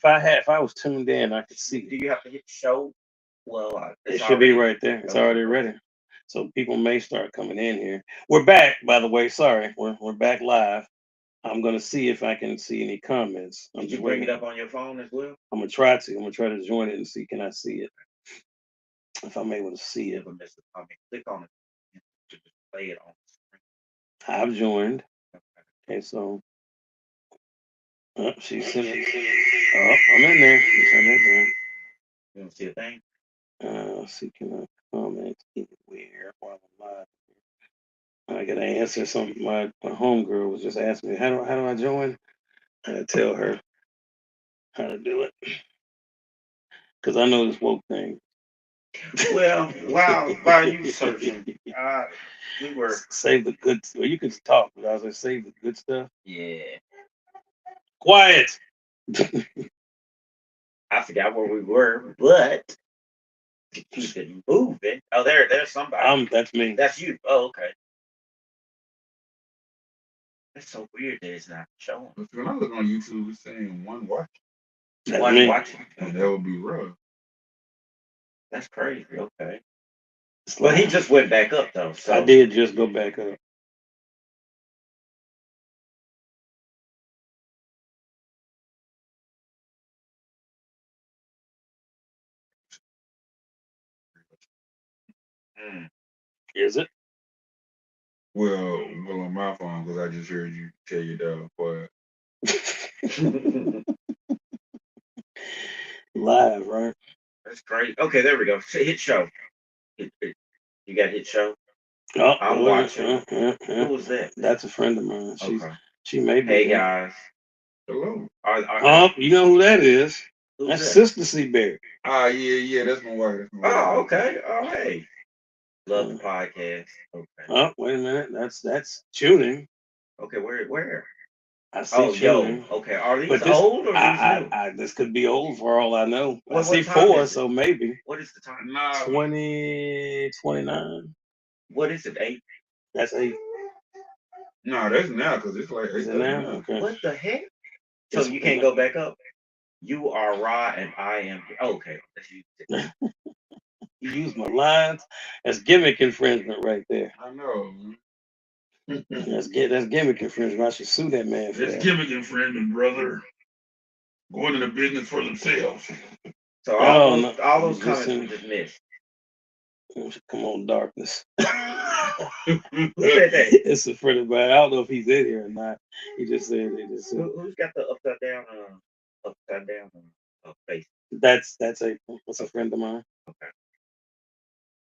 if I was tuned in, I could see Do it. you have to hit show? Well, It it's should be already. right there. It's Okay. already ready. So people may start coming in here. We're back, by the way. Sorry, we're back live. I'm gonna see if I can see any comments. I'm Did you just bring it waiting. up on your phone as well? I'm gonna try to. I'm gonna try to join it and see can I see it. If I'm able to see it. Never miss a comment. Click on it to display it on the screen. I've joined. Okay. Okay, so she's sitting. Oh, I'm in there. Let's turn that down. You don't see a thing? See, can I comment anywhere while I'm live? I gotta answer something. My homegirl was just asking me, how do I join? I tell her how to do it. Because I know this woke thing. Well, while you searching, uh, we were. Save the good. Well, you can talk, but I was like, save the good stuff. Yeah, Quiet. I forgot where we were, but to keep it moving. Oh, there's somebody. That's me. That's you. Oh, okay. That's so weird that it's not showing. But when I look on YouTube, it's saying one watch, That's One me. watching. and that would be rough. That's crazy. Okay. It's But he like, just went back up though. I So did just go back up. mm. Is it? Well, on my phone, because I just heard you tell your dog quiet. Live, right? That's great. Okay, there we go. Hit show. You got hit show. Oh, I'm watching. Who was that? That's a friend of mine. Okay. She may be Hey there. guys. Hello. Oh, you know who that is? Who's That's that? Sister Seaberry. Yeah, that's my wife. That's my wife. Oh, okay. Oh, hey. Love the podcast. Okay. Oh, wait a minute. That's tuning. Okay, where? I see Oh, tuning. yo. Okay. Are these But this, old or these new? this could be old for all I know. I What see time 4, is it? so maybe What is the time? Nah, 2029. What is it? 8? That's 8. nah, that's now because it's like Is it 8:30 now? now. Okay. What the heck? So It's- you can't go back up? You are Ra and I am. Okay. That's you. You use my lines. That's gimmick infringement right there. I know. Man. That's gimmick infringement. I should sue that man for It's that. gimmick infringement, brother. Going into business for themselves. So Oh, no. all those You comments just we just missed. come on, darkness. Who said that? It's a friend of mine. I don't know if he's in here or not. He just said it. Who's got the upside down face? That's April. That's a friend of mine. Okay.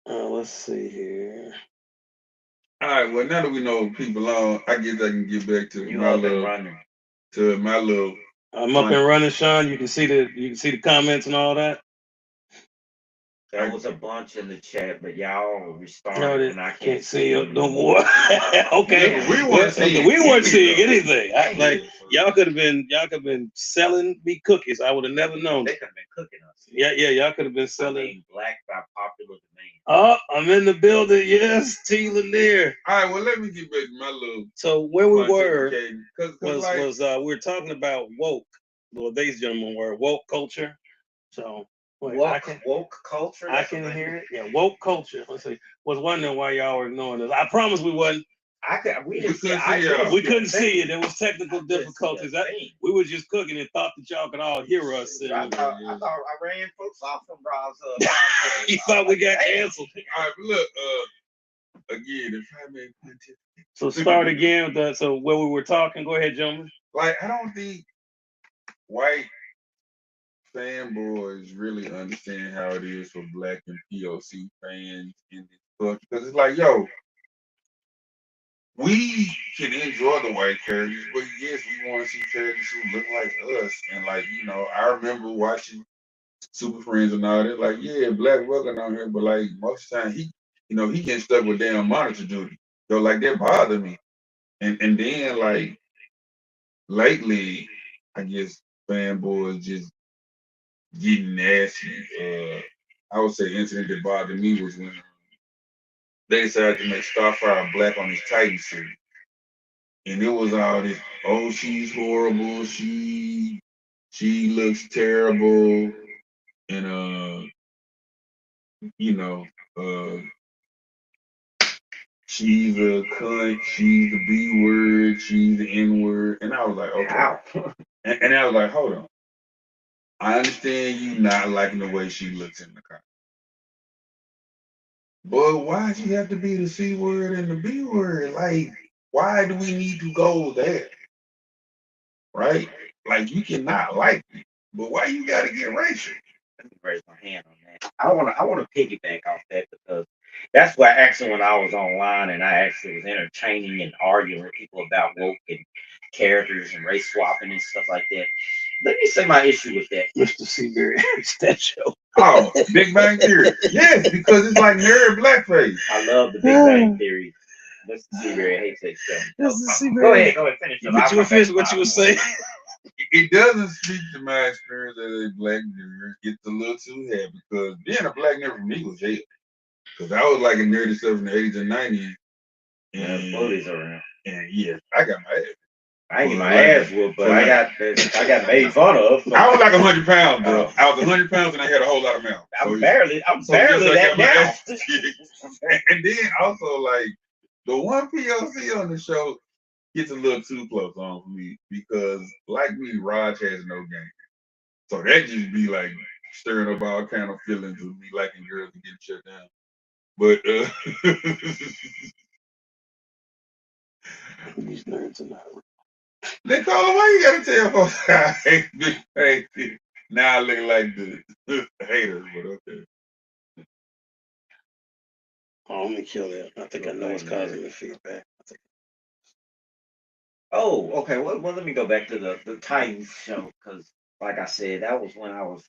Let's see here. All right. Well, now that we know people on, I guess I can get back to You my up and little running. I'm up and running, Sean. You can see the comments and all that. There was a bunch in the chat, but y'all No, restarted and I can't see see it no more. Okay, Yeah, we weren't seeing we weren't anything. seeing anything. Y'all could have been selling me cookies. I would have never known. They could have been cooking us. Yeah, y'all could have been I selling. mean, black by popular demand. Oh, I'm in the building. Yes, T. Lanier. All right. Well, let me get back to my little. So where we were Cause like, was we were talking about woke. Well, these gentlemen were woke culture. So wait, Woke culture. I can hear it. Yeah, woke culture. Let's see. Was wondering why y'all were ignoring this. I promise we wasn't. We didn't see. We couldn't see it. There was technical difficulties. We were just cooking and thought that y'all could all hear us. I thought I ran folks off from Rob's. You thought we got canceled. all right, look, again, if I may pontificate. So start again with so where we were talking. Go ahead, gentlemen. Like, I don't think white fanboys really understand how it is for black and POC fans in this culture. Because it's like, yo, we can enjoy the white characters, but yes, we want to see characters who look like us. And like, I remember watching Super Friends and all that. Like, yeah, Black working on here, but like most of the time he getting stuck with damn monitor duty. So like that bothered me. And then like lately, I guess fanboys just getting nasty. I would say incident that bothered me was when they decided to make Starfire black on his Titan suit. And it was all this, oh, she's horrible, she She looks terrible, and you know, she's a cunt, she's the B word, she's the N word, and I was like, okay, How? and I was like, hold on, I understand you not liking the way she looks in the car, but why'd you have to be the C word and the B word? Like, why do we need to go there? Right? Like, you cannot like me, but why you gotta get racial? Let me raise my hand on that. I want to piggyback off that because that's why actually when I was online and I actually was entertaining and arguing with people about woke and characters and race swapping and stuff like that. Let me say my issue with that. Mr. Seabury, it's that show. Oh, Big Bang Theory. Yes, because it's like nerd blackface. I love the Big Bang Theory. Mr. Seabury hates that show. Mr. Go Seabury. ahead, finish up. But you were finished what you were saying. It doesn't speak to my experience as a black nerd. It's a little too heavy because being a black nerd for me was hell. Because I was like a nerdy stuff in the 80s and 90s. And booties around. And yeah, I got my ass. I ain't get my ass whooped, but I got made fun of. So. I was like 100 pounds, bro. I was 100 pounds and I had a whole lot of mouth. I'm barely that now. And then also like the one POC on the show gets a little too close on for me because like me, Raj has no game. So that just be like stirring up all kind of feelings of me liking girls and getting shut down. But these nerds are not. Nicole, why you gotta tell folks I hate Big Bang Theory? Now I look like the haters, but okay. Oh, let me kill that. I think I know what's causing the feedback. Oh, okay. Well, let me go back to the Titans show because, like I said, that was when I was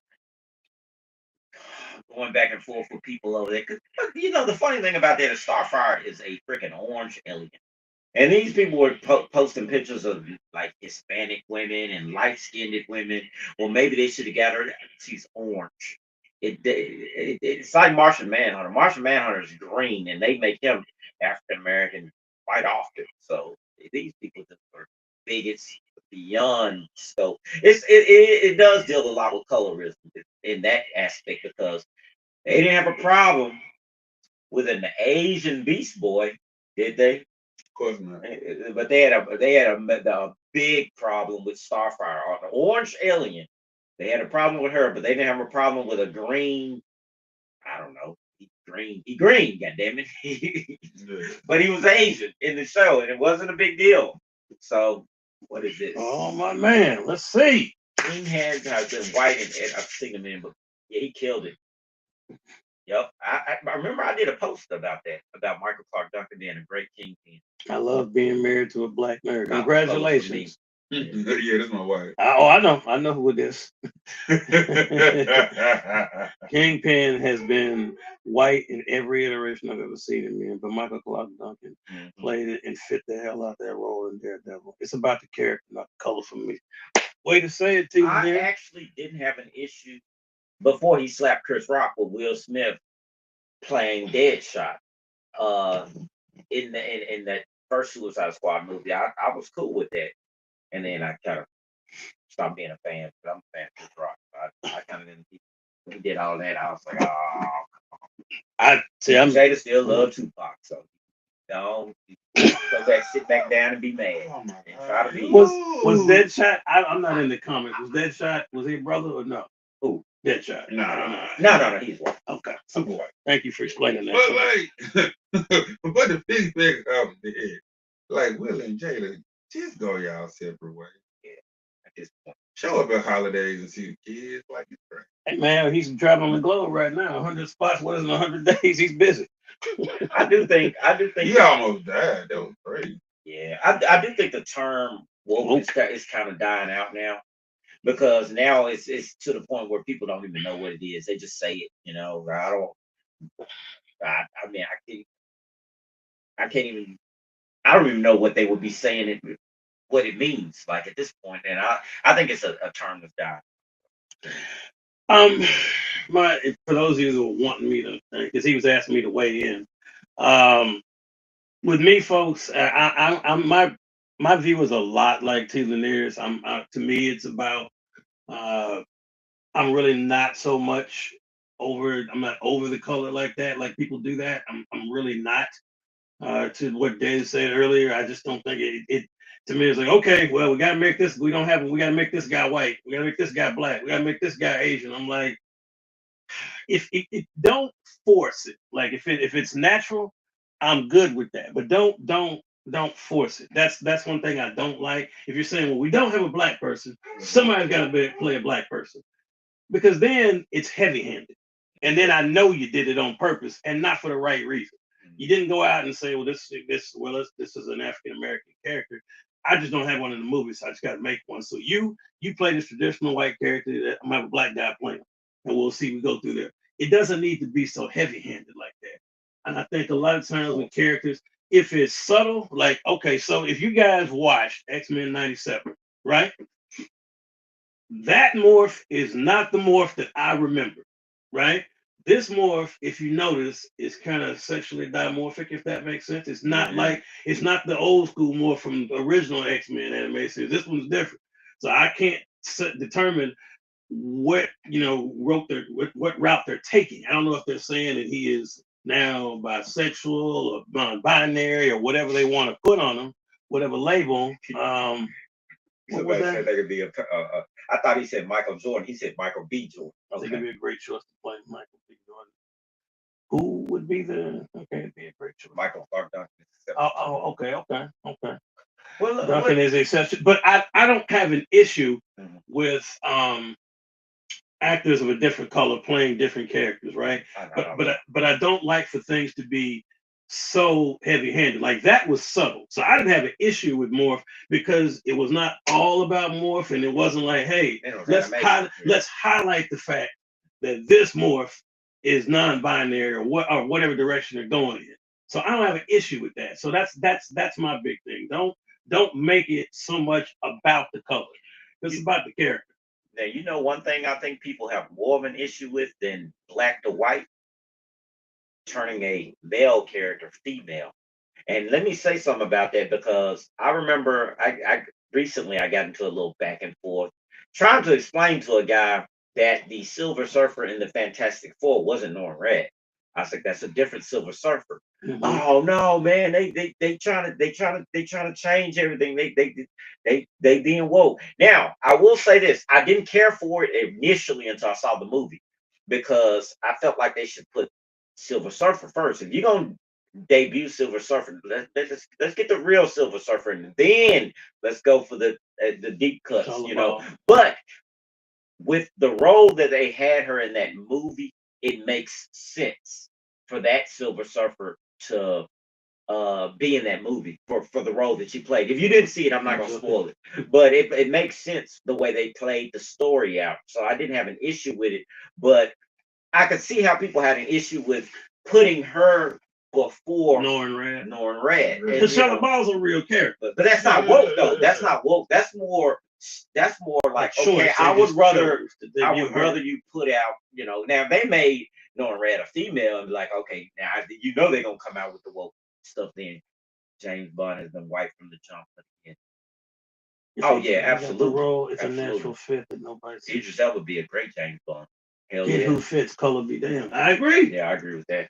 going back and forth with people over there. 'Cause, the funny thing about that is Starfire is a freaking orange alien. And these people were posting pictures of like Hispanic women and light-skinned women. Well, maybe they should have got her. She's orange. It's like Martian Manhunter. Martian Manhunter is green, and they make him African American quite often. So these people just are bigots beyond scope. It does deal a lot with colorism in that aspect because they didn't have a problem with an Asian Beast Boy, did they? Of course not. But they had a big problem with Starfire or the Orange Alien. They had a problem with her, but they didn't have a problem with a green. I don't know. He green. God damn it. But he was Asian in the show, and it wasn't a big deal. So what is this? Oh my man, let's see. King has been white, and I've seen him in, but yeah, he killed it. Yep, I remember I did a post about that, about Michael Clark Duncan being a great kingpin. I love being married to a black nerd. Congratulations. Yeah, that's my wife. I know who it is. Kingpin has been white in every iteration I've ever seen him in, but Michael Clark Duncan played it and fit the hell out that role in Daredevil. It's about the character, not the color for me. Way to say it, T. I actually didn't have an issue before he slapped Chris Rock with Will Smith playing Deadshot. In that first Suicide Squad movie, I was cool with that, and then I kind of stopped being a fan. But I'm a fan of Chris Rock. I kind of didn't. When he did all that, I was like, oh. I'm Jada still love Tupac, so don't go back, sit back down, and be mad. And try to be. Was Deadshot? I'm not in the comments. Was Deadshot? Was he a brother or no? Who? Deadshot. No. He's white. Okay. Super white. Thank you for explaining that. But but the big thing of the like Will and Jada, just go y'all separate ways. Yeah. At this point. Show up at holidays and see the kids like it's great. Hey man, he's traveling the globe right now. 100 spots. What is in 100 days? He's busy. I do think he almost died. That was crazy. Yeah, I do think the term woke is kind of dying out now because now it's to the point where people don't even know what it is. They just say it. I don't even know what they would be saying it, what it means like at this point. And I think it's a term that's dying. For those of you who are wanting me to, because he was asking me to weigh in, with me, folks, I'm my view is a lot like T. Lanier's. To me, it's about Uh, I'm really not so much over. I'm not over the color like that. Like people do that. I'm really not. To what Dave said earlier, I just don't think it. To me, it's like, okay, well, we gotta make this. We don't have. We gotta make this guy white. We gotta make this guy black. We gotta make this guy Asian. I'm like, if it don't force it. Like if it's natural, I'm good with that. But don't force it. That's one thing I don't like. If you're saying, well, we don't have a black person, somebody's got to play a black person, because then it's heavy-handed, and then I know you did it on purpose and not for the right reason. You didn't go out and say, well, this is an African American character. I just don't have one in the movie, so I just got to make one. So you play this traditional white character that I'm gonna have a black guy playing, and we'll see. We go through there. It doesn't need to be so heavy-handed like that. And I think a lot of times with characters, if it's subtle, like okay, so if you guys watched X-Men '97, right? That morph is not the morph that I remember, right? This morph, if you notice, is kind of sexually dimorphic, if that makes sense. It's not like it's not the old school morph from the original X-Men anime series. This one's different. So I can't determine what what route they're taking. I don't know if they're saying that he is now bisexual or non-binary or whatever they want to put on him, whatever label. What was Somebody said that? they could be I thought he said Michael Jordan. He said Michael B. Jordan. I think it'd be a great choice to play Michael B. Jordan. Who would be the okay? It'd be a great choice. Michael Clark Duncan. Okay. Well, Duncan is the exception, but I don't have an issue with actors of a different color playing different characters, right? But I don't like for things to be so heavy-handed. Like that was subtle, so I didn't have an issue with Morph because it was not all about Morph, and it wasn't like, hey, let's highlight the fact that this Morph is non-binary or whatever direction they're going in. So I don't have an issue with that. So that's my big thing. Don't make it so much about the color. It's about the character. Now, you know, one thing I think people have more of an issue with than black to white, turning a male character female. And let me say something about that because I remember I recently I got into a little back and forth trying to explain to a guy that the Silver Surfer in the Fantastic Four wasn't Norman Red. I was like, that's a different Silver Surfer. Mm-hmm. Oh no, man! They trying to change everything. They being woke. Now I will say this: I didn't care for it initially until I saw the movie because I felt like they should put Silver Surfer first. If you're gonna debut Silver Surfer, let's get the real Silver Surfer, and then let's go for the deep cuts. You know, but with the role that they had her in that movie, it makes sense for that Silver Surfer to be in that movie for the role that she played. If you didn't see it, I'm not gonna spoil it, but it makes sense the way they played the story out. So I didn't have an issue with it, but I could see how people had an issue with putting her before Norrin Red. Because Shella Ball's a real character. But that's not woke though. That's not woke. That's more like okay, I would rather you put out, you know, now they made Norrin Red a female and be like, okay, now you know they're gonna come out with the woke stuff then. James Bond has been white from the jump. Oh yeah, absolutely. Role, it's a natural fit that nobody sees. Idris Elba would be a great James Bond. Hell yeah. Who fits, color be damned. I agree. Yeah, I agree with that.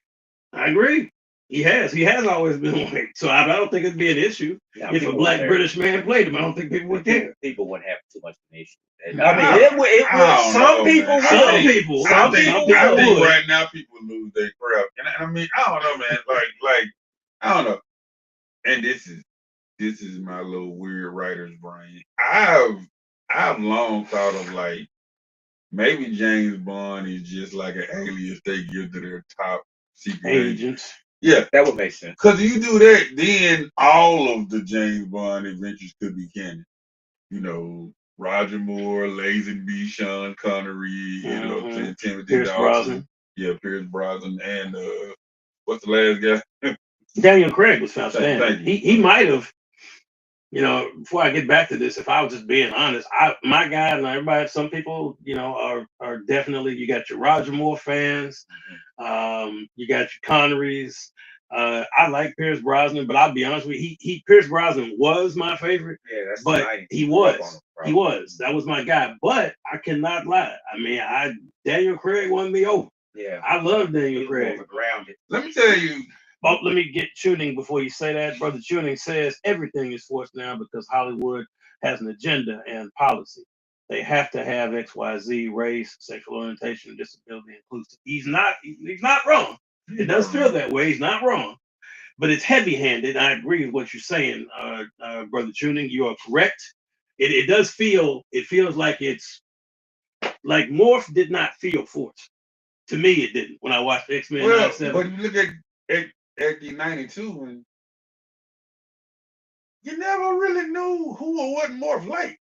I agree. He has always been white. So I don't think it'd be an issue if a black British man played him. I don't think people would care. People wouldn't have too much of an issue. I mean, it would. Some people would. I think right now people lose their crap. And I mean, I don't know, man. Like I don't know. And this is my little weird writer's brain. I've long thought of like maybe James Bond is just like an alias they give to their top secret agents. Yeah, that would make sense. Because if you do that, then all of the James Bond adventures could be canon. You know, Roger Moore, Lazenby, Sean Connery, you know, Timothy Pierce Brosnan. Yeah, Pierce Brosnan, and what's the last guy? Daniel Craig was outstanding. He might have, you know, before I get back to this, if I was just being honest, my guy and everybody, some people, you know, are definitely, you got your Roger Moore fans, you got your Connerys, I like Pierce Brosnan, but I'll be honest with you, Pierce Brosnan was my favorite. Yeah, that's but the 90s. he Grew up on was. him, bro. He was. That was my guy. But I cannot lie. I mean, Daniel Craig won me over. Yeah. I love Daniel He's more Craig. of a grounded. Let me tell you. Oh, let me get Tuning before you say that. Brother Tuning says everything is forced now because Hollywood has an agenda and policy. They have to have XYZ, race, sexual orientation, disability inclusive. He's not wrong. It does feel that way. He's not wrong. But it's heavy-handed. I agree with what you're saying, Brother Tuning. You are correct. It does feel. It feels like it's like Morph did not feel forced. To me, it didn't when I watched X-Men Well, 97. but you look at the 92, and you never really knew who or what Morph liked.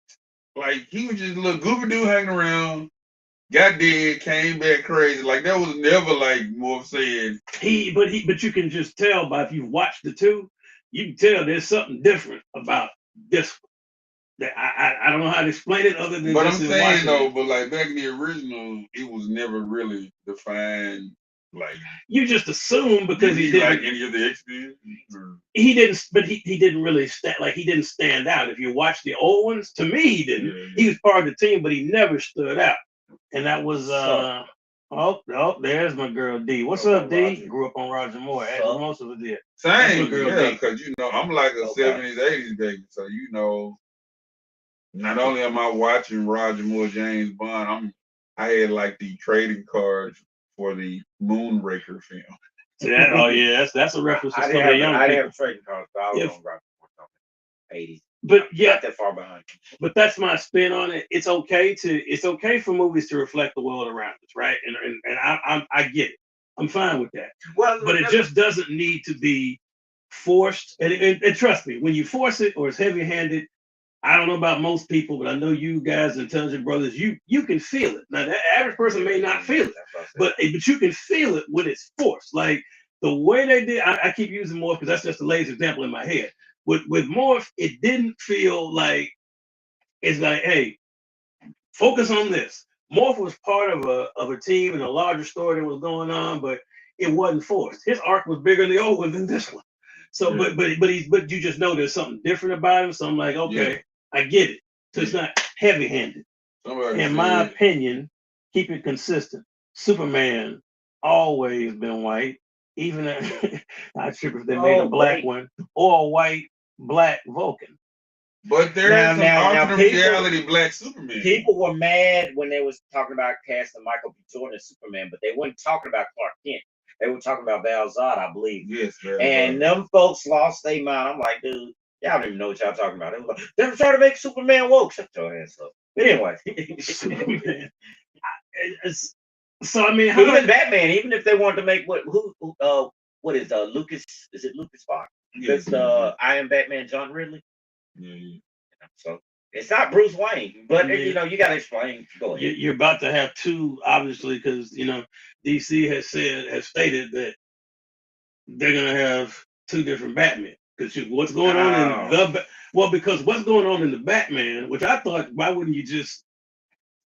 Like he was just a little goofy dude hanging around, got dead, came back crazy. Like that was never like Morph saying But you can just tell by if you've watched the two, you can tell there's something different about this one. That I don't know how to explain it other than But just I'm in saying watching though, it. but like back in the original, it was never really defined. Like You just assume because he didn't like any of the X-Men. He didn't, but he didn't really he didn't stand out. If you watch the old ones, to me he didn't. Yeah. He was part of the team, but he never stood out. And that was there's my girl D. What's up, D? Roger. Grew up on Roger Moore. As most of us did. Same, girl yeah, D. because I'm like a Okay. 70s, 80s baby. So not only am I watching Roger Moore, James Bond, I had like the trading cards for the Moonraker film. That's a reference to I some didn't of the have, young I people. didn't have trading cards, but I was If- on Roger Moore 80s. But yeah, Not that far behind. but that's my spin on it. It's okay for movies to reflect the world around us, right? And I get it. I'm fine with that. Well, But it just doesn't need to be forced. And trust me, when you force it or it's heavy-handed, I don't know about most people, but I know you guys, intelligent brothers, you can feel it. Now, the average person may not feel it, but you can feel it when it's forced. Like the way they did, I keep using Morph because that's just the latest example in my head. With Morph, it didn't feel like it's like, hey, focus on this. Morph was part of a team and a larger story that was going on, but it wasn't forced. His arc was bigger in the old one than this one. So, Yeah. but you just know there's something different about him. So I'm like, okay, I get it. So it's not heavy-handed. In my opinion, keep it consistent. Superman always been white, even I trip if they made a black one or a white black Vulcan. But there is some alternate reality Black Superman. People were mad when they was talking about casting Michael B. Jordan as Superman, but they weren't talking about Clark Kent. They were talking about Val Zod, I believe. Yes, and them folks lost their mind. I'm like, dude, y'all don't even know what y'all talking about. They were like, they're trying to make Superman woke. Shut your ass up. But anyway, Superman. So I mean, even Batman, even if they wanted to make what is Lucas? Is it Lucas Fox? That's the I Am Batman, John Ridley. Yeah. So it's not Bruce Wayne, but you got to explain. Go ahead. You're about to have two, obviously, because DC has stated that they're gonna have two different Batmen. Because what's going on in because what's going on in the Batman, which I thought, why wouldn't you just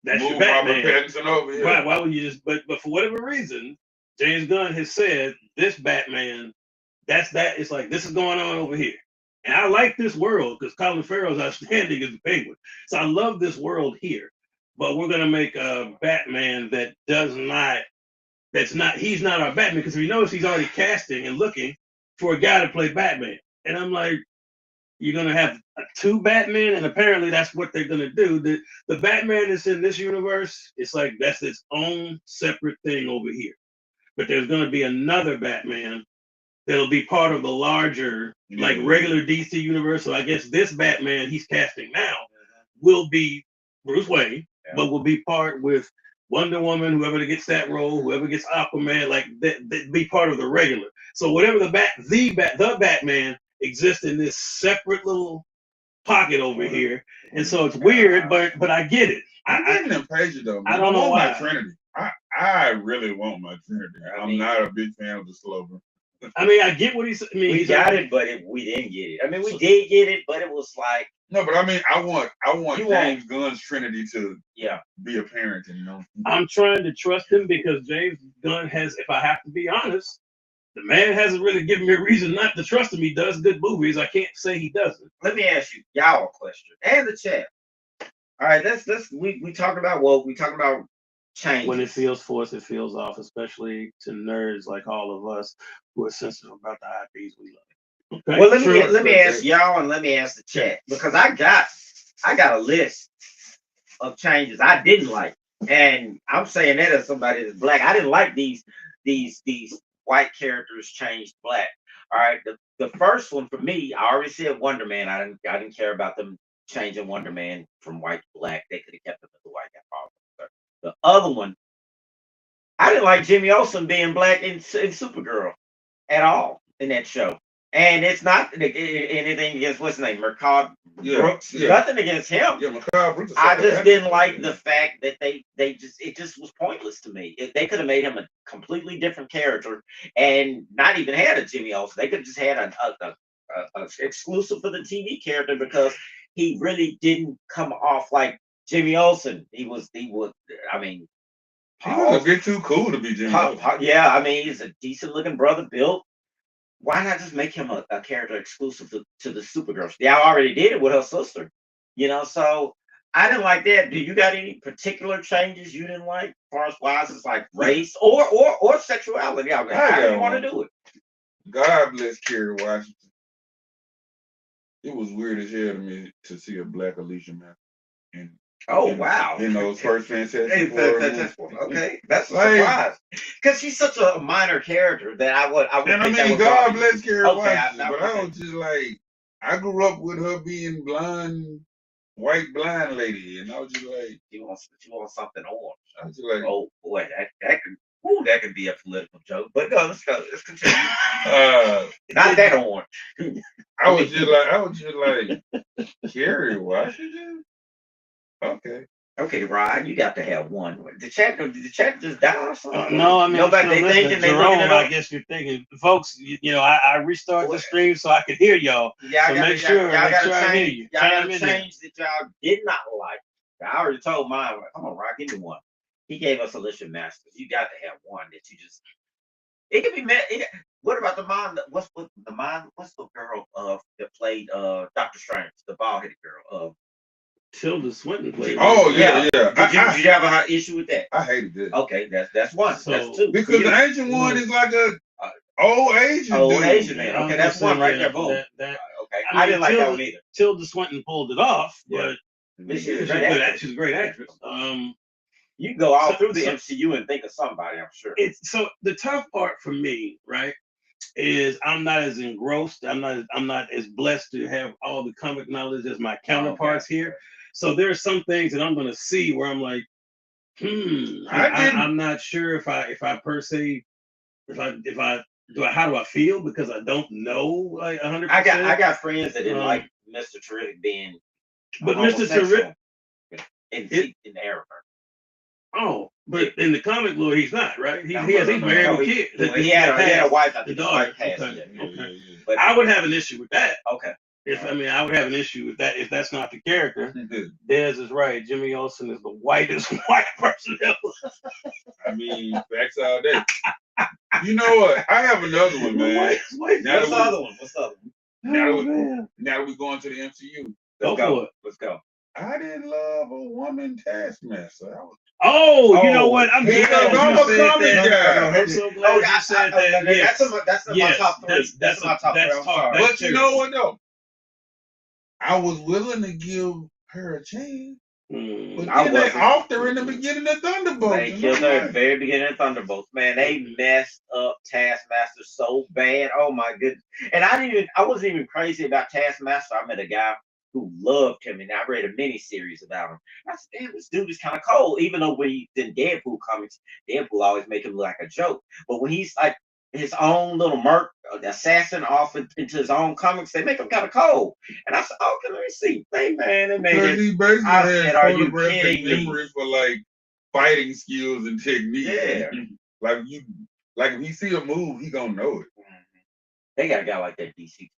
that's move your Batman? Robert Pattinson over here. Right? Why wouldn't you just? But for whatever reason, James Gunn has said this Batman. It's like this is going on over here. And I like this world because Colin Farrell's outstanding as the Penguin. So I love this world here. But we're gonna make a Batman that he's not our Batman because we notice he's already casting and looking for a guy to play Batman. And I'm like, you're gonna have two Batmen, and apparently that's what they're gonna do. The Batman that's in this universe, it's like that's its own separate thing over here. But there's gonna be another Batman that'll be part of the larger, like regular DC universe. So I guess this Batman he's casting now will be Bruce Wayne, but will be part with Wonder Woman, whoever gets that role, whoever gets Aquaman, like that be part of the regular. So whatever the Batman exists in this separate little pocket over here, and so it's weird, but I get it. I'm getting impatient though. Man. I don't know why. My Trinity. I really want my Trinity. I'm not a big fan of the slogan. I mean, I get what he's. I mean, we got it, but we didn't get it. I mean, we did get it, but it was like no. But I mean, I want James Gunn's Trinity to be apparent. I'm trying to trust him because James Gunn has. If I have to be honest, The man hasn't really given me a reason not to trust him. He does good movies. I can't say he doesn't. Let me ask you y'all a question and the chat. All right, we talked about change. When it feels forced, it feels off, especially to nerds like all of us who are sensitive about the IPs we love. Okay. Well, let me ask y'all and let me ask the chat because I got a list of changes I didn't like, and I'm saying that as somebody that's black. I didn't like these white characters changed black. All right, the first one for me, I already said Wonder Man. I didn't care about them changing Wonder Man from white to black. They could have kept him as the white guy. The other one, I didn't like Jimmy Olsen being black in Supergirl at all in that show. And it's not anything against what's his name, Mercado Brooks. Nothing against him. Yeah, Mercado Brooks. I just didn't like the fact that it just was pointless to me. They could have made him a completely different character and not even had a Jimmy Olsen. They could have just had a exclusive for the TV character because he really didn't come off like Jimmy Olsen. He was. I mean, he was a bit too cool to be Jimmy Olsen. Yeah, I mean, he's a decent looking brother, built. Why not just make him a character exclusive to the Supergirl? Yeah, I already did it with her sister, so I didn't like that. Do you got any particular changes you didn't like, as far as wise as like race or sexuality? I mean, how do you want to do it? God bless Kerry Washington. It was weird as hell to me to see a black Alicia Mack. Wow! In those first Fantastic Four. Okay, that's a surprise because she's such a minor character that I would. And I mean, God bless Kerry Washington, but I was just like, I grew up with her being blonde, white blind lady, and I was just like, you want something orange? I was just like, oh boy, that could be a political joke. But no, let's continue. Not that orange. I was just like, Kerry Washington. Okay, Ryan, you got to have one. The chat just died or something? No, I mean, nobody. They thinking they looking it up. I guess you're thinking, folks. I restart the stream so I could hear y'all. Yeah, so make sure I hear you. Y'all got to change that y'all did not like. I already told mine. Come on, Rock, give me one. He gave us Alicia Masters. You got to have one that you just. It could be. What about the mom? What's the girl that played Doctor Strange, the bald-headed girl? Tilda Swinton played. Oh yeah. Did you have an issue with that? I hated it. Okay, that's one. So, that's two. Because the ancient one is like a old Asian man. Okay, that's one right there. Boom. Okay, I didn't like that one either. Tilda Swinton pulled it off, but she's a great actress. You can go all through the MCU and think of somebody. I'm sure. So the tough part for me, right, is I'm not as engrossed. I'm not as blessed to have all the comic knowledge as my counterparts here. So there's some things that I'm going to see where I'm like, I'm not sure if I per se, how do I feel, because I don't know like 100%. I got friends that didn't like Mr. Terrific being, but Mr. Terrific in Arrowverse. Oh, but in the comic lore, he's not, right? He's married with kids. He had a wife. The daughter. Okay. But I would have an issue with that. Okay. I would have an issue with that if that's not the character. Dez is right. Jimmy Olsen is the whitest white person ever. I mean, facts all day. You know what? I have another one, man. What's the other one? Now that we're going to the MCU. Let's go. I didn't love a woman Taskmaster. You know what? I'm glad you said that. I'm so glad you said that. That's in my top three. That's my top three. But you know what, though? I was willing to give her a chance. But then they offed her in the beginning of Thunderbolts. They killed her at the very beginning of Thunderbolts. Man, they messed up Taskmaster so bad. Oh my goodness. And I wasn't even crazy about Taskmaster. I met a guy who loved him, and I read a mini series about him. I said, damn, this dude is kind of cold. Even though when he's in Deadpool comics, Deadpool always make him look like a joke. But when he's like his own little merc assassin off into his own comics, they make him kind of cold. And I said, okay, let me see. They made it. He basically had are you kidding me? Memory for like fighting skills and technique. Yeah. like if he see a move, he gonna know it. They got a guy like that DC.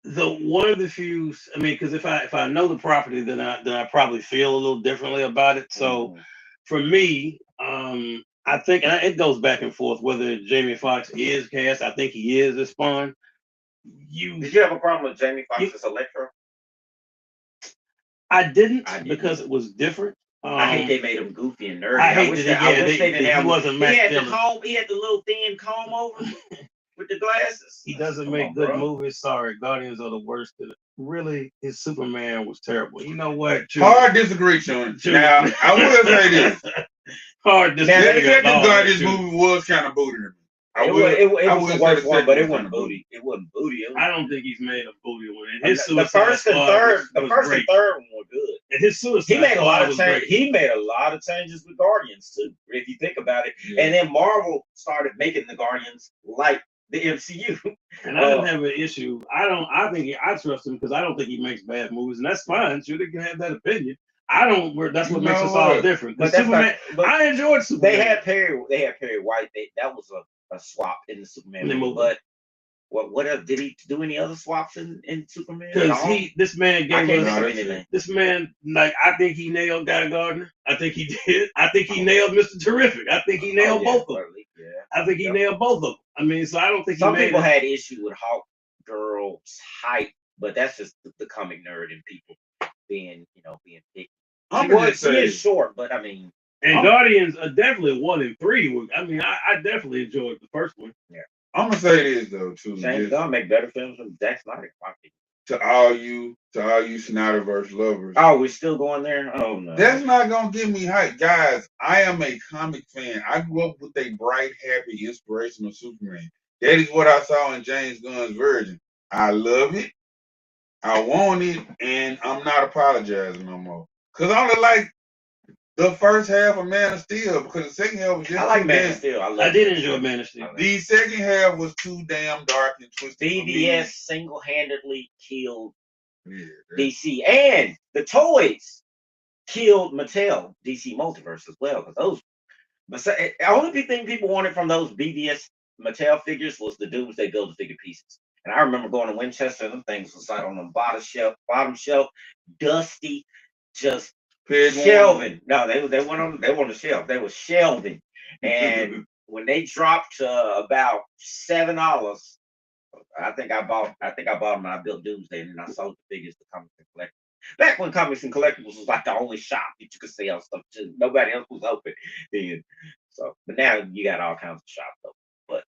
One of the few, because if I know the property, then I probably feel a little differently about it. So for me, I think, and it goes back and forth whether Jamie Foxx is cast. I think he is as Spawn. Did you have a problem with Jamie you Foxx's Electro? I didn't I didn't because either. it was different. I hate they made him goofy and nerdy. I I hate wish that. that I Yeah, wish they didn't he have him. wasn't He Mac had the Dillon. comb. He had the little thin comb over with the glasses. He doesn't Come make on, good bro. movies. Sorry, Guardians are the worst. Really, his Superman was terrible. You know what? Hard disagree, Sean. True. Now, I will say this. Hard Now, disagree. The on second all that, Guardians too. movie was kind of booty to me. I It will was the say worst the one, second but it was wasn't kinda booty. It wasn't booty. It was, I don't think he's made a booty one. And his the Suicide first and Squad third, was the first great. and third one were good. And his Suicide He made a lot Squad of was change. great. He made a lot of changes with Guardians too, if you think about it. Yeah. And then Marvel started making the Guardians like the MCU. And I didn't have an issue. I think I trust him because I don't think he makes bad movies, and that's fine. Sure, they can have that opinion. I don't. That's what makes us all different. But Because that's Superman, not. But I enjoyed Superman. They had Perry White. That was a swap in the Superman movie. But what else did he do? Any other swaps in Superman? Because this man gave us this man, like, I think he nailed Guy Gardner. I think he did. I think he nailed Mr. Terrific. I think he nailed both of them. Yeah. I think he nailed both of them. I mean, so I don't think some people had issue with Hawk Girl's height, but that's just the comic nerd in people being picky. She is short, but I mean. And Guardians are definitely 1 and 3. I mean, I definitely enjoyed the first one. Yeah. I'm gonna say this though too. James Gunn make better films than Zack Snyder. To all you Snyderverse lovers. Oh, we're still going there? Oh no. That's not gonna give me hype. Guys, I am a comic fan. I grew up with a bright, happy, inspirational Superman. That is what I saw in James Gunn's version. I love it. I want it, and I'm not apologizing no more. Cause I only like the first half of Man of Steel because the second half was just I like Man of Steel. I did enjoy Man of Steel. The second half was too damn dark and twisted. BVS single-handedly killed DC, and the toys killed Mattel DC Multiverse as well. Because the only thing people wanted from those BVS Mattel figures was the Doomsday Build-A-Figure pieces. And I remember going to Winchester, them things was like on the bottom shelf, dusty, just shelving. No, they went on the shelf. They were shelving. And when they dropped to about $7, I think I bought them and I built Doomsday, and then I sold the figures to Comics and Collectibles. Back when Comics and Collectibles was like the only shop that you could sell stuff to. Nobody else was open then. So, but now you got all kinds of shops open. But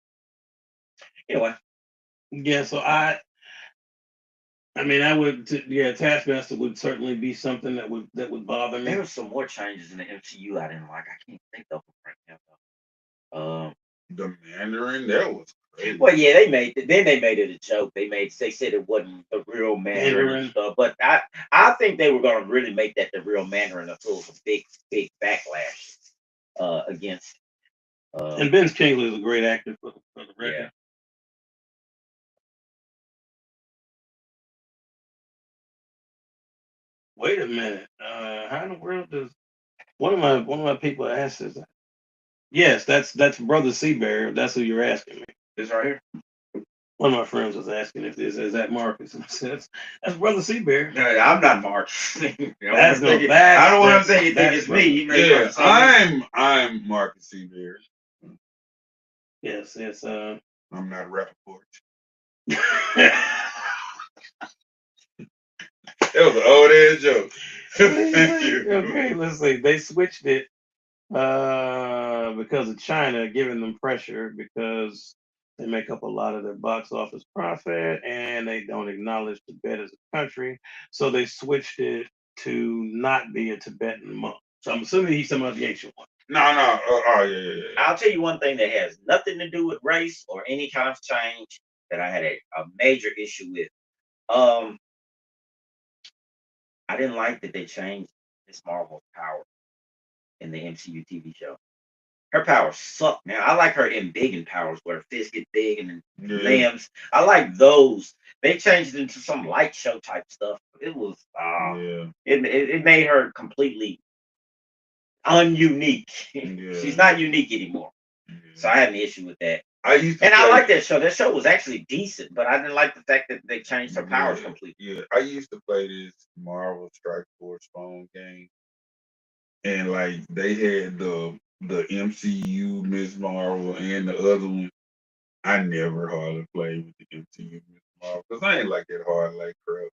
anyway. Yeah, so I mean, Taskmaster would certainly be something that would bother me. There were some more changes in the MCU I didn't like. I can't think of them right now. The Mandarin, that was crazy. Well, yeah, they made it a joke. They said it wasn't the real Mandarin and stuff. But I think they were gonna really make that the real Mandarin until it was a big backlash against. And Ben Kingsley is a great actor for the record. Yeah. Wait a minute. How in the world does one of my people asked this? Yes, that's Brother Seabear. That's who you're asking me. This right here. One of my friends was asking if this is that Marcus. And I said, that's Brother Seabear. No, I'm not Marcus. I don't want to say you think it's me. Yeah, I'm Marcus Seabear. Yes. I'm not Rappaport. That was an old ass joke. Thank you. Okay, let's see. They switched it because of China giving them pressure because they make up a lot of their box office profit and they don't acknowledge Tibet as a country. So they switched it to not be a Tibetan monk. So I'm assuming he's talking about the ancient one. No. Yeah. I'll tell you one thing that has nothing to do with race or any kind of change that I had a major issue with. I didn't like that they changed Miss Marvel's power in the MCU TV show. Her powers suck, man. I like her in big and powers where her fists get big and limbs. I like those. They changed it into some light show type stuff. It was it made her completely ununique. She's not unique anymore. So I had an issue with that. I like that show. That show was actually decent, but I didn't like the fact that they changed her powers completely. Yeah, I used to play this Marvel Strike Force phone game, and like they had the the MCU Miss Marvel and the other one, I never hardly played with the MCU Miss Marvel because I ain't like that hard like crap.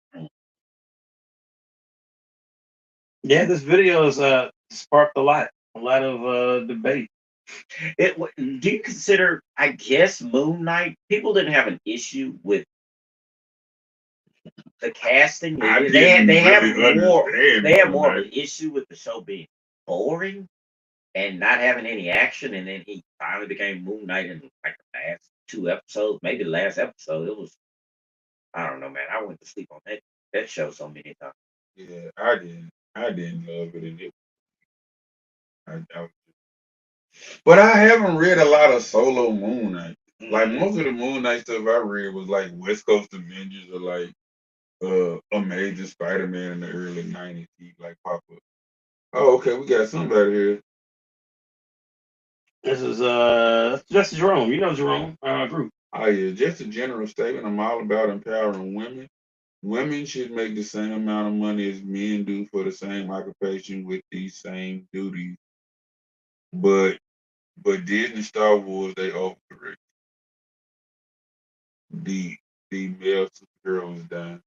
Yeah, this video has sparked a lot of debate. Do you consider? I guess Moon Knight. People didn't have an issue with the casting. I They didn't they have really more. understand They have Moon more of Knight. an issue with the show being boring and not having any action. And then he finally became Moon Knight in like the last 2 episodes, maybe the last episode. It was, I don't know, man. I went to sleep on that show so many times. Yeah, I didn't love it. I, but I haven't read a lot of solo Moon Knight. Like most of the Moon Knight stuff I read was like West Coast Avengers or like Amazing Spider-Man in the early '90s. He like pop up. Oh, okay, we got somebody here. This is just Jerome. You know Jerome, group. Oh yeah, just a general statement. I'm all about empowering women. Women should make the same amount of money as men do for the same occupation with these same duties. But Disney Star Wars they overcorrect. The male superhero is dying.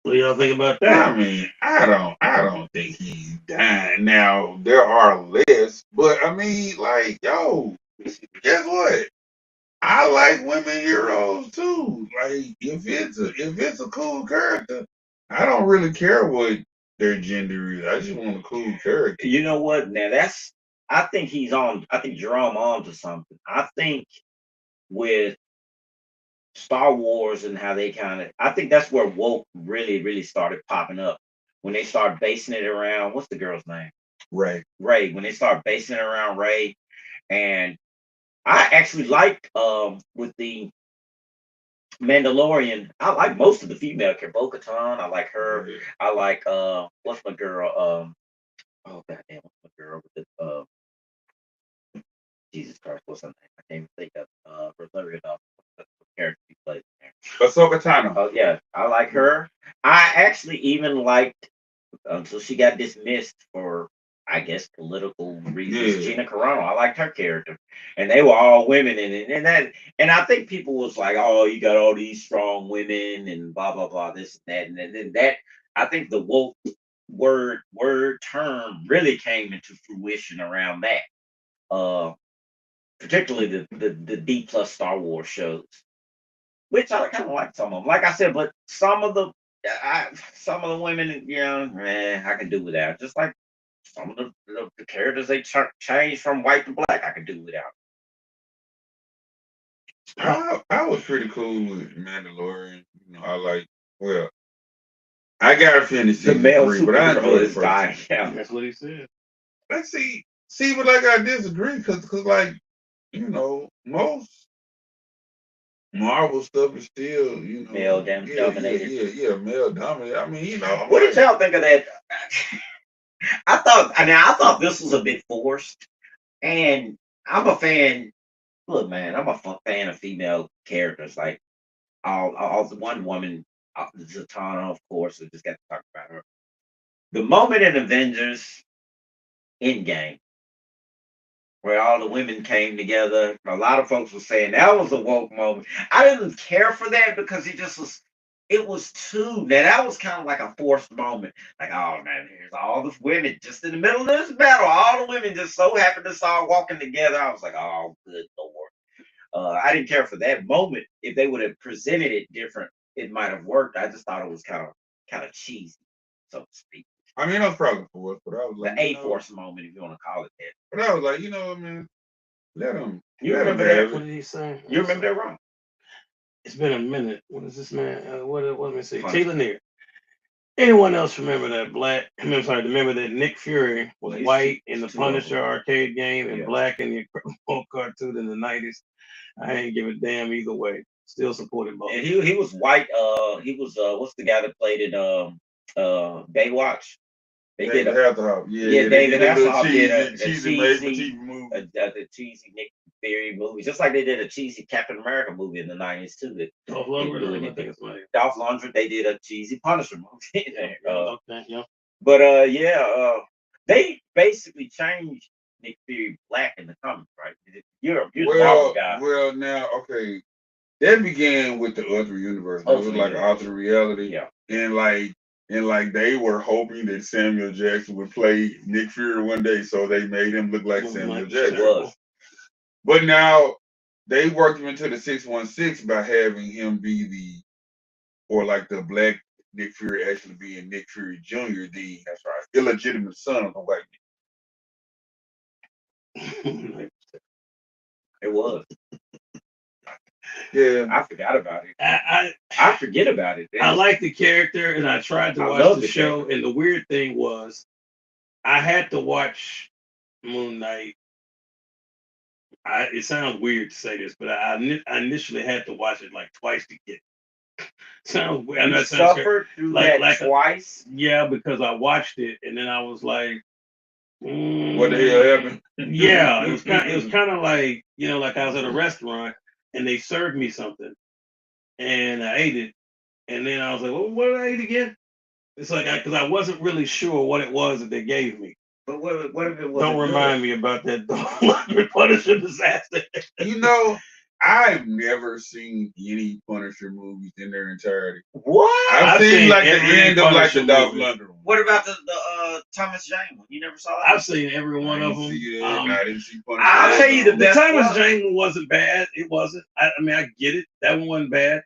What do y'all think about I that? mean, I don't think he's dying. Now there are less, but I mean, like, yo, guess what? I like women heroes too. Like, if it's a cool character, I don't really care what their gender is. I just want a cool character. You know what? Now I think he's on. I think Jerome on to something. I think with Star Wars and how they I think that's where woke really, really started popping up when they started basing it around what's the girl's name? Right. Ray. When they started basing it around Ray, and I actually like with the Mandalorian, I like most of the female characters. Bo-Katan, I like her. Yeah. I like what's my girl? Oh goddamn, what's my girl with the Jesus Christ, what's her name? I can't even think of Rosario Dawson. What character she plays there. Ahsoka Tano. Oh yeah, I like her. I actually even liked until she got dismissed for I guess political reasons. Yeah. Gina Carano, I liked her character, and they were all women in it, and I think people was like, oh, you got all these strong women and blah blah blah, this and that, and then that. I think the woke word term really came into fruition around that. Particularly the D plus Star Wars shows, which I kind of like some of them. Like I said, but some of the women, I can do without. Just like some of the characters they changed from white to black, I could do without. I was pretty cool with Mandalorian. I like. Well, I gotta finish The season male 3, but I superhero enjoyed the is first dying. season. Yeah. That's what he said. Let's see, but like I disagree because like most Marvel stuff is still Male yeah dominated. male dominated. I mean I'm What did like, y'all think of that? I thought this was a bit forced, and I'm a fan. Look, man, I'm a fan of female characters. Like all the one woman, Zatanna, of course. We just got to talk about her. The moment in Avengers Endgame where all the women came together, a lot of folks were saying that was a woke moment. I didn't care for that because it just was. It was too. Now that was kind of like a forced moment. Like, oh man, here's all the women just in the middle of this battle. All the women just so happy to start walking together. I was like, oh, good lord. I didn't care for that moment. If they would have presented it different, it might have worked. I just thought it was kind of cheesy, so to speak. I mean, I was probably forced, but I was The like, A Force moment, if you want to call it that. but I was like, man, let him, You let him remember have that? What it. did he say? You remember that, wrong? It's been a minute. What is this man? What let me see? Punch. Taylor Neer. Anyone else remember that I'm sorry, remember that Nick Fury was Well, white in the two of Punisher them. arcade game and Yeah. black in the Incredible cartoon in the 90s? I ain't give a damn either way. Still supported both. And he was white. He was what's the guy that played in Baywatch? They did David a Hasselhoff. yeah. Yeah, they David did a little Hasselhoff did a cheesy made for cheesy TV movie. a cheesy Nick Fury movie, just like they did a cheesy Captain America movie in the 90s too. That Dolph didn't do Lundgren, I anything. think it's like Dolph Lundgren, they did a cheesy Punisher movie. okay, yeah. But they basically changed Nick Fury black in the comics, right? You're the Marvel Well, guy. well, now, okay. That began with the other universe. That was Ultimate like Universe. alternate reality. Yeah. And like they were hoping that Samuel Jackson would play Nick Fury one day, so they made him look like Samuel Jackson. It was. But now they worked him into the 616 by having him be the black Nick Fury actually being Nick Fury Jr., the That's right. illegitimate son of the white It was. man. Yeah. I forgot about it. I forget about it. I like the character, and I tried to I watch love the the show. character. And the weird thing was, I had to watch Moon Knight. It sounds weird to say this, but I initially had to watch it like twice to get. Sounds weird. I know You it sounds suffered through like that twice. yeah, because I watched it and then I was like, What the hell happened? Yeah, it was kind of like, like I was at a restaurant and they served me something and I ate it, and then I was like, well, what did I eat again? It's like because I wasn't really sure what it was that they gave me. But what if it was? Don't remind me about that Punisher disaster. I've never seen any Punisher movies in their entirety. What? I've seen like the every end of like the Punisher Dolph movie. Lundgren one. What about the Thomas Jane one? You never saw that? I've seen every one of them. I didn't see Punisher. I'll tell you the best Thomas one. Jane one wasn't bad. It wasn't. I mean, I get it. That one wasn't bad.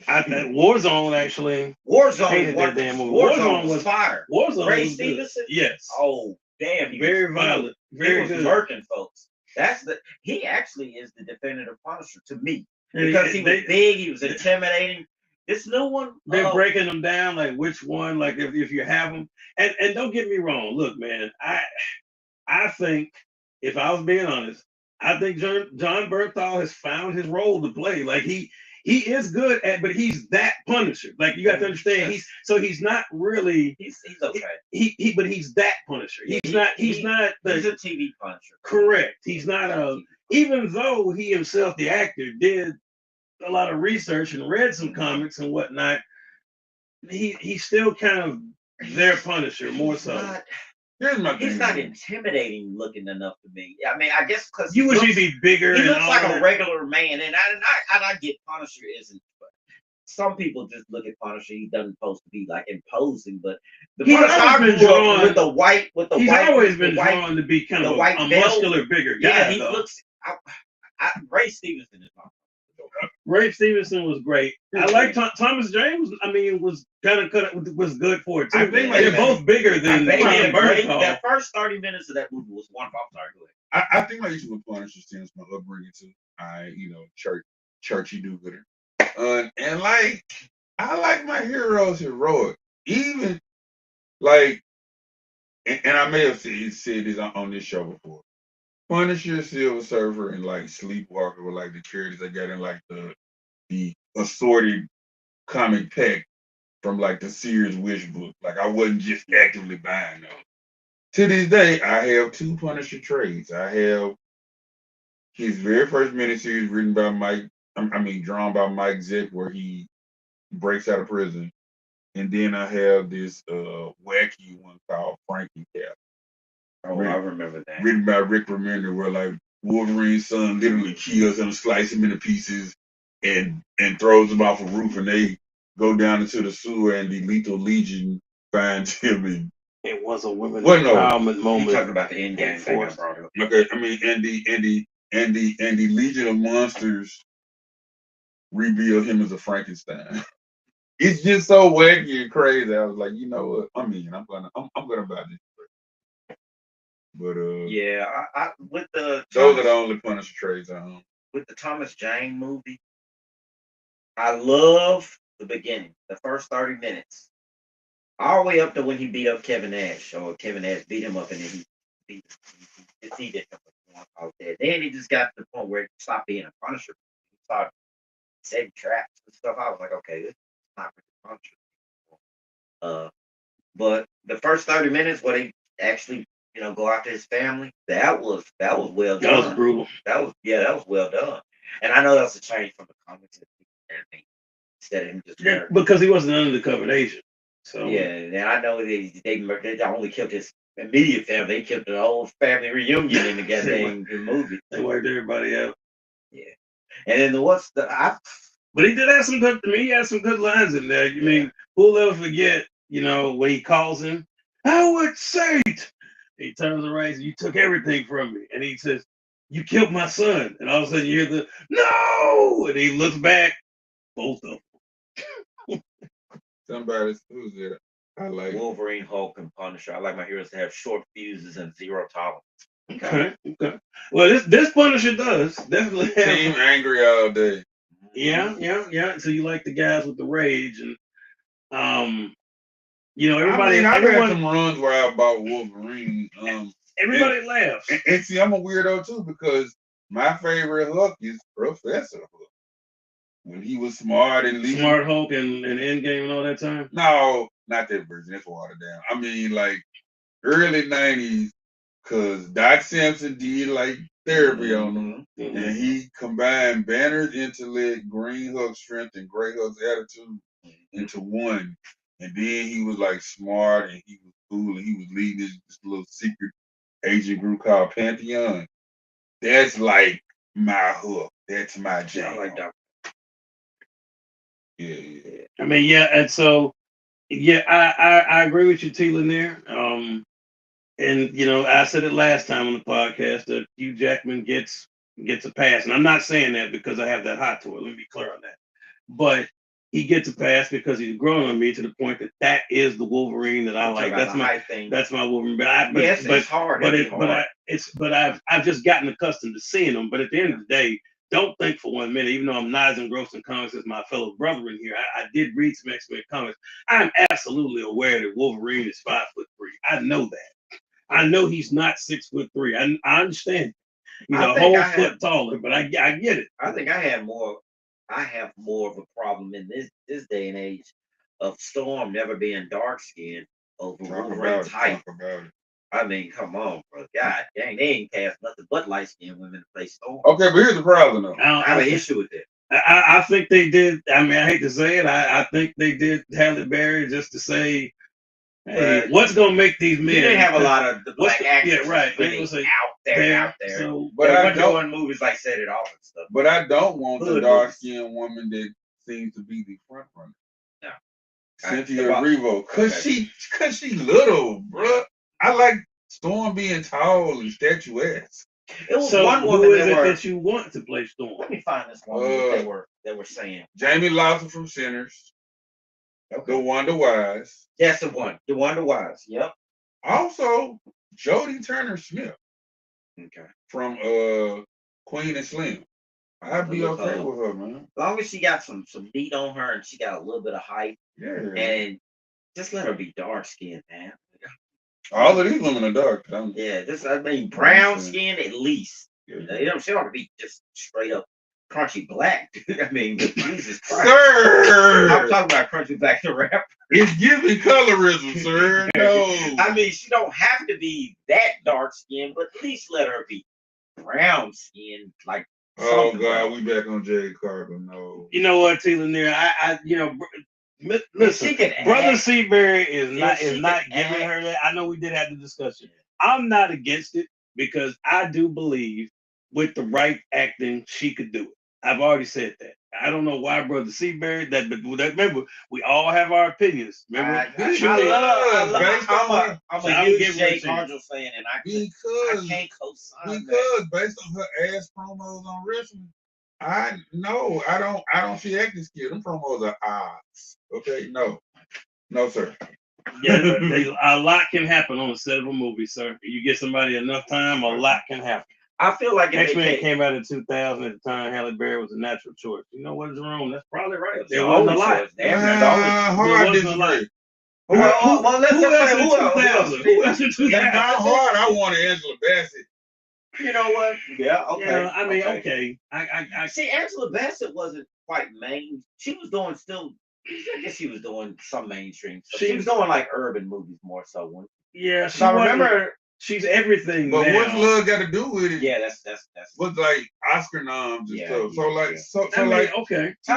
I Warzone actually. Warzone hated that damn movie. Warzone was fire. Warzone Ray was Stevenson? Good. Yes. Oh damn! Very violent. Very he was good. murking folks. He actually is the definitive Punisher to me And because he was big. He was intimidating. This new one, they're breaking them down like which one, like if you have them. And don't get me wrong. Look, man, I think if I was being honest, I think John Bernthal has found his role to play. Like he is good at, but he's that Punisher. Like you got to understand, he's not really. He's okay. But he's that Punisher. He's not He's a TV Punisher. Correct. He's not even though he himself, the actor, did a lot of research and read some comics and whatnot. He's still kind of their Punisher more so. He's not intimidating looking enough to me. I mean, I guess because you wish he'd be bigger. He looks like a regular man, and I get Punisher isn't. But some people just look at Punisher. He doesn't supposed to be like imposing, but the Punisher I grew up with the white. He's always been drawn to be kind of a muscular, bigger guy. Yeah, he looks. Ray Stevenson is my. Ray Stevenson was great. I like Thomas Jane. Was good for it too. I think they're both bigger than Bernthal. That first 30 minutes of that movie was wonderful. I'm sorry, go ahead. I think my issue with Punisher stems from my upbringing too. Churchy do-gooder. And like I like my heroes heroic. Even like, and I may have said this on this show before. Punisher, Silver Surfer, and like Sleepwalker were like the characters I got in like the assorted comic pack from like the Sears Wish book. Like I wasn't just actively buying those. To this day, I have two Punisher trades. I have his very first miniseries drawn by Mike Zeck, where he breaks out of prison. And then I have this wacky one called Frankie Cap. Oh, I remember that. Written by Rick Remender, where like Wolverine's son literally kills him, slices him into pieces, and throws him off a roof, and they go down into the sewer, and the Lethal Legion finds him. And it was a women's empowerment moment. You talking about the end game thing I brought up. Okay, I mean, and the Legion of Monsters reveal him as a Frankenstein. It's just so wacky and crazy. I was like, you know what? I'm gonna buy this. But yeah, I with the those are the only Punisher trades I own. With the Thomas Jane movie, I love the beginning, the first 30 minutes, all the way up to when he beat up Kevin Nash, or Kevin Nash beat him up, and then he defeated him. Then he just got to the point where he stopped being a Punisher. He started setting traps and stuff. I was like, okay, this is not really Punisher. But the first 30 minutes where they actually go after his family, that was well done. That was brutal. That was well done. And I know that's a change from the comics and everything. Instead of him just because he wasn't an undercover agent. So yeah, and I know they only killed his Immediate family. They kept the whole family reunion in the goddamn movie. They wiped everybody out. Yeah. And then what's the But he did have some good. I mean, he had some good lines in there. You mean who'll ever forget? You know when he calls him, Howard Saint. He turns around. And says, you took everything from me, and he says, "You killed my son." And all of a sudden, you hear the no, and he looks back. Both of them. Somebody who's it? I like Wolverine, Hulk, and Punisher. I like my heroes to have short fuses and zero tolerance. Okay. Well, this Punisher does definitely have. Team angry all day. Yeah. So you like the guys with the rage, and you know, everybody. I mean, I've everyone, had some runs where I bought Wolverine. everybody laughs. And see, I'm a weirdo too because my favorite Hulk is Professor Hulk. When he was smart and legal. Smart Hulk and Endgame and all that time. No, not that version. That's watered down. I mean, like early '90s, because Doc Samson did like therapy on him, and he combined Banner's intellect, Green Hulk's strength, and Gray Hulk's attitude into one. And then he was like smart and he was cool and he was leading this little secret agent group called Pantheon. That's like my hook. That's my jam. I like that. Yeah. I mean, yeah, and so I agree with you, Teelan, there. And you know, I said it last time on the podcast that Hugh Jackman gets a pass, and I'm not saying that because I have that hot to it. Let me be clear on that. But he gets a pass because he's grown on me to the point that that is the Wolverine that I like. That's my Wolverine. But it's hard. But I've just gotten accustomed to seeing him. But at the end of the day, don't think for 1 minute, even though I'm not as engrossed in comics as my fellow brethren here, I did read some X-Men comics. I'm absolutely aware that Wolverine is 5'3". I know that. I know he's not 6'3". I understand. He's a whole foot taller, but I get it. I think I have more of a problem in this day and age of Storm never being dark skinned over Wolverine type. I mean, come on, bro. God dang, they ain't cast nothing but light skinned women to play Storm. Okay, but here's the problem though. I have an issue with it. I think they did. I mean, I hate to say it. I think they did Halle Berry just to say, hey, what's gonna make these men? You didn't have a lot of the black actors. Yeah, right. Really out there. So, but I don't doing movies like Set It Off and stuff. But I don't want the dark skinned woman that seems to be the front runner. No. Cynthia Erivo. Cause she little, bro. I like Storm being tall and statuesque. It was one woman that you want to play Storm. Let me find this one they were saying. Jamie Lawson from Sinners. Okay. The Wonder Wise. That's the one. The Wonder Wise. Yep. Also, Jodie Turner Smith. Okay. From Queen and Slim. I'd be okay with her, man. As long as she got some meat on her and she got a little bit of height. Yeah. And just let her be dark skinned, man. All of these women are dark. Brown skin at least. Yeah. She ought to be just straight up crunchy black. I mean, Jesus Christ. Sir! I'm talking about crunchy black the rapper. It's giving colorism, sir. No. I mean, she don't have to be that dark skinned, but at least let her be brown skinned, like. Oh God, we back on Jay Carter. No. You know what, Teelan there? Listen, Brother Seabury is not giving her that. I know we did have the discussion. I'm not against it because I do believe with the right acting, she could do it. I've already said that. I don't know why Brother Seabury. Remember, we all have our opinions. Remember, I'm a huge Jay Carter fan, and I can't co-sign because based on her ass promos on wrestling, I don't see acting skill. Them promos are odds. Okay, no, sir. Yeah, a lot can happen on the set of a movie, sir. You get somebody enough time, a lot can happen. I feel like X-Men came out in 2000 at the time. Halle Berry was a natural choice. You know what, Jerome? That's probably right. There wasn't a lot. Hard disagree. Who else in 2000? Not hard. I wanted Angela Bassett. You know what? Yeah, okay. Yeah, I mean, okay. I see. Angela Bassett wasn't quite main. She was doing I guess she was doing some mainstream stuff. She was doing like urban movies more so. Yeah, so I remember. She's everything. But now. what's love got to do with it? Yeah, that's what's like Oscar noms and stuff. Okay. She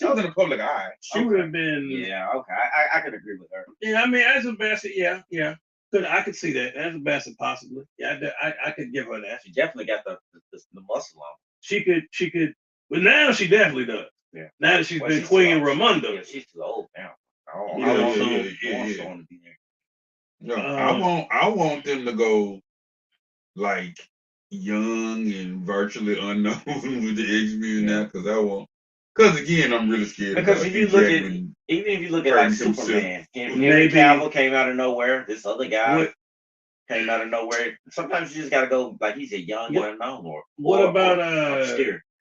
was in the public eye. She would have been. Yeah, okay. I can agree with her. Yeah, I mean, as a Bassett, yeah. I could see that. Angela Bassett possibly. Yeah, I could give her that. She definitely got the muscle on. She could. But now she definitely does. Yeah. Now that she's been Queen Ramonda. Yeah, she's too old now. I want someone to be there. No, I want them to go like young and virtually unknown with the X-Men now, because again, I'm really scared. Because if you look even if you look at like Superman, Henry Cavill came out of nowhere. This other guy came out of nowhere. Sometimes you just gotta go like he's a young and unknown. What about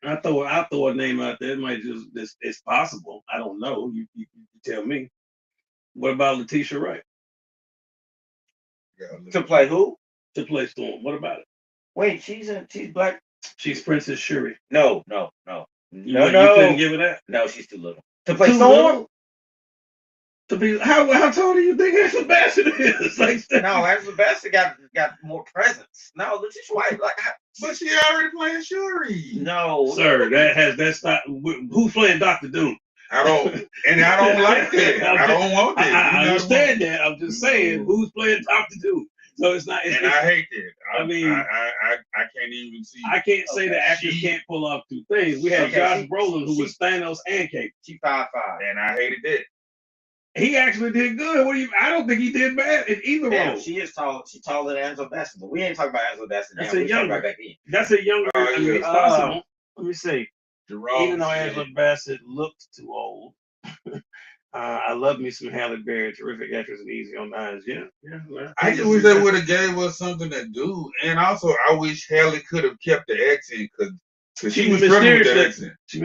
I'll throw a name out there. It might it's possible. I don't know. You tell me. What about Letitia Wright? To play who? To play Storm. What about it? She's black. She's Princess Shuri. No. You couldn't give her that? No, she's too little. To play Storm? To be how tall do you think Angela Bassett is? No, Angela Bassett got more presence. No, Letitia White but she already playing Shuri. No, sir, that's not who's playing Dr. Doom. I don't like that. I don't want that. I understand that. I'm just saying who's playing Dr. Doom. So it's not. And I hate that. I mean, I can't even see. I can't say the actors can't pull off two things. We had Josh Brolin, who was Thanos and Kate. She 5'5", and I hated that. He actually did good. I don't think he did bad in either role. She is tall. She's taller than Angela Bassett, but we ain't talking about Angela Bassett now. That's a younger. I mean, it's possible. Let me see. Even though Angela Bassett looked too old, I love me some Halle Berry, terrific actress and easy on the eyes. Yeah. Well, I just wish they would have gave us something to do, and also I wish Halle could have kept the accent because she was struggling with that accent. She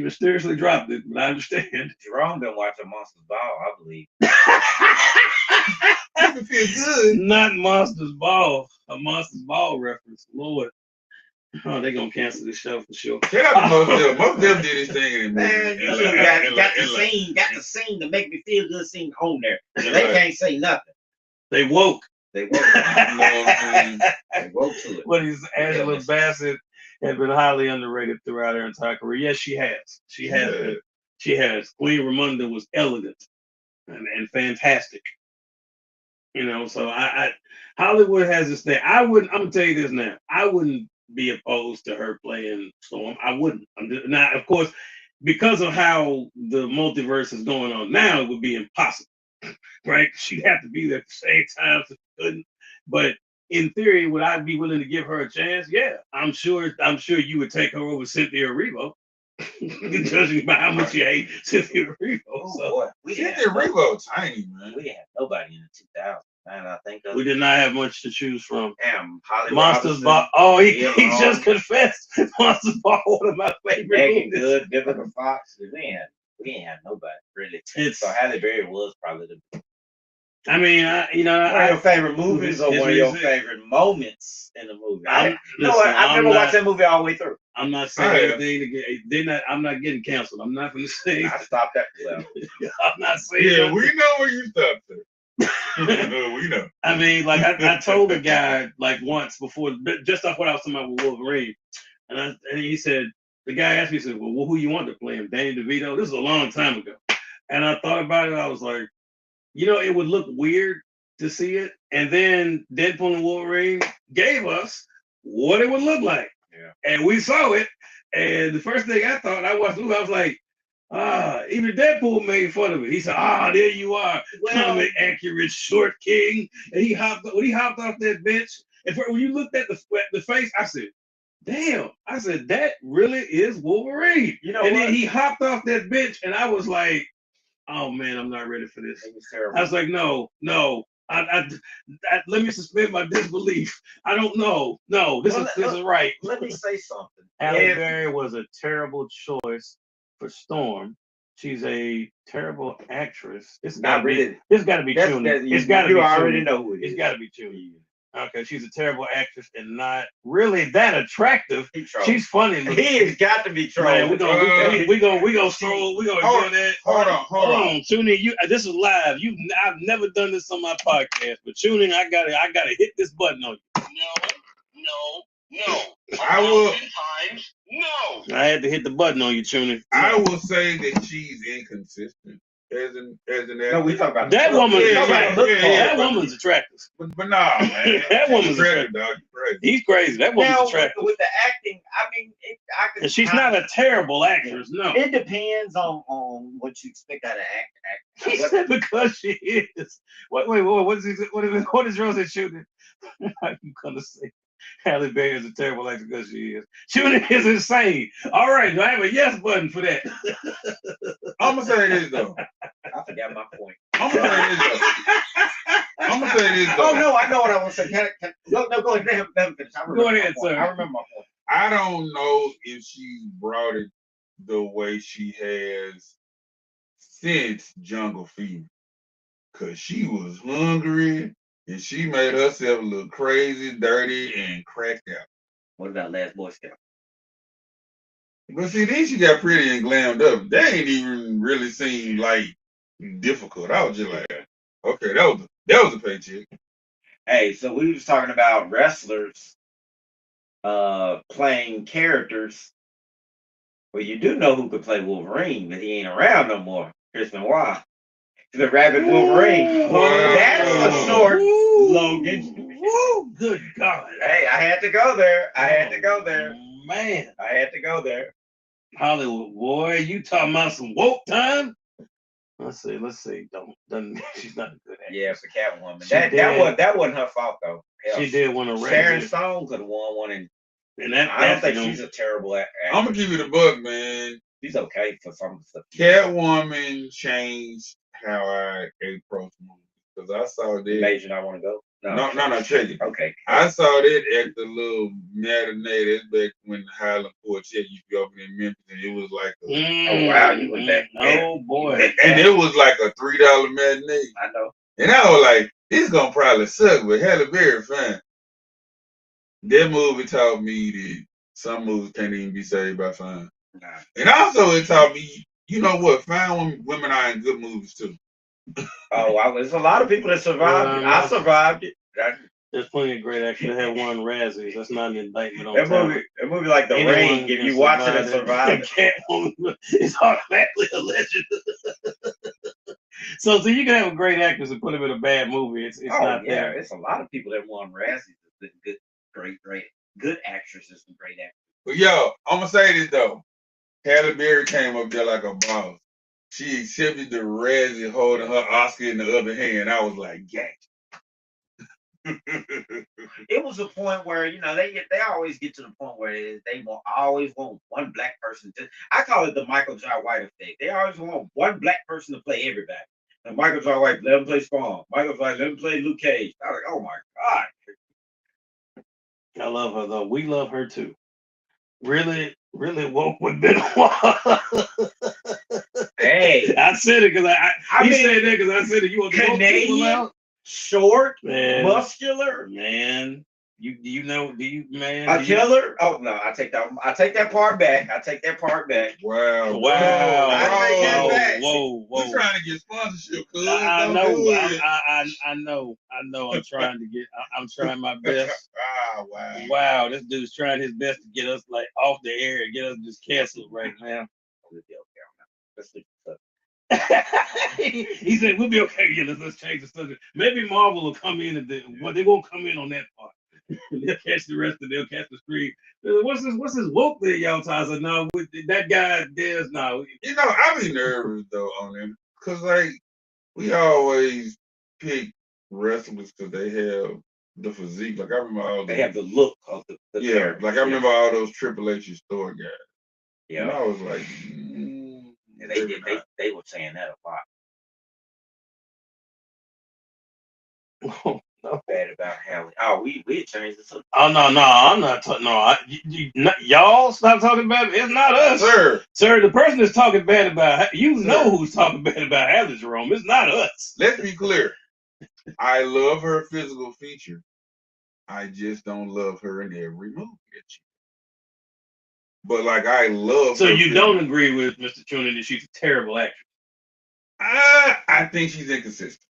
mysteriously dropped it, but I understand. Jerome been watching Monsters Ball, I believe. It feel good. Not Monsters Ball, a Monsters Ball reference. Lord. Oh, they're gonna cancel this show for sure. Shout out to Mos Def. Mos Def did his thing in the movie. Man, got the scene to make me feel good scene on there. So they can't say nothing. They woke. They woke to it. What is Angela Bassett has been highly underrated throughout her entire career. Yes, she has. She has. Queen Ramonda was elegant and fantastic. So I Hollywood has this thing. I'm gonna tell you this now. I wouldn't be opposed to her playing Storm. I wouldn't. Now, of course, because of how the multiverse is going on now, it would be impossible, right? She'd have to be there at the same time, so she couldn't. But in theory, would I be willing to give her a chance? Yeah, I'm sure you would take her over Cynthia Erivo, judging by how much you hate Cynthia Erivo. Cynthia Erivo, tiny man. We had nobody in the 2000s. And I think we did not have much to choose from. Damn, Holly Monsters Ball. Oh, he just confessed. Monsters Ball, one of my favorite movies. Good, Vivica Fox. We ain't had nobody really. So Halle Berry was probably the. I mean, one of your favorite movies or one of your favorite moments in the movie. I've never watched that movie all the way through. I'm not saying anything. I'm not getting canceled. I'm not going to say. I stopped that. I'm not saying. Yeah, nothing. We know where you stopped there. We know. I mean, like I told a guy like once before, just off what I was talking about with Wolverine, and he said, the guy asked me, he said, well, who you want to play him, Danny DeVito? This was a long time ago, and I thought about it. I was like, it would look weird to see it, and then Deadpool and Wolverine gave us what it would look like, and we saw it, and the first thing I thought, I watched the movie, I was like, even Deadpool made fun of it. He said, there you are, comic accurate short king. And when he hopped off that bench, and when you looked at the face, I said, damn. I said, that really is Wolverine. Then he hopped off that bench, and I was like, oh man, I'm not ready for this. I was like, no. Let me suspend my disbelief. I don't know. No, this is right. Let me say something. Halle Berry was a terrible choice for Storm. She's a terrible actress. It's got to be Chuni. It's got to be Chuni. You already know who it is. It's got to be Chuni. Okay, she's a terrible actress and not really that attractive. She's funny. He's got to be trolling. We gonna stroll. We gonna do that. Hold on, Chuni. This is live. I've never done this on my podcast, but Chuni, I gotta hit this button on you. No. I will. No. I had to hit the button on you, Chuni. I will say that she's inconsistent as an No, we actor. talk about That the look. woman's We talk about the attractive. look part. That woman's attractive. But nah, man. That woman's crazy, attractive. dog. You crazy. He's crazy. That woman's Now attractive. with the acting, I mean, I could. And she's not a terrible actress. No. It depends on what you expect out of acting. He said because she is. Wait, what is Rosa shooting? How you gonna say Halle Berry is a terrible actor because she is? Shooting is insane. All right, do I have a yes button for that? I'm gonna say this though. I forgot my point. I'm gonna say this though. Oh no, I know what I want to say. No, go ahead. Let him finish. Go ahead, sir. I remember my point. I don't know if she's brought it the way she has since Jungle Fever, cause she was hungry and she made herself look crazy, dirty, and cracked out. What about Last Boy Scout? But see, then she got pretty and glammed up. That ain't even really seemed like difficult. I was just like, okay, that was a paycheck. Hey, so we was talking about wrestlers playing characters. Well, you do know who could play Wolverine, but he ain't around no more. Chris Benoit. The Rabbit Wolverine. Wow. That's a short Logan. Woo, good God. Hey, I had to go there. I had to go there. Man. I had to go there. Hollywood boy, you talking about some woke time? Let's see. Don't she's not a good actress. Yeah, for Catwoman. She That wasn't her fault though. Hell, She did win a Sharon Razzie. Stone could have won one, and that I don't think she's a terrible actor. I'm gonna give you the book, man. She's okay for some stuff. Catwoman changed how I approach movies because I saw that. Made you not want to go? No, check it. Okay. I saw that at the little matinee. That's back when the Highland Quartet used to be open in Memphis, and it was like Oh wow, you went back. Oh boy. and it was like a $3 matinee. I know. And I was like, this gonna probably suck, but Halle Berry fine. That movie taught me that some movies can't even be saved by fine. Nah. And also it taught me, you know what, fine women are in good movies too. Oh, there's a lot of people that survived it. I survived it. There's plenty of great actors that have won Razzies. That's not an indictment on That talent. movie like The Anyone Ring, if can you watch it and survive survive it. Catwoman is automatically a legend. So you can have a great actress and put him in a bad movie. It's not there. It's a lot of people that won Razzies. Good actresses and great actors. But yo, I'm gonna say this though. Halle Berry came up there like a boss. She accepted the Razzie holding her Oscar in the other hand. I was like, gang. It was a point where they always get to the point where they always want one black person to. I call it the Michael J. White effect. They always want one black person to play everybody. And Michael J. White, let him play Spawn. Michael J. White, let him play Luke Cage. I was like, oh my god. I love her though. We love her too. Really woke with Benoit. Hey, I said it because I said that because I said it. You want to vote people out? Short, Man. muscular, man. Do you a killer? Oh no, I take that part back. Wow. Wow. Whoa. We're trying to get sponsorship, cuz. I know. I'm trying my best. Wow. Wow, this dude's trying his best to get us like off the air and get us just canceled right now. Let's do He said we'll be okay. Yeah, let's change the subject. Maybe Marvel will come in they won't come in on that part. They'll catch the rest of. They'll catch the stream. What's this woke there, y'all? I said no. With that guy, there's no. You know, I be nervous though on him because like we always pick wrestlers because they have the physique. Like I remember all they have the look of the character. Like I remember all those Triple H store guys. Yeah, and I was like, and they were saying that a lot. Oh, no. Bad about Halle. Oh, we changed the subject. Oh no, I'm not talking. No, y'all stop talking about it. It's not us, sir. The person that's talking bad about who's talking bad about Halle, Jerome. It's not us. Let's be clear. I love her physical feature. I just don't love her in every movie that she. But like I love. So you don't agree with Mr. Tuna that she's a terrible actress? I think she's inconsistent.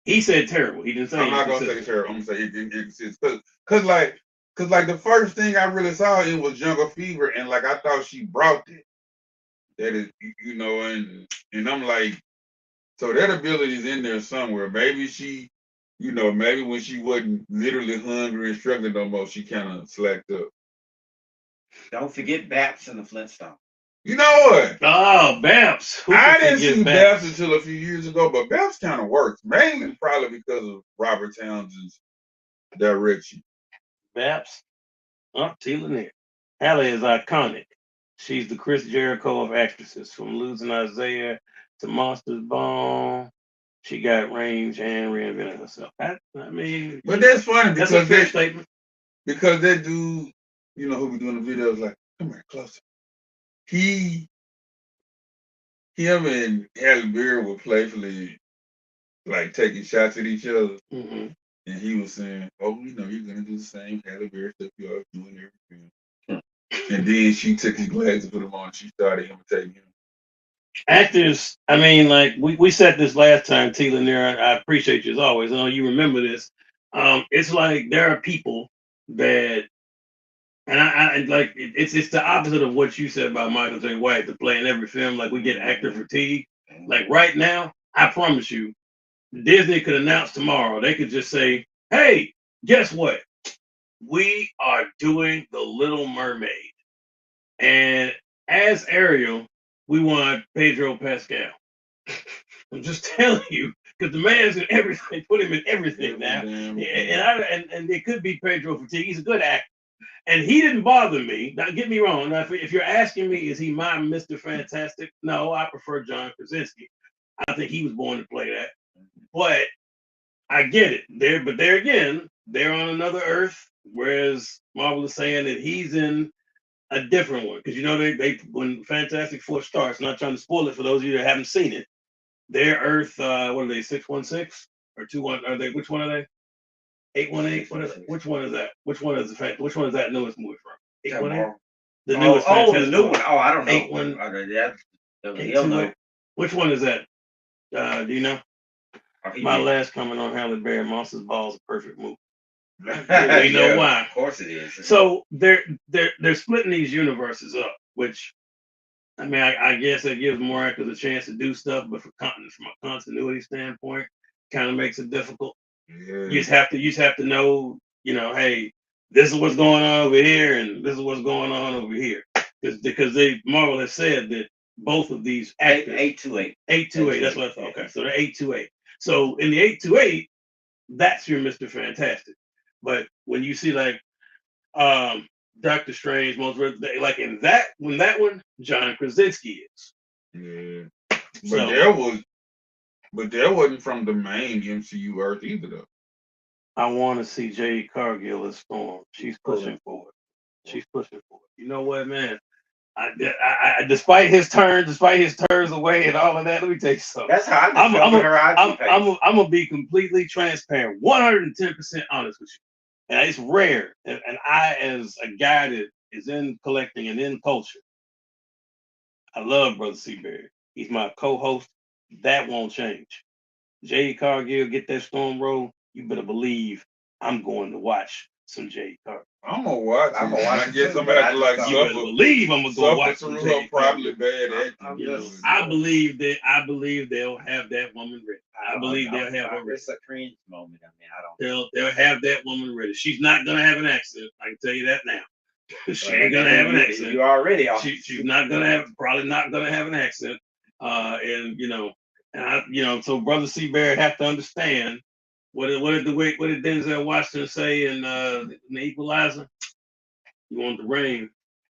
He said terrible. He didn't say. I'm not gonna say terrible. I'm gonna say inconsistent. Cause like the first thing I really saw it was Jungle Fever, and like I thought she brought it. That is, and I'm like, So that ability is in there somewhere. Maybe she, maybe when she wasn't literally hungry and struggling no more, she kind of slacked up. Don't forget Baps and the Flintstones. You know what? Oh, Babs. I didn't see Babs until a few years ago, but Babs kind of works, mainly probably because of Robert Townsend's direction. Babs. Oh, Tila Neal. Halle is iconic. She's the Chris Jericho of actresses. From Losing Isaiah to Monsters Ball, she got range and reinvented herself. I mean, But that's funny that's because a fair statement. Because that dude, who be doing the videos, like, come here, closer. Him and Halle Berry were playfully like taking shots at each other, Mm-hmm. and he was saying, "Oh, you're gonna do the same Halle Berry stuff you always do in every film." And then she took his glasses and put them on. And she started imitating him. Actors, I mean, like we said this last time, Tila Neal. I appreciate you as always. I know you remember this. It's like there are people that, and I like it's the opposite of what you said about Michael J. White to play in every film. Like we get actor fatigue. Like right now, I promise you, Disney could announce tomorrow. They could just say, "Hey, guess what? We are doing The Little Mermaid, and as Ariel, we want Pedro Pascal." I'm just telling you, because the man's in everything. Put him in everything now, and it could be Pedro fatigue. He's a good actor, and he didn't bother me. Now, get me wrong. Now, if you're asking me, is he my Mr. Fantastic? No, I prefer John Krasinski. I think he was born to play that, but I get it. But there again, they're on another Earth, whereas Marvel is saying that he's in a different one. Because they when Fantastic Four starts, not trying to spoil it for those of you that haven't seen it, their Earth, what are they, 616 or 21? Are they? Which one are they? 818. What is it? Which one is that? Which one is that newest movie from? 818. The newest Fantastic the new Four. one. Oh, I don't know. 828. Which one is that? Do you know? My last comment on Halle Berry, Monsters Ball is a perfect movie. We know why. Of course it is. So they're splitting these universes up, which I mean, I guess that gives more actors a chance to do stuff, but from a continuity standpoint, kind of makes it difficult. Yeah. You just have to know, hey, this is what's going on over here, and this is what's going on over here, because Marvel has said that both of these actors 828. That's what I thought. Okay, so they're 828. So in the 828, that's your Mr. Fantastic. But when you see like Doctor Strange, like in that one, John Krasinski is. Yeah. But that wasn't from the main MCU Earth either, though. I want to see Jade Cargill as Storm. She's pushing forward. She's pushing forward. You know what, man? Despite his turns away and all of that, let me tell you something. That's how I felt with her IG page. I'm gonna be completely transparent, 110% honest with you. And it's rare. And I, as a guy that is in collecting and in culture, I love Brother Seaberry. He's my co-host. That won't change. Jade Cargill, get that Storm roll. You better believe I'm going to watch some Jade Cargill. I'm gonna watch it. I guess I'm gonna have to like you better believe I'm gonna go watch through some her probably bad acting. I believe they'll have that woman ready. I believe they'll have her ready. It's a cringe moment. I mean, I don't. They'll have that woman ready. She's not gonna have an accent. I can tell you that now. She ain't gonna have an accent. You already are. She's not gonna have, probably not gonna have an accent. So Brother Seabear have to understand what did Denzel Washington say in The Equalizer? You want the rain,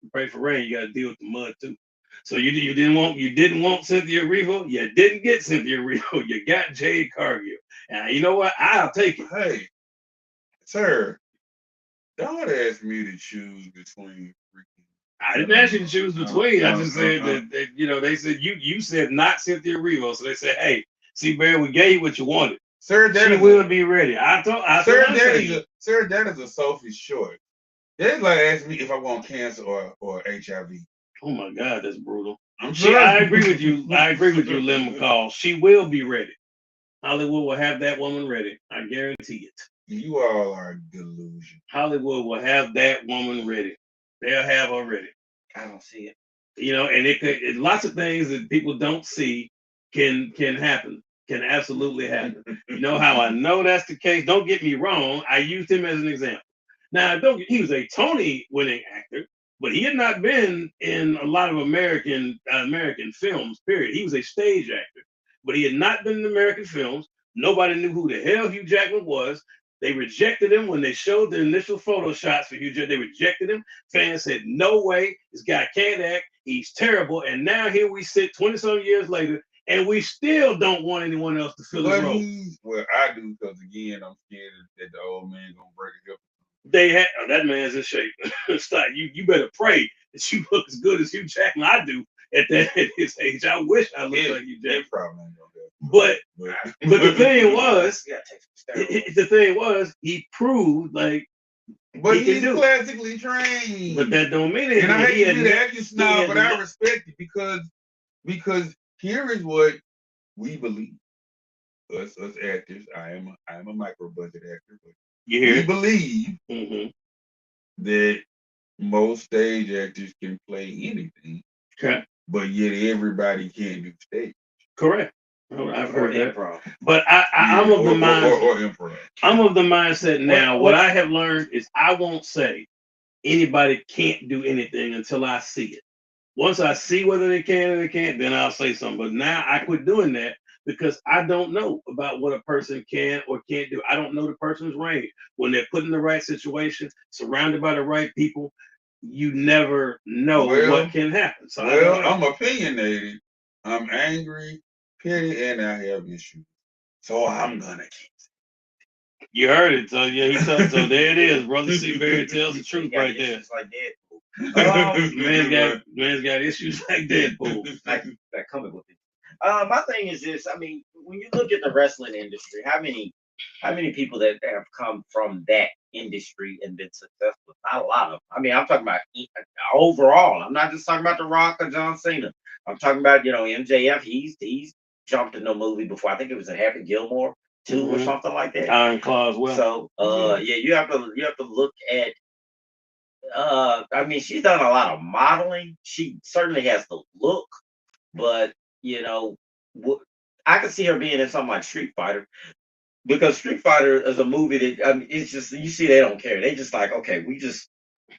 you pray for rain. You got to deal with the mud too. So you didn't want Cynthia Erivo. You didn't get Cynthia Erivo. You got Jade Cargill. And you know what? I'll take it. Hey, sir, don't ask me to choose between freaking. I didn't ask you to choose between. I just said that they said you said not Cynthia Erivo. So they said, hey, Seabear, we gave you what you wanted. Sir, she will be ready. Sir, that is a Sophie's choice. That's like asking me if I want cancer or HIV. Oh my God, that's brutal. I agree with you. I agree with you, Lynn McCall. She will be ready. Hollywood will have that woman ready. I guarantee it. You all are delusion. Hollywood will have that woman ready. They'll have her ready. I don't see it. And lots of things that people don't see can happen. can absolutely happen. You know how I know that's the case? Don't get me wrong. I used him as an example. Now, he was a Tony winning actor, but he had not been in a lot of American films, period. He was a stage actor, but he had not been in American films. Nobody knew who the hell Hugh Jackman was. They rejected him when they showed the initial photo shots for Hugh Jackman. They rejected him. Fans said, no way, this guy can't act. He's terrible. And now here we sit 20-some years later, and we still don't want anyone else to fill his role. Well, I do, because again, I'm scared that the old man gonna break it up. They had that man's in shape. Stop. You better pray that you look as good as Hugh Jackman. I do at his age. I wish I looked like Hugh Jackman. Probably ain't gonna but the thing was, the thing was, he proved like. But he's classically trained. But that don't mean anything. And I hate to be the acting snob, but I respect it because here is what we believe. Us actors. I am a micro budget actor, but we believe that most stage actors can play anything. Okay. But yet everybody can't do stage. Correct. I've heard that. Improv. But I'm of the mindset. Or improv. I'm of the mindset now. What I have learned is I won't say anybody can't do anything until I see it. Once I see whether they can or they can't, then I'll say something. But now I quit doing that because I don't know about what a person can or can't do. I don't know the person's range. When they're put in the right situation, surrounded by the right people, you never know what can happen. So I'm opinionated. I'm angry, petty, and I have issues. So I'm gonna keep. You heard it. So yeah, so there it is. Brother Seabury tells the truth right there. Like Deadpool. Man's got issues like Deadpool. like comic book. My thing is this. I mean, when you look at the wrestling industry, how many people that have come from that industry and been successful? Not a lot of them. I mean, I'm talking about overall. I'm not just talking about The Rock or John Cena. I'm talking about, MJF. He's jumped in a movie before. I think it was in Happy Gilmore 2 or something like that. Iron Claw as well. So yeah, you have to look at. I mean, she's done a lot of modeling. She certainly has the look, but I could see her being in something like Street Fighter, because Street Fighter is a movie that, I mean, it's just, you see, they don't care. They just like, okay,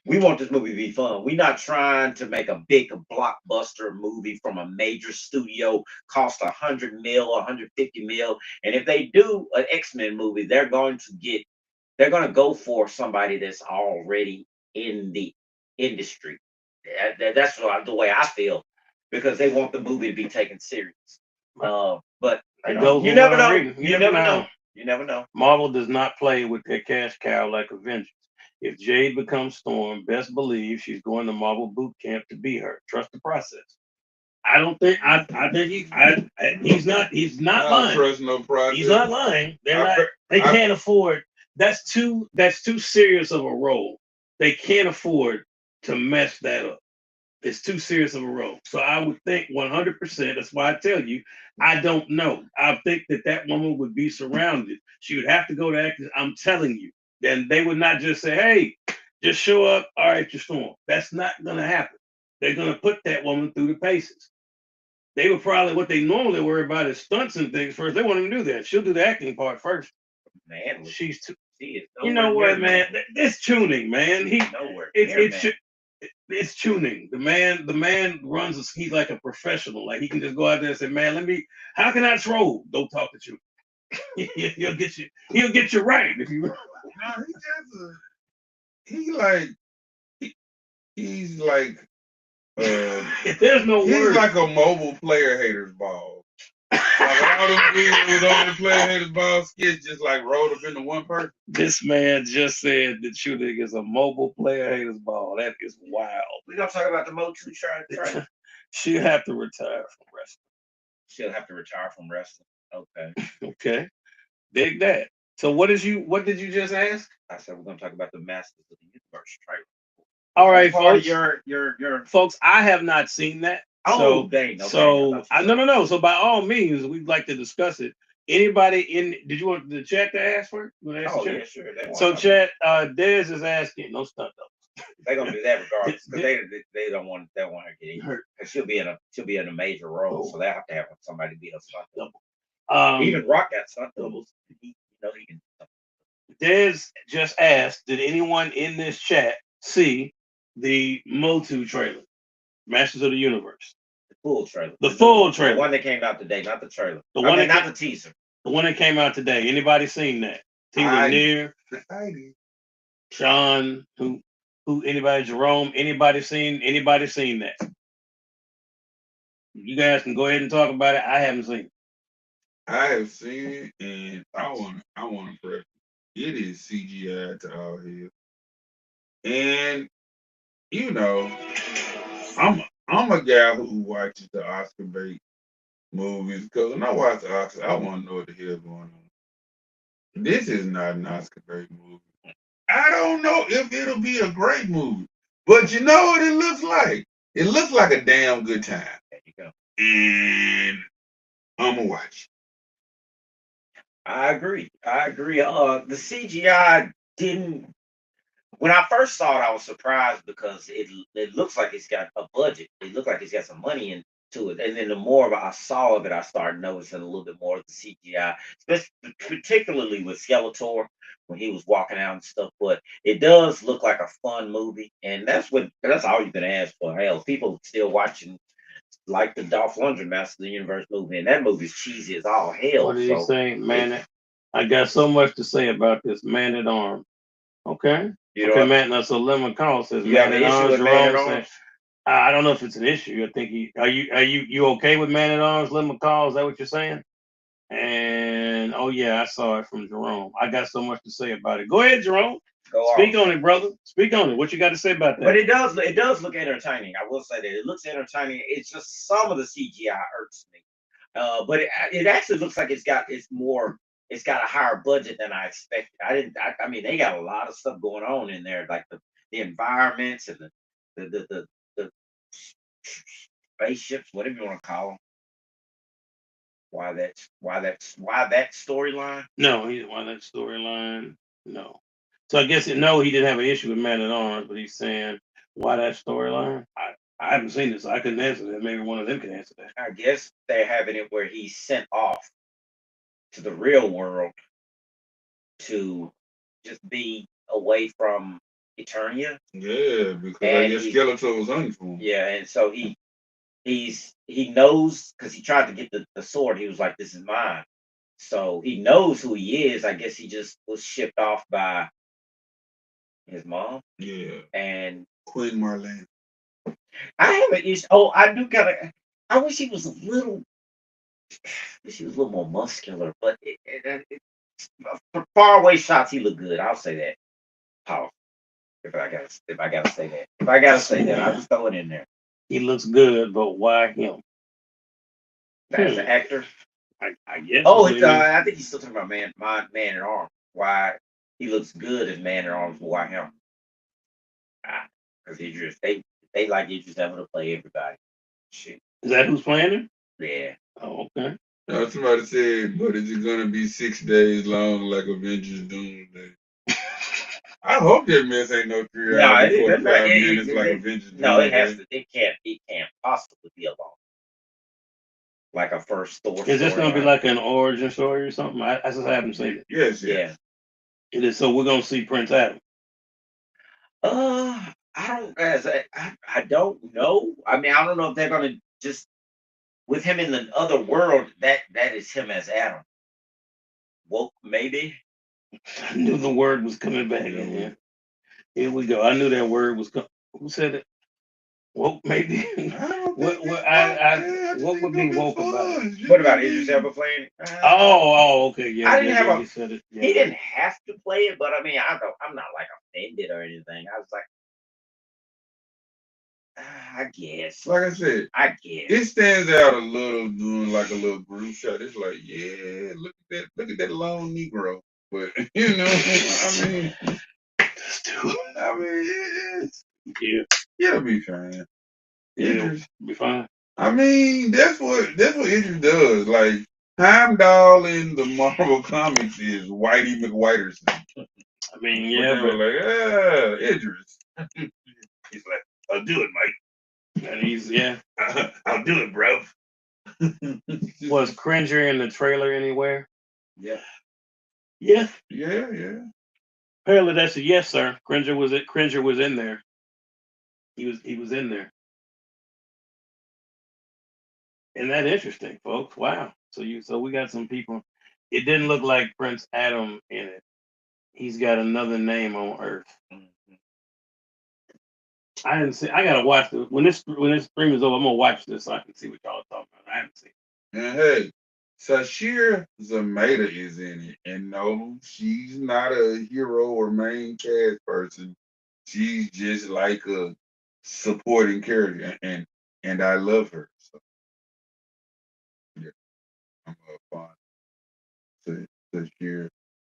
we want this movie to be fun. We're not trying to make a big blockbuster movie from a major studio, cost 100 mil, 150 mil. And if they do an X-Men movie, they're going to go for somebody that's already in the industry. That's the way I feel, because they want the movie to be taken serious. But you never know. You never know. You never know. Marvel does not play with their cash cow like Avengers. If Jade becomes Storm, best believe she's going to Marvel boot camp to be her. Trust the process. I don't think he's not lying. Trust no process. He's not lying. They can't afford. That's too serious of a role. They can't afford to mess that up. It's too serious of a role. So I would think 100%. That's why I tell you, I don't know. I think that woman would be surrounded. She would have to go to acting. I'm telling you. Then they would not just say, hey, just show up. All right, you're Storm. That's not going to happen. They're going to put that woman through the paces. They would probably, what they normally worry about is stunts and things first. They won't even do that. She'll do the acting part first. Man, she's too. You know what, man? It's tuning, man. It's tuning. The man runs. He's like a professional. Like he can just go out there and say, "Man, how can I troll?" Don't talk to you. He'll get you. He'll get you right if you. He's like. There's no he's word. Like a mobile player hater's ball. Like all those videos on the player haters ball skits just like rolled up into one person. This man just said that shooting is a mobile player haters ball. That is wild. We're gonna talk about the Motu try. She'll have to retire from wrestling. She'll have to retire from wrestling. Okay. Okay. Dig that. So what did you just ask? I said we're gonna talk about the Masters of the Universe trailer. All right, folks. Your folks, I have not seen that. Oh, dang. No. So by all means, we'd like to discuss it. Anybody did you want the chat to ask for it? Yeah, sure. So chat, Dez is asking, no stunt doubles. They're gonna do that regardless, because they don't want her to get hurt. Because she'll be in a major role, so they have to have somebody be a stunt double. Even Rock got stunt doubles. He can. Dez just asked, did anyone in this chat see the Motu trailer, Masters of the Universe? The full trailer. The full The trailer. one that came out today, not the trailer. The one that not the teaser. The one that came out today. Anybody seen that? T. I Lanier, did. Sean, who anybody, Jerome, anybody seen that? You guys can go ahead and talk about it. I haven't seen it. I have seen it, and I want to press. It is CGI to all hell, and you know, I'm a guy who watches the Oscar bait movies because when I watch the Oscars, I want to know what the hell's going on. This is not an Oscar bait movie. I don't know if it'll be a great movie, but you know what it looks like? It looks like a damn good time. There you go. And I'm gonna watch. I agree. The CGI didn't. When I first saw it, I was surprised because it looks like it's got a budget. It looked like it's got some money into it. And then the more of it I saw of it, I started noticing a little bit more of the CGI, particularly with Skeletor when he was walking out and stuff. But it does look like a fun movie, and that's all you can ask for. Hell, people still watching like the Dolph Lundgren Master of the Universe movie, and that movie's cheesy as all hell. What did he say, man? I got so much to say about this Man at Arms. Okay. Okay, man. Now, so Lemon Call says You have Man an at issue Arms. with Man at Jerome Arms? said, I don't know if it's an issue. I think you okay with Man at Arms, Lemon Call? Is that what you're saying? And oh yeah, I saw it from Jerome. I got so much to say about it. Go ahead, Jerome. Speak on it, brother. Speak on it. What you got to say about that? But it does look entertaining. I will say that it looks entertaining. It's just some of the CGI irks me. But it actually looks like it's got a higher budget than I expected. I mean, they got a lot of stuff going on in there, like the environments and the spaceships, whatever you want to call them. Why that storyline? No, why that storyline? No. So I guess no, he didn't have an issue with Man at Arms, but he's saying why that storyline. I haven't seen this, so I couldn't answer that. Maybe one of them can answer that. I guess they're having it where he's sent off to the real world to just be away from Eternia. Yeah, because I guess Skeletor was hunting for him. Yeah, and so he knows because he tried to get the sword. He was like, "This is mine." So he knows who he is. I guess he just was shipped off by his mom. Yeah, and Queen Marlene. I have an issue. Oh, I do gotta. I wish he was a little. Wish he was a little more muscular, but for far away shots, he looked good. I'll say that. Powerful. If I gotta say that, I'll just throw it in there. He looks good, but why him? As an actor, I guess. Oh, I think he's still talking about Man at Arms. Why he looks good as Man at Arms, but why him? Because Idris, they like Idris Elba to play everybody. Shit. Is that who's playing him? Yeah. Oh, okay. Now, somebody said, but is it gonna be 6 days long like Avengers Doomsday? I hope that mess ain't no 3 hours, 45 minutes like Avengers Doomsday. No, it has to. It can't possibly be a long. Like a first Thor. Is this gonna be like an origin story or something? I just haven't seen it. Yes. Yeah. It is. So we're gonna see Prince Adam. I don't know. I mean, I don't know if they're gonna just with him in the other world. That is him as Adam. Woke maybe. I knew the word was coming back in here. Here we go. I knew that word was coming. Who said it? Woke maybe. What would be woke about it? What about Idris Elba playing? Okay, yeah. I didn't have he said it. Yeah. He didn't have to play it, but I mean, I'm not like offended or anything. I was like, I guess. Like I said, it stands out a little doing like a little group shot. It's like, yeah, look at that lone Negro. But you know, I mean, it'll be fine. It'll be fine. I mean, that's what Idris does. Like Heimdall in the Marvel comics is Whitey McWhiterson. I mean, yeah, but like, Idris. He's like, I'll do it, Mike. And he's I'll do it, bro. Was Cringer in the trailer anywhere? Yeah. Yes. Yeah. Apparently that's a yes, sir. Cringer was it. Cringer was in there. He was in there. Isn't that interesting, folks? Wow. So we got some people. It didn't look like Prince Adam in it. He's got another name on Earth. Mhm. I didn't see. I gotta watch this when this stream is over. I'm gonna watch this so I can see what y'all are talking about. I haven't seen. And hey, Sashir Zameda is in it. And no, she's not a hero or main cast person. She's just like a supporting character. And I love her. So yeah, I'm fond of Sashir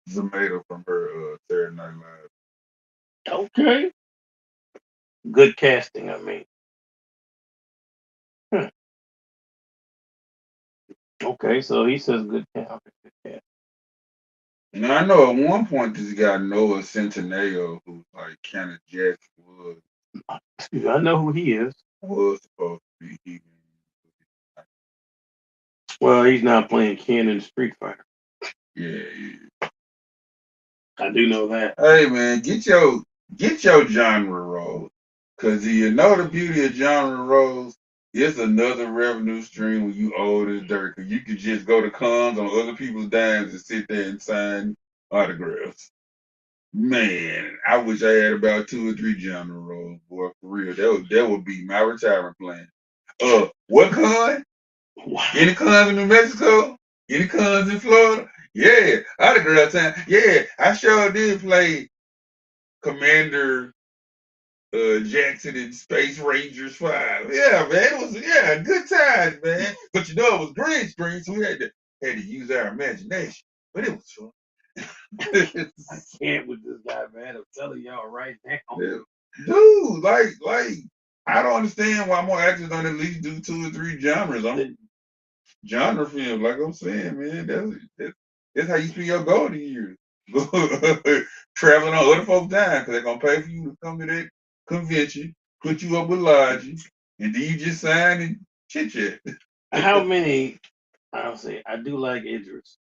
Zameda from her Saturday Night Live. Okay. Good casting. I mean. Hmm. Okay, so he says good cast. Good cast. And I know at one point this guy Noah Centineo, who's like kind of Jack Excuse me, I know who he is. was supposed to be. Well, he's not playing Ken in Street Fighter. Yeah. I do know that. Hey man, get your genre role. Cause you know the beauty of genre roles, it's another revenue stream when you old as dirt. Cause you could just go to cons on other people's dimes and sit there and sign autographs. Man, I wish I had about 2 or 3 genre roles, boy, for real. That would be my retirement plan. What con? Wow. Any cons in New Mexico? Any cons in Florida? Yeah, autograph time. Yeah, I sure did play Commander Jackson in Space Rangers 5. Yeah, man. It was good times, man. But it was green screen, so we had to use our imagination. But it was fun. I can't with this guy, man. I'm telling y'all right now. Yeah. Dude, like I don't understand why more actors don't at least do 2 or 3 genres. Genre films, like I'm saying, man. That's how you spend your golden years. Traveling on other folks' time because they're gonna pay for you to come to that convention, put you up with lodging, and then you just sign and chit chat. How many? I'll say I do like Idris,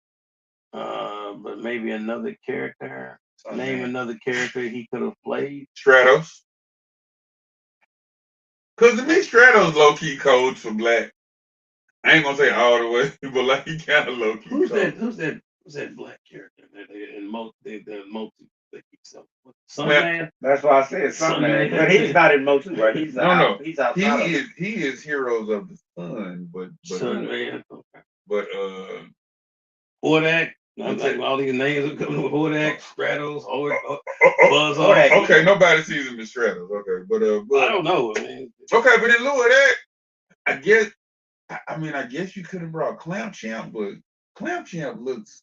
but maybe another character. Name another character he could have played. Stratos. Cause to me, Stratos low key codes for black. I ain't gonna say all the way, but like he kind of low key. Who's that? Who's that black character that they in multi they keep selling? Sunman. That's why I said something. But he's not in Motu, right? He's No. He's outside. He is Heroes of the Sun, but Sunman. Okay. but Hordak. I'm like all these names are coming with Hordak, Stratos, Buzz. Okay, nobody sees him as Stratos. Okay, but I don't know. I mean, okay, but in lieu of that, I guess I guess you could have brought Clamp Champ, but Clamp Champ looks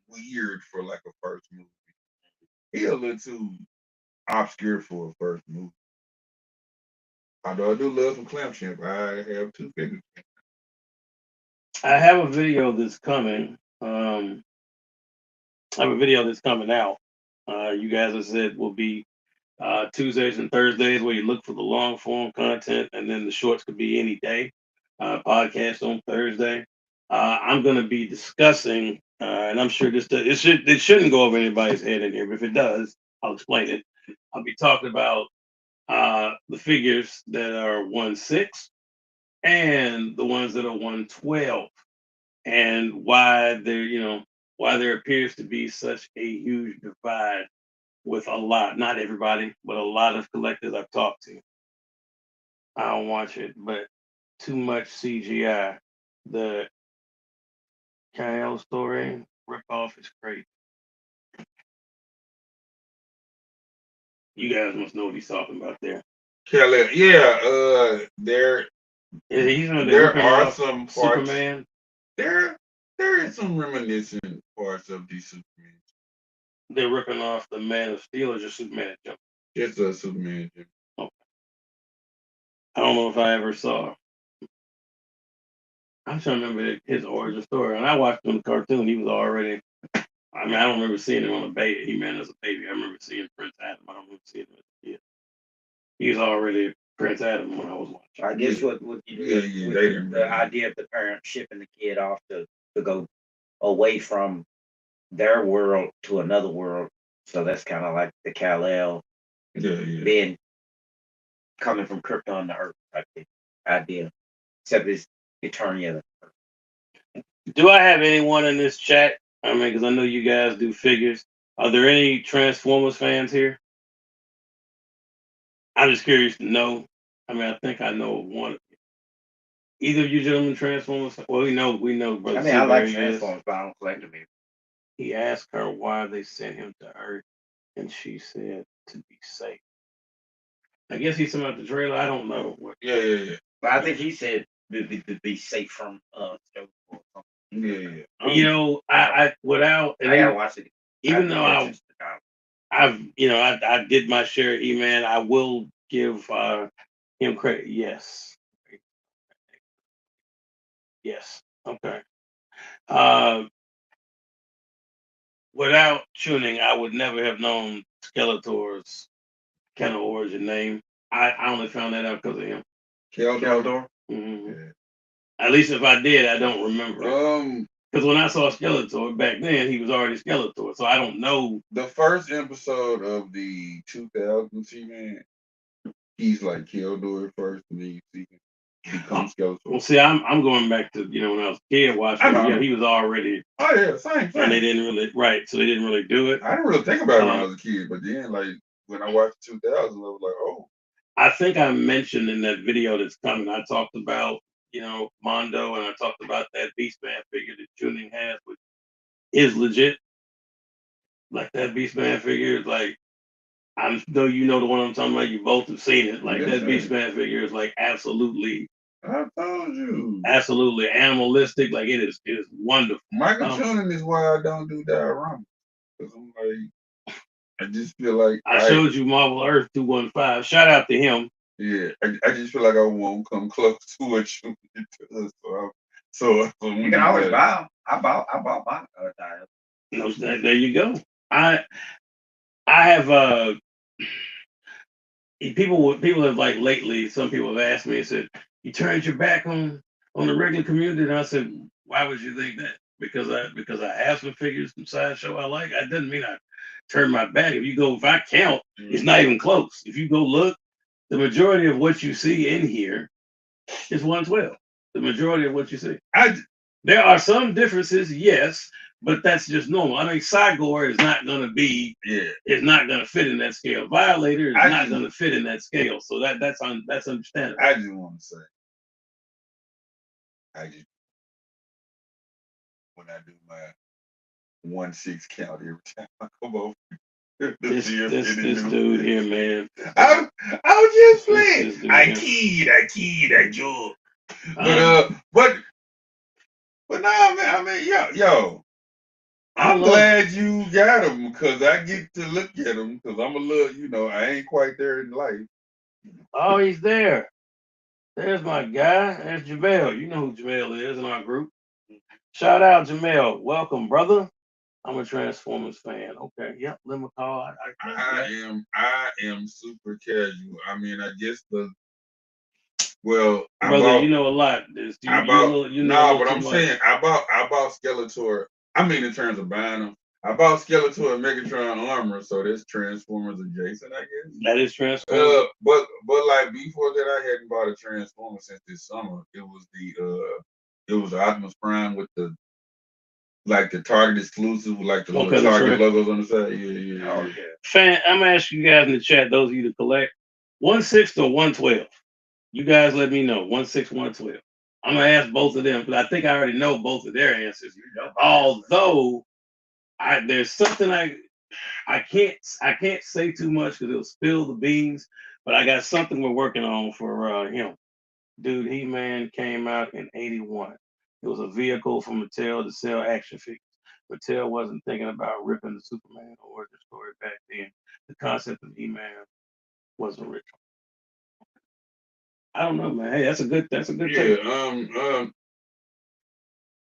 weird for like a first movie. He a little too obscure for a first movie. Although I do love some Clamp Champ. I have 2 figures. I have a video that's coming. I have a video that's coming out. You guys have said will be Tuesdays and Thursdays where you look for the long form content, and then the shorts could be any day. Podcast on Thursday. I'm going to be discussing, and I'm sure it shouldn't go over anybody's head in here, but if it does, I'll explain it. I'll be talking about the figures that are 1/6 and the ones that are 1/12, and why there appears to be such a huge divide with a lot, not everybody, but a lot of collectors I've talked to. I don't watch it, but too much CGI. The Kyle story ripoff is crazy. You guys must know what he's talking about there. Kelly, yeah, there are some parts. Superman. There is some reminiscent parts of the Superman. They're ripping off the Man of Steel or just Superman jump. Just a Superman. Okay. I don't know if I ever saw. I'm trying to remember his origin story. And I watched him in the cartoon. He was already. I mean, I don't remember seeing him on a baby. He man as a baby. I remember seeing Prince Adam. I don't remember seeing him as a kid. He was already Prince Adam when I was watching. I guess Yeah. what you Yeah, do yeah, with they didn't the really. idea of the parent shipping the kid off to go away from their world to another world. So that's kind of like the Kal-El Yeah, yeah. being coming from Krypton to Earth type thing, idea, except it's Eternia. Do I have anyone in this chat? I mean, because I know you guys do figures. Are there any Transformers fans here? I'm just curious to know. I mean, I think I know of one. Either of you gentlemen Transformers? Well, we know Brother I mean, I like Seabury is. Transformers, but I don't collect them. He asked her why they sent him to Earth, and she said to be safe. I guess he's talking about the trailer. I don't know. Yeah, yeah, yeah. But I think he said be safe from Joe or something. Yeah, You know, I without and I gotta then, watch it. even though I I did my share of E-Man, I will give him credit. Yes. Yes. Okay. Uh, without tuning, I would never have known Skeletor's kind of origin name. I only found that out because of him. Keldor. Mhm. Yeah. At least if I did, I don't remember it. Um, Because when I saw Skeletor back then, he was already Skeletor, so I don't know. the first episode of the 2000 He-Man, he's like Keldor first, and then you see him become Well, Skeletor. see, I'm going back to when I was a kid watching. I know. He was already, Oh yeah, same. and they didn't really so they didn't really do it. I didn't really think about it when I was a kid, but then like when I watched 2000, I was like, oh. I think I mentioned in that video that's coming. I talked about Mondo, and I talked about that Beastman figure that Tuning has, which is legit. Like that Beastman figure is like, I know you know the one I'm talking about. You both have seen it. Like Yes, that sir. Beastman figure is like absolutely I told you. animalistic. Like it is wonderful. Michael Tuning is why I don't do dioramas. Because I'm like, I just feel like I showed you Marvel Earth 215. Shout out to him. yeah, I just feel like I won't come close to what you does. So you can always buy them. I bought my dial. No, there you go. I have people have like lately. Some people have asked me and said, "You turned your back on the regular community," and I said, "Why would you think that? Because I have some figures from Sideshow I like. I doesn't mean I turned my back. If I count, it's not even close. If you go look, the majority of what you see in here is 112. The majority of what you see. There are some differences, yes, but that's just normal. I mean, Cygor is not going to be, it's not going to fit in that scale. Violator is not going to fit in that scale. So that's understandable. I just want to say, when I do my 1/6 count every time I come over. This dude here, man. I was just playing. I keyed, I jeweled. But no, man. I mean, yo. I'm glad you got them because I get to look at them because I'm a little, I ain't quite there in life. Oh, he's there. There's my guy. There's Jamel. You know who Jamel is in our group. Shout out, Jamel. Welcome, brother. I'm a Transformers fan. Okay. Yep. Let me call. I am super casual. I mean, I guess brother, you know a lot. But I'm saying I bought Skeletor. I mean, in terms of buying them, I bought Skeletor and Megatron armor, so that's Transformers adjacent, I guess. That is Transformers. But like before that, I hadn't bought a Transformer since this summer. It was the Optimus Prime with the Target exclusive, with the little Target logos on the side. Yeah. Fan, I'm gonna ask you guys in the chat, those of you that collect, 1/6 or 112. You guys let me know. 1/6, 112. I'm gonna ask both of them because I think I already know both of their answers. Although there's something I can't say too much because it'll spill the beans. But I got something we're working on for him. Dude, He-Man came out in '81. It was a vehicle for Mattel to sell action figures. Mattel wasn't thinking about ripping the Superman origin story back then. The concept of He-Man was original. I don't know, man. Hey, that's a good take.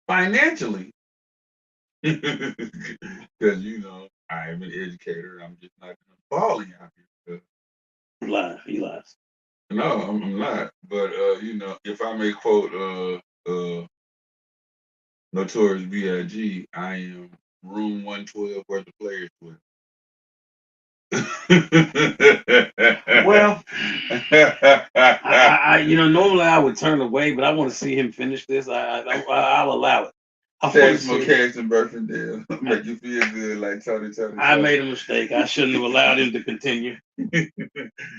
Financially, because I am an educator. I'm just not balling out here. He lies. No, I'm not. But if I may quote Notorious B.I.G., I am room 112 where the players were. Well, normally I would turn away, but I want to see him finish this. I'll allow it. I want to Tax see. Cash and Burfindale make you feel good like Tony. I made a mistake. I shouldn't have allowed him to continue.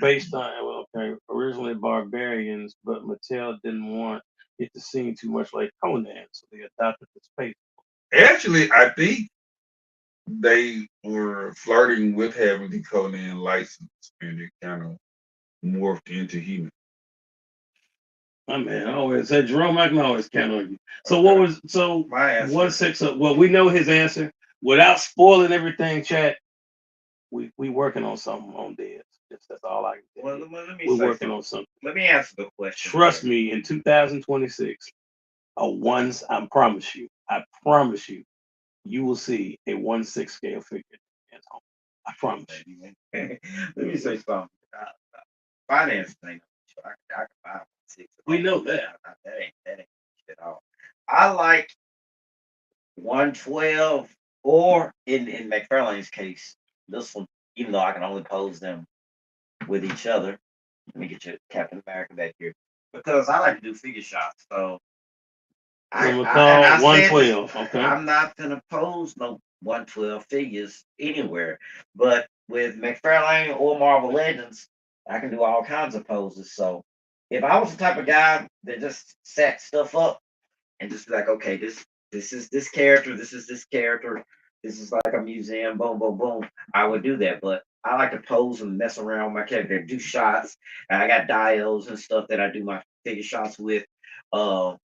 Based on originally barbarians, but Mattel didn't want it to seem too much like Conan, so they adopted the space. Actually, I think they were flirting with having the Conan license, and it kind of morphed into He-Man. My man, I always said Jerome, I can always count on you. So Okay. what was my answer. 1-6? Well, we know his answer. Without spoiling everything, chat. We working on something on this. That's all I can tell Well, you. let me We're say working something. on something. Let me answer the question. Trust me, in 2026, I promise you, you will see a 1/6 scale figure at home. I promise you. Let me say something. Finance thing. I can buy 6. We know that. That ain't shit at all. I like 112, or in McFarlane's case, this one, even though I can only pose them with each other. Let me get your Captain America back here, because I like to do figure shots. So So I McCall said 112. Okay. I'm not gonna pose no 112 figures anywhere, but with McFarlane or Marvel Legends, I can do all kinds of poses. So if I was the type of guy that just set stuff up and just be like, okay, this is this character, this is this character, this is like a museum, boom, boom, boom, I would do that. But I like to pose and mess around with my character, do shots. And I got dials and stuff that I do my figure shots with. Jamel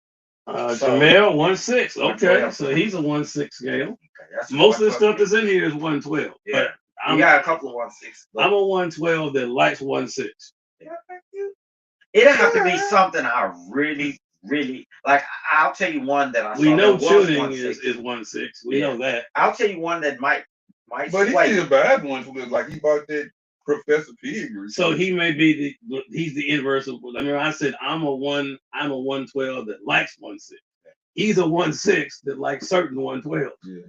1/6. Okay, 112. so he's a 1/6 scale. Okay, that's Most of the 112 stuff for me. that's in here is 112. Yeah. But We got a couple of 1/6. I'm a 112 that likes 1/6. Yeah, thank you. It'll have to be something I really, really like. I'll tell you one that I We saw know that was tuning 1/6. is 1/6. We Yeah. know that. I'll tell you one that might But he sway. still buys one for like he bought that Professor Pig. So he may be he's the inverse of. I mean, I said I'm a 112 that likes 1/6. He's a 1/6 that likes certain 112. Yeah.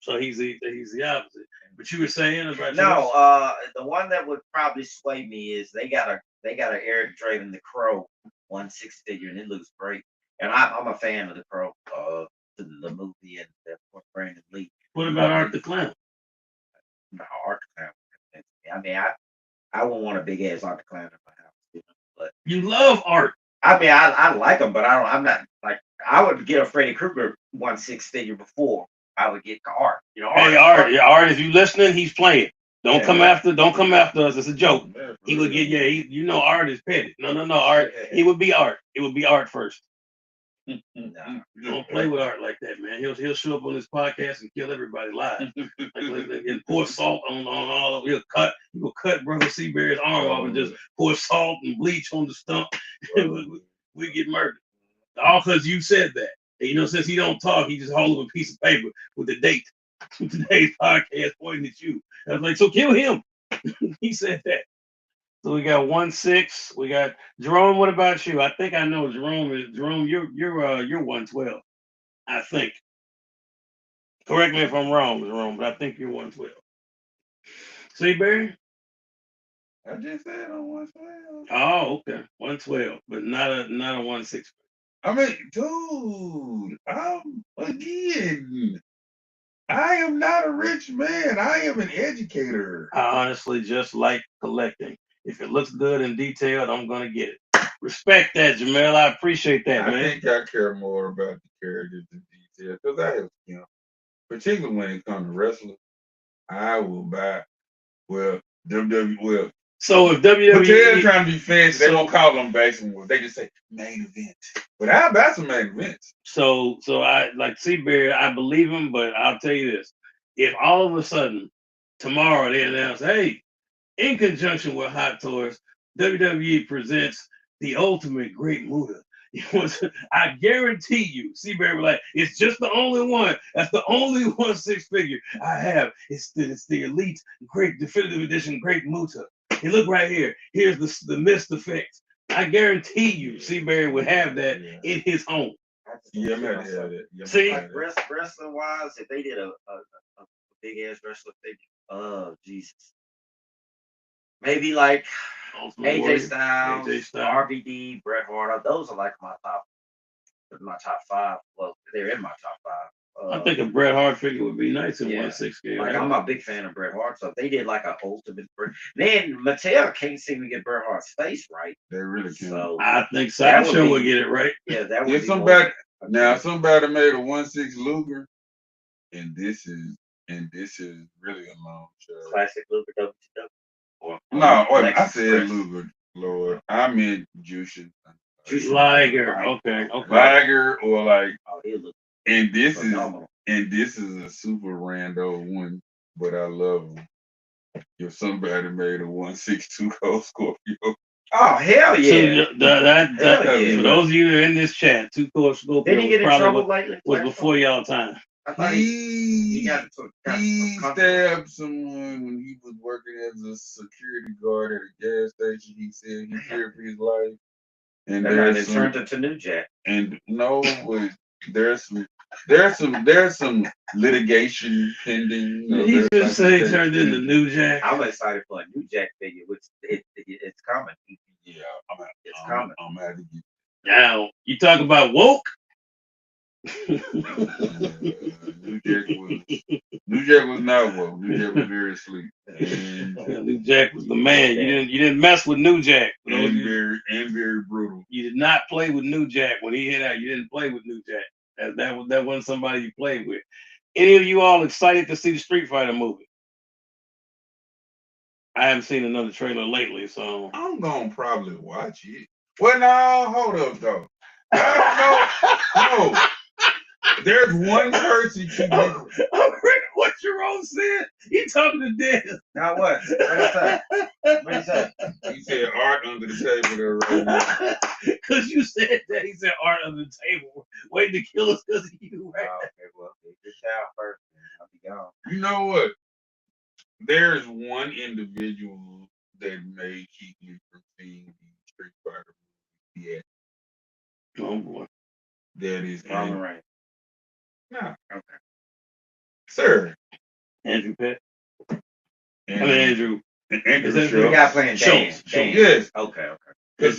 So he's the opposite. But you were saying about No, the one that would probably sway me is they got a Eric Draven the Crow 1/6 figure, and it looks great. And I'm a fan of the Crow, the movie, and of course Brandon Lee. What about Art the Clown? No, Art the Clown. I mean, I wouldn't want a big ass Art the Clown in my house, but you love Art. I mean, I like them, but I'm not like, I would get a Freddy Krueger 1/6 figure before I would get Art. Hey, Art, if you listening, he's playing. Don't Yeah. come after us. It's a joke. He would get Art is petty. No, Art. He would be Art. It would be Art first. Nah. Don't play with Art like that, man. He'll show up on this podcast and kill everybody live. And pour salt on all of. He'll cut Brother Seaberry's arm off and just pour salt and bleach on the stump. We get murdered. All because you said that. And, since he don't talk, he just hold up a piece of paper with the date. Today's podcast pointing at you. I was like, so kill him. He said that. So we got 1/6. We got Jerome. What about you? I think I know Jerome. You're 112. I think. Correct me if I'm wrong, Jerome, but I think you're 112. See, Barry? I just said on 112. Oh, okay. 112, but not a 1/6. I mean, dude, again, I am not a rich man. I am an educator. I honestly just like collecting. If it looks good and detailed, I'm gonna get it. Respect that, Jamel. I appreciate that, man. I think I care more about the characters than detail because I have, particularly when it comes to wrestling, I will buy. Well, WWE. Well, so if but they're WWE trying to be fancy, they don't call them basement work. They just say main event. But I'll buy some main events. So I like Seaberry, I believe him, but I'll tell you this. If all of a sudden tomorrow they announce, hey, in conjunction with Hot Toys, WWE presents the ultimate Great Muta. I guarantee you, Seaberry was like, it's just the only one. That's the only 1/6 figure I have. It's the elite Great Definitive Edition Great Muta. Hey, look right here. Here's the mist effects. I guarantee you, Seabury would have that in his home. Yeah, I'm gonna have that. Yeah, See? Like wrestling wise, if they did a big ass wrestler, Jesus, maybe like Ultimate AJ Warrior, Styles, AJ Styles. RVD, Bret Hart. Those are like my top five. Well, they're in my top five. I think a Bret Hart figure would be nice in Yeah. 1/6 scale. Like I'm a big fan of Bret Hart, so if they did like an ultimate then Mattel can't seem to get Bret Hart's face right. They really can. So I think Sideshow would get it right. Yeah, that would If be somebody more, now somebody made a 1/6 Luger, and this is really a long shot. classic Luger WCW. No, wait, I Lexus said Press. Luger, Lord. I meant Jushin. Liger. Okay. Liger or like, Oh, he look and this phenomenal. is a super rando one, but I love him. If somebody made a 1/6 Cold Scorpio, Oh hell yeah! So that Hell yeah. for those of you that are in this chat, 2 Core Scorpio Didn't he get in probably trouble lately? was before y'all time. I thought he got stabbed someone when he was working as a security guard at a gas station. He said he feared for his life. And that man turned into New Jack. And no, but there's some litigation pending. Did he just say he turned into New Jack? I'm excited for a New Jack figure, which it's coming. Yeah, it's coming. I'm gonna have to get. Now you talk about woke. New Jack was not woke. New Jack was very asleep. New Jack was the man. You didn't mess with New Jack. And very brutal. You did not play with New Jack when he hit out. You didn't play with New Jack. That wasn't somebody you played with. Any of you all excited to see the Street Fighter movie? I haven't seen another trailer lately, so I'm gonna probably watch it. Well, no, hold up though. No. There's one person to be. I'm ready what Jerome said. He talking to Dennis. Now what? What did he say? He said art under the table there right now. Because you said that. He said art under the table. Waiting to kill us because of you, right? Oh, okay, well, get your child first, man. I'll be gone. You know what? There's one individual that may keep me from seeing the Street Fighter movie yet. Oh boy. That is Roman Reigns. No. Okay. Sir. Andrew Pitt. Andrew Is that Schultz. the guy playing Dan? Yes. Okay. Because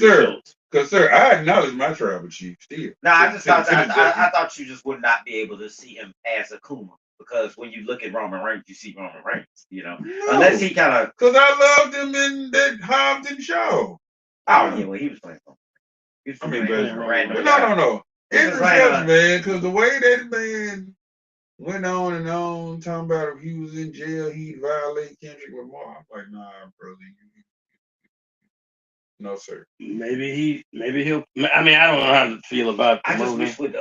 sir, I acknowledge my tribal chief still. No, I just thought I thought you just would not be able to see him as Akuma. Because when you look at Roman Reigns, you see Roman Reigns, No, unless he kind of. Because I loved him in that Hobbs and Shaw. Oh yeah, well he was playing. Random. No. Andrew Schultz, man, because the way that man went on and on talking about if he was in jail, he'd violate Kendrick Lamar. I'm like, nah, brother. No, sir. Maybe he'll. I mean, I don't know how to feel about the movie. Just wish with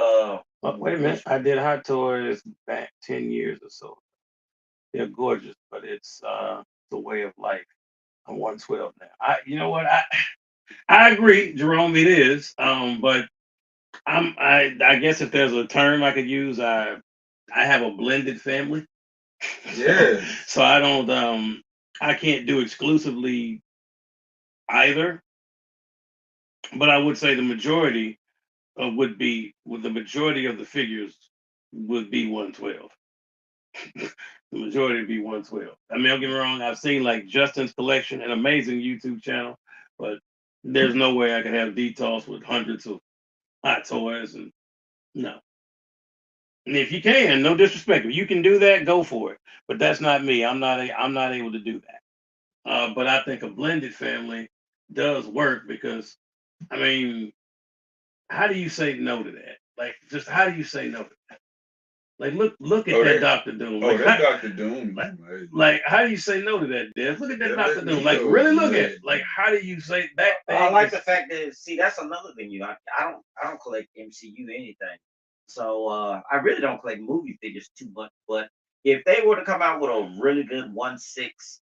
wait a minute. I did Hot Toys back 10 years or so. They're gorgeous, but it's the way of life. I'm 112 now. You know what? I agree, Jerome. It is. But I guess if there's a term I could use, I have a blended family. Yeah. So I don't. I can't do exclusively either. But I would say the majority the majority of the figures would be 112. The majority would be 112. I mean, don't get me wrong. I've seen like Justin's collection, an amazing YouTube channel, but there's no way I could have DTOS with hundreds of Hot Toys and no. And if you can, no disrespect, if you can do that, go for it. But that's not me. I'm not able to do that. But I think a blended family does work because, I mean, how do you say no to that? Like, just how do you say no to that? Like, look at that Dr. Doom. Like, that Dr. Doom. Like, how do you say no to that, Des? Look at that Dr. Doom. Like, really look at it. Like, how do you say that thing? I like the fact that, see, that's another thing, I don't collect MCU anything. So I really don't collect movie figures too much. But if they were to come out with a really good 1/6,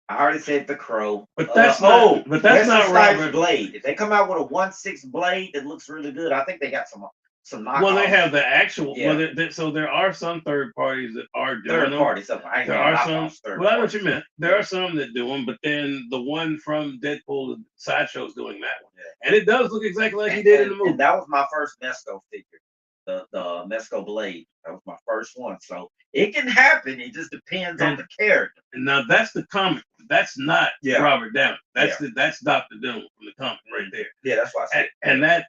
I already said the Crow. But that's not Robert Blade. If they come out with a 1/6 Blade that looks really good, I think they got some some Well, they knockoffs. have the actual. Well, Yeah, so there are some third parties that are doing third them. party stuff. I ain't There saying are some. knockoffs, third Well, I know what you parties. meant. There are Yeah, some that do them, but then the one from Deadpool, Sideshow's doing that one, yeah. and it does look exactly like he And, did in the and and movie. that was my first Mesco figure, the Mesco Blade. That was my first one. So it can happen. It just depends on And, the character. and now that's the comic. That's not Yeah, Robert Downey. yeah, That's Doctor Doom from the comic right there. yeah. That's why I said. And that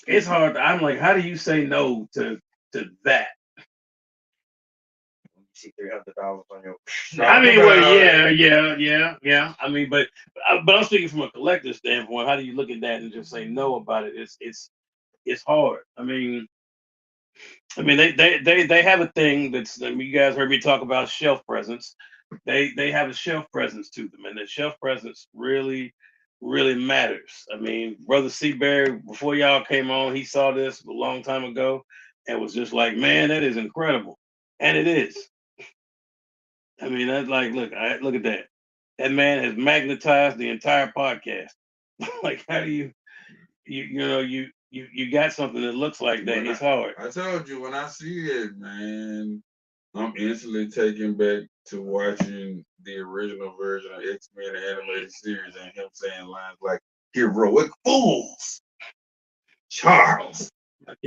it's Excuse me. hard. I'm like, how do you say no to that? You see $300 on your. I Talk mean, well, about it. yeah. I mean, but I'm speaking from a collector standpoint. How do you look at that and just say no about it? It's hard. I mean, they have a thing that's. I mean, you guys heard me talk about shelf presence. They have a shelf presence to them, and the shelf presence really matters. I mean, Brother Seabury, before y'all came on, he saw this a long time ago, and was just like, man, that is incredible, and it is. I mean, that's like, look at that. That man has magnetized the entire podcast. Like, how do you got something that looks like that? When It's hard. I told you when I see it, man, I'm instantly taken back to watching the original version of X-Men animated series and him saying lines like heroic fools. Charles,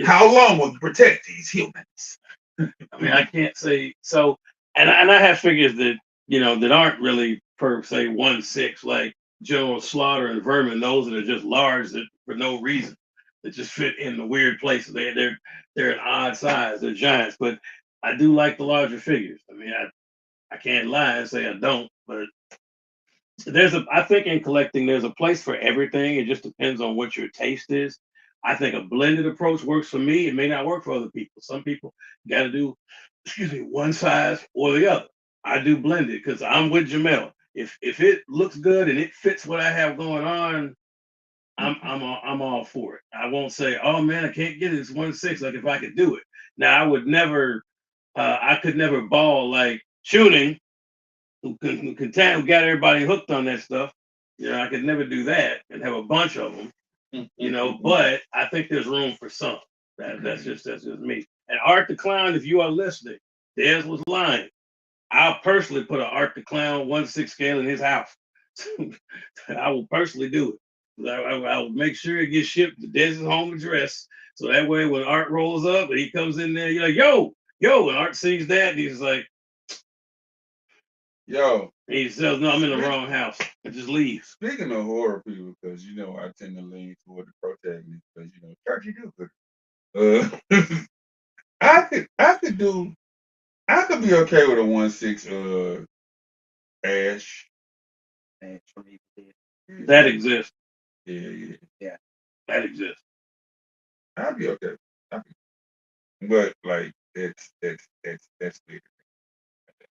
how long will you protect these humans? I mean, I can't say so. And I have figures that that aren't really per se 1/6 like General Slaughter and Vermin. Those that are just large that for no reason that just fit in the weird places. They're an odd size. They're giants, but I do like the larger figures. I mean, I can't lie and say I don't, but I think in collecting there's a place for everything. It just depends on what your taste is. I think a blended approach works for me. It may not work for other people. Some people got to do, excuse me, one size or the other. I do blended because I'm with Jamel. If it looks good and it fits what I have going on, I'm all for it. I won't say, oh man, I can't get it. It's 1/6. Like if I could do it. Now I would never. I could never ball like tuning who got everybody hooked on that stuff. I could never do that and have a bunch of them. But I think there's room for some. That's just me. And Art the Clown, if you are listening, Dez was lying. I'll personally put an Art the Clown 1/6 scale in his house. I will personally do it. I will make sure it gets shipped to Dez's home address. So that way when Art rolls up and he comes in there, you're like, yo, and Art sees that and he's like, Yo, he says, no, I'm in the speak, wrong house. And just leaves. speaking of horror people, because I tend to lean toward the protagonist, because Churchy do I could do I could be okay with a 1/6 Ash. And for me, That exists. Yeah. yeah. That exists. I'd be okay. I'd be, but like that's weird.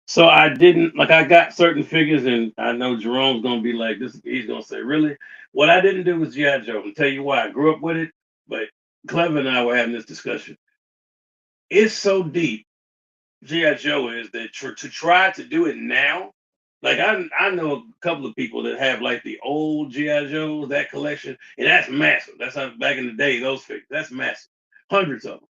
So I didn't like I got certain figures and I know Jerome's gonna be like this, he's gonna say, really? What I didn't do was G.I. Joe. And tell you why. I grew up with it, but Clever and I were having this discussion. It's so deep, G.I. Joe is that to try to do it now, like I know a couple of people that have like the old G.I. Joes, that collection, and that's massive. That's how back in the day, those figures, that's massive. Hundreds of them.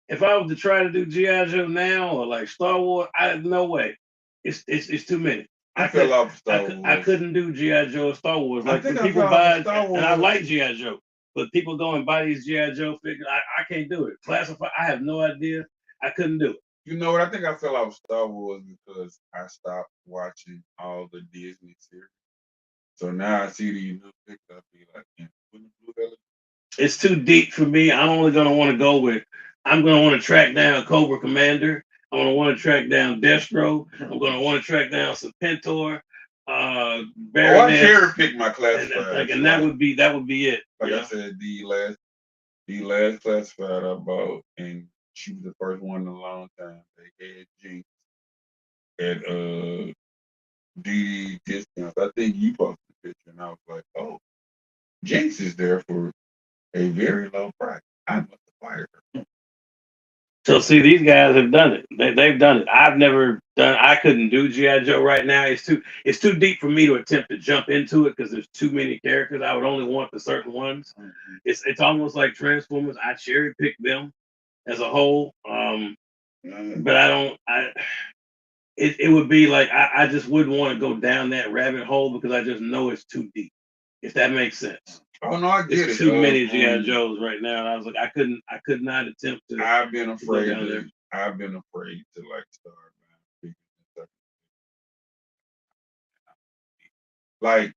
If I was to try to do GI Joe now or like Star Wars, no way. It's too many. I fell off I Star could I Wars. couldn't do GI Joe or Star Wars. I Like think when I people fell off of buy, Star and I Wars. like GI Joe, but people go and buy these GI Joe figures. I can't do it. Classify. I have no idea. I couldn't do it. You know what? I think I fell off Star Wars because I stopped watching all the Disney series. So now I see these new pictures, I be like, what the blue hell is It's too deep for me. I'm only gonna want to go with. I'm gonna want to track down Cobra Commander. I'm gonna want to track down Destro. I'm gonna want to track down Serpentor, Oh, I cherry Baroness, picked my and classifieds. that would be it. Like I said, the last classified I bought, and she was the first one in a long time. They had Jinx at DD discounts. I think you posted the picture, and I was like, oh, Jinx is there for a very low price. I must acquire her. So see, these guys have done it. They've done it. I've never done. I couldn't do GI Joe right now. It's too deep for me to attempt to jump into it because there's too many characters. I would only want the certain ones. Mhm. It's almost like Transformers. I cherry pick them. as a whole. But I don't. It would be like I just wouldn't want to go down that rabbit hole because I just know it's too deep. If that makes sense. Oh no, I get It's it. too many GI Joes right now, and I was like, I could not attempt to. I've been go afraid down there. I've been afraid to like start man.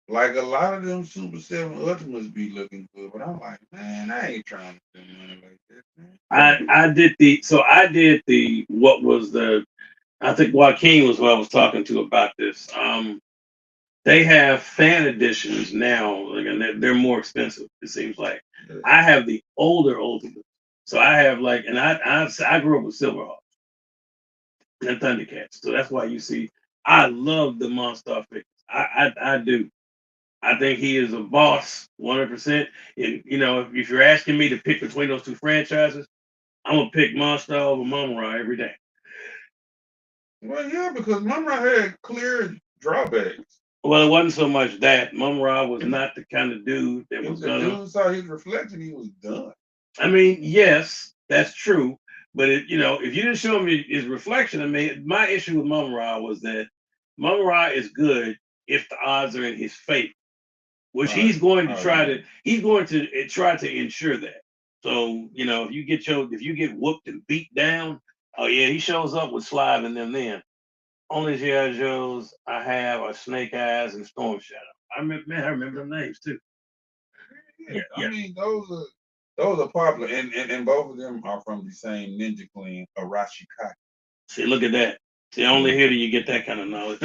Like a lot of them Super 7 Ultimates be looking good, but I'm like, man, I ain't trying to spend money like that, man. I did the what was the I think Joaquin was who I was talking to about this. They have fan editions now, like, and they're more expensive. It seems like Yeah. I have the older Ultimates, so I have like, and I grew up with Silverhawks and Thundercats, so that's why you see I love the Monster figures. I do. I think he is a boss, 100%. And if you're asking me to pick between those two franchises, I'm gonna pick Monster over Mumra every day. Well, yeah, because Mumra had clear drawbacks. Well, it wasn't so much that Mumra was not the kind of dude that If was the gonna. dude saw his reflection, he was done. I mean, yes, that's true. But if you didn't show me his reflection, I mean, my issue with Mumra was that Mumra is good if the odds are in his favor, which he's going to try to. He's going to try to ensure that. So if you get whooped and beat down, oh yeah, he shows up with Slive and them then. Only GI Joes I have are Snake Eyes and Storm Shadow. I remember them names too. Yeah, I mean those are popular, and both of them are from the same ninja clan, Arashikage. See, look at that. See, only here do you get that kind of knowledge.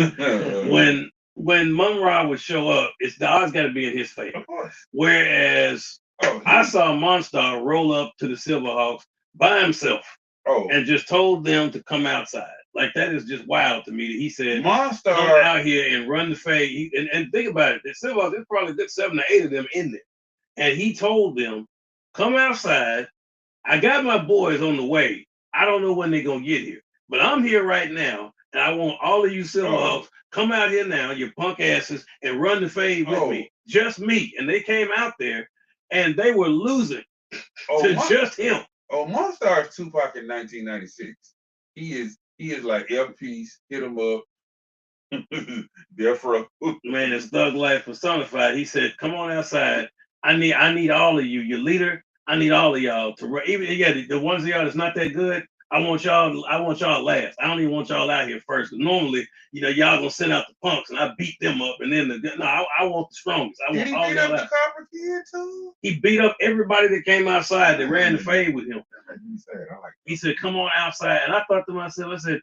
when Mumra would show up, it's the odds got to be in his favor. Of course. Whereas I saw Monstar roll up to the Silverhawks by himself and just told them to come outside. Like that is just wild to me that he said, Monstar come out here and run the fade. And think about it, the Silverhawks, there's probably a good 7 or 8 of them in there. And he told them, come outside. I got my boys on the way. I don't know when they're gonna get here, but I'm here right now, and I want all of you Silverhawks come out here now, you punk asses, and run the fade with me, just me. And they came out there, and they were losing to just him. Oh, Monstar is Tupac in 1996. He is like F-Piece, hit him up. Therefore, man, it's thug life personified. He said, "Come on outside. I need all of you. Your leader. I need all of y'all to even the ones of y'all that's not that good. I want y'all last. I don't even want y'all out here first. Normally, y'all gonna send out the punks and I beat them up, and then I want the strongest. I want all y'all out. Copper Kid too? He beat up everybody that came outside that ran the fade with him. He said, "Come on outside," and I thought to myself, I said,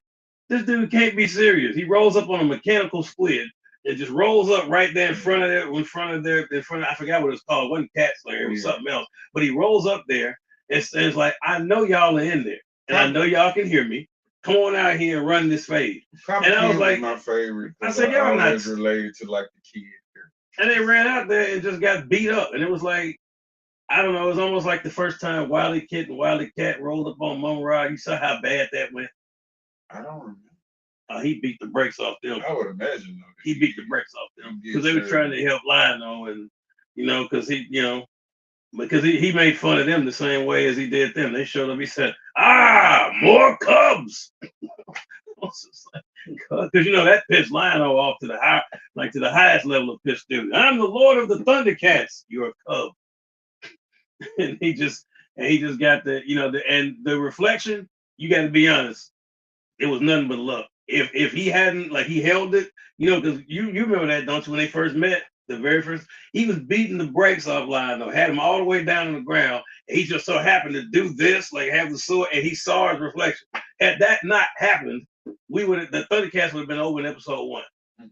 "This dude can't be serious." He rolls up on a mechanical squid. It just rolls up right there in front of I forgot what it's called. It wasn't Cat Slayer, it was something else. But he rolls up there and says, like, I know y'all are in there. And I know y'all can hear me. Come on out here and run this fade. And I was like, my favorite. I said, y'all not related to like the kid. And they ran out there and just got beat up. And it was like, I don't know, it was almost like the first time Wily Kid and Wily Cat rolled up on Mumra. You saw how bad that went. I don't remember. He beat the brakes off them. I would imagine though. He beat the brakes off them because they were trying to help Lionel, and because he made fun of them the same way as he did them. They showed up. He said, more Cubs." Because that pissed Lionel off to the highest level of piss dude. I'm the Lord of the Thundercats. You're a Cub, and he just got the reflection. You got to be honest. It was nothing but luck. If he hadn't he held it, because you remember that, don't you? When they first met, the very first, he was beating the brakes off Lionel, had him all the way down on the ground. And he just so happened to do this, like have the sword, and he saw his reflection. Had that not happened, the Thundercats would have been over in episode 1.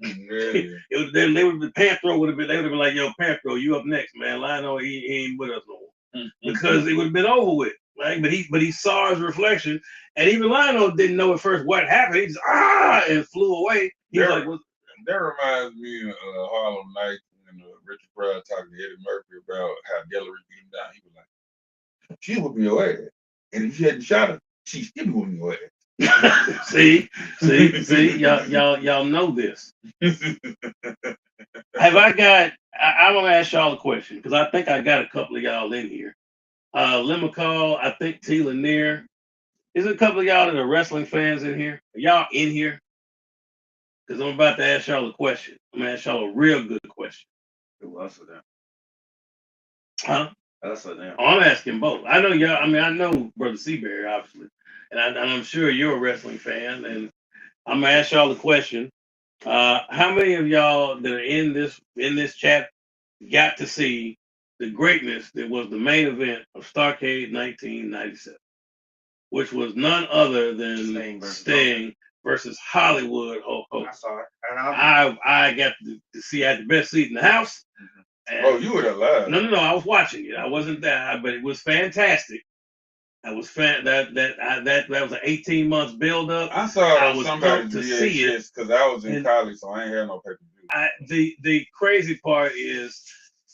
They would have Panthro would have been like, yo, Panthro, you up next, man. Lionel, he ain't with us no more. Because it would have been over with. Right? But he saw his reflection, and even Lionel didn't know at first what happened. He just and flew away. He was like, that reminds me of Harlem Nights and Richard Pryor talking to Eddie Murphy about how Delary beat him down. He was like, "She whooped your ass, and if you hadn't shot her, she still whooping your ass." see, y'all know this. Have I got? I'm gonna ask y'all a question because I think I got a couple of y'all in here. Lim McCall, I think T. Lanier. Is there a couple of y'all that are wrestling fans in here? Are y'all in here? Because I'm about to ask y'all a question. I'm gonna ask y'all a real good question. Who else are there? Huh? Us or them? Oh, I'm asking both. I know y'all. I mean, I know Brother Seaberry, obviously, and I'm sure you're a wrestling fan. And I'm gonna ask y'all a question. How many of y'all that are in this chat got to see the greatness that was the main event of Starcade 1997, which was none other than Sting versus Hollywood Hulk I Hogan? saw it. And I I got to see. I had the best seat in the house. Oh, And you were alive. no, I was watching it. I wasn't there, but it was fantastic. I was that was an 18 months build up. I saw it I on was somebody's pumped to see it. VHS because I was in And college, so I ain't had no pay per view. the crazy part is,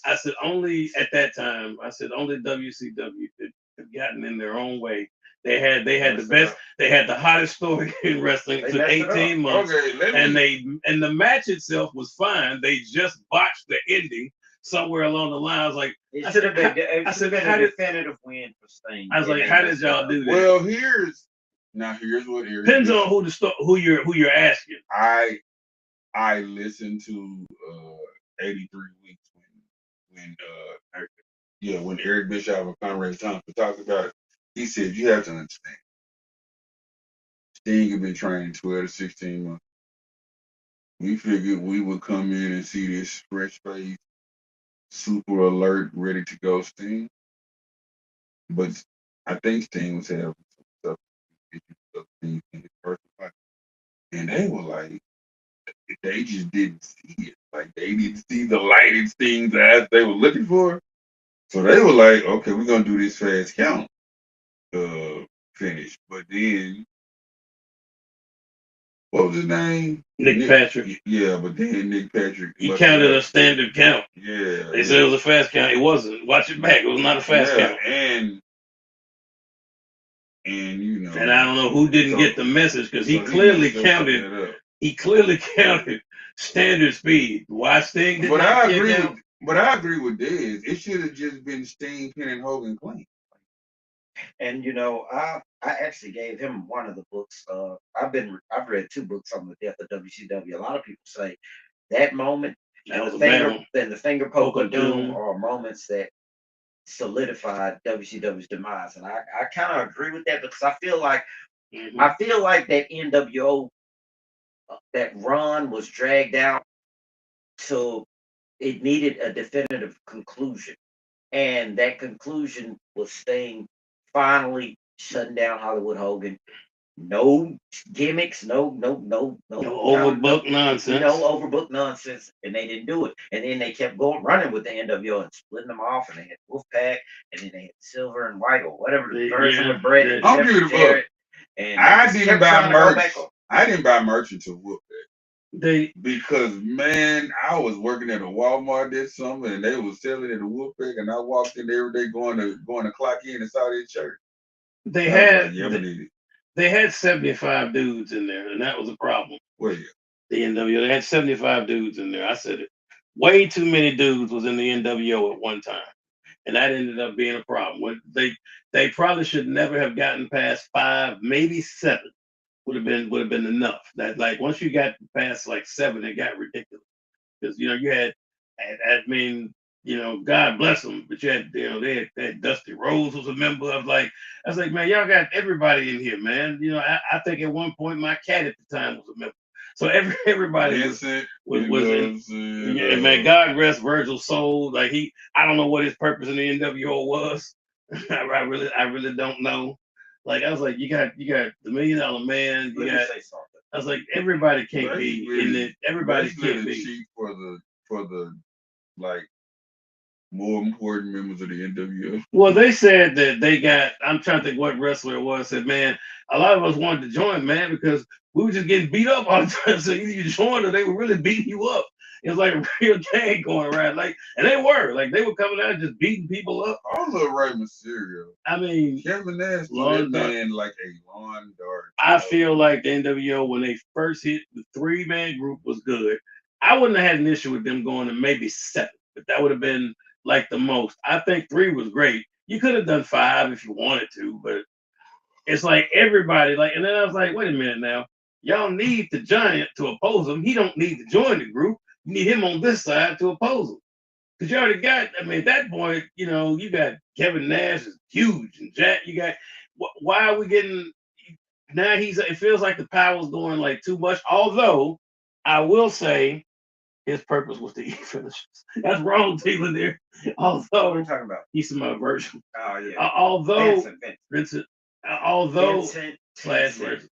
I said only at that time. I said only WCW could have gotten in their own way. They had the best. They had the hottest story in wrestling. It took 18 months, Okay, let and me. the match itself was fine. They just botched the ending somewhere along the line. I was like, it should have been. It should have how been a did definitive win for Sting. I was like, They how did messed that y'all up. do that? Well, here's what Eric. Depends on who you're asking. I listened to 83 Weeks when Eric Bischoff and Conrad Thompson talked about it. He said you have to understand. Sting had been training 12 to 16 months. We figured we would come in and see this fresh face, super alert, ready to go Sting. But I think Sting was having some stuff in his personal life. And they were like, they just didn't see it. Like they didn't see the light in Sting's eyes they were looking for. So they were like, okay, we're gonna do this fast count finish. But then what was his name? Nick Patrick. Yeah, but then Nick Patrick. He counted a standard count. Yeah. They said it was a fast count. It wasn't. Watch it back. It was not a fast count. And you know. And I don't know who didn't get the message because he clearly counted. He clearly counted standard speed. Why Sting did not kick out? But I agree with Dez. It should have just been Sting pinning Hogan clean. And I actually gave him one of the books. I've read two books on the death of WCW. A lot of people say that moment That was and the finger poke of doom Doom. are moments that solidified WCW's demise. And I kind of agree with that because I feel like that NWO that run was dragged out till it needed a definitive conclusion. And that conclusion was Sting finally shutting down Hollywood Hogan. No gimmicks, no overbooked nonsense. No overbooked nonsense, and they didn't do it. And then they kept running with the NWO and splitting them off, and they had Wolfpack, and then they had Silver and White or whatever the version with Brett and I'll give you the book. And I didn't buy merch. I didn't buy merch until Wolfpack. Because man, I was working at a Walmart this summer and they was selling it at Wolfpack, and I walked in every day going to clock in and saw this shirt. They had 75 dudes in there, and that was a problem. Well, yeah. The NWO, they had 75 dudes in there. I said it. Way too many dudes was in the NWO at one time, and that ended up being a problem. They probably should never have gotten past 5, maybe 7. Would have been enough. That like once you got past like 7, it got ridiculous because you had, I mean, God bless them, but you had they had Dusty Rhodes was a member of I was like, man, y'all got everybody in here, man. I think at one point my cat at the time was a member, so everybody was in. Yeah, man, God rest Virgil's soul. I don't know what his purpose in the NWO was. I really don't know. I was like, you got the $1 Million Man. I was like, everybody can't be in it. Everybody can't be for the more important members of the NWO. Well, they said that they got. I'm trying to think what wrestler it was. Said, man, a lot of us wanted to join, man, because we were just getting beat up all the time. So either you joined or they were really beating you up. It was like a real gang going around. And they were coming out just beating people up. I love Rey Mysterio. I mean, Kevin Nash, that man like a lawn dart. I feel like the NWO when they first hit, the 3-man group was good. I wouldn't have had an issue with them going to maybe 7, but that would have been like the most. I think 3 was great. You could have done 5 if you wanted to, but it's like everybody like. And then I was like, wait a minute now, y'all need the giant to oppose him. He don't need to join the group. You need him on this side to oppose him. Because you already got, I mean, at that point, you got Kevin Nash is huge and Jack. You got, why are we getting now? It feels like the power's going like too much. Although I will say his purpose was to eat finishes. That's wrong, Taylor. There. What are you Although talking about? he's my version. Oh yeah, Although Vincent. Vincent, although Vincent slash Vincent. version.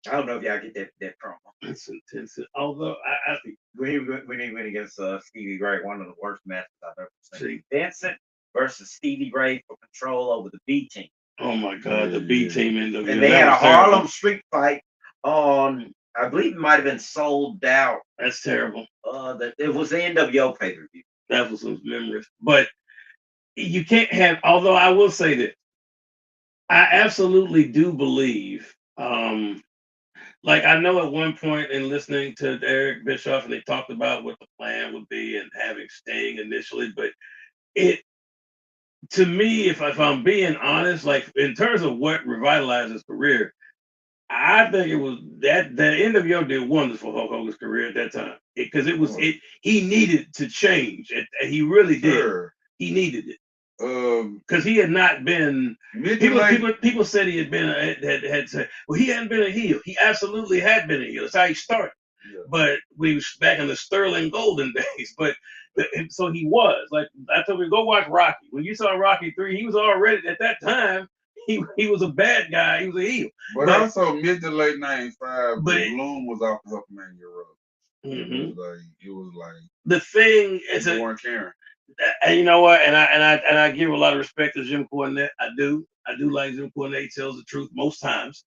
I don't know if y'all get that promo. Vincent. Although I think When he went against Stevie Gray, one of the worst matches I've ever seen. see, Vincent versus Stevie Gray for control over the B team. oh my God, the B team in the And they had a Harlem Street fight on, I believe it might have been sold out. That's terrible. It was the NWO pay per view. That was some memories. But you can't have, although I will say that I absolutely do believe, like I know at one point in listening to Eric Bischoff, and they talked about what the plan would be and having Sting initially, but it, to me, if I'm being honest, like in terms of what revitalized his career, I think it was that the NWO did wonders for Hulk Hogan's career at that time because he needed to change. He really did. He needed it because he had not been. People said he had been had said, well, he hadn't been a heel. He absolutely had been a heel. That's how he started. Yeah. But we was back in the Sterling Golden days. But so he was like I told you, go watch Rocky. When you saw Rocky 3, he was already at that time. He was a bad guy. He was a heel. But also mid to late '95, Bloom was off the Hulkmania road. Mm-hmm. It was like the thing is they weren't caring. And you know what? And I give a lot of respect to Jim Cornette. I do like Jim Cornette. He tells the truth most times.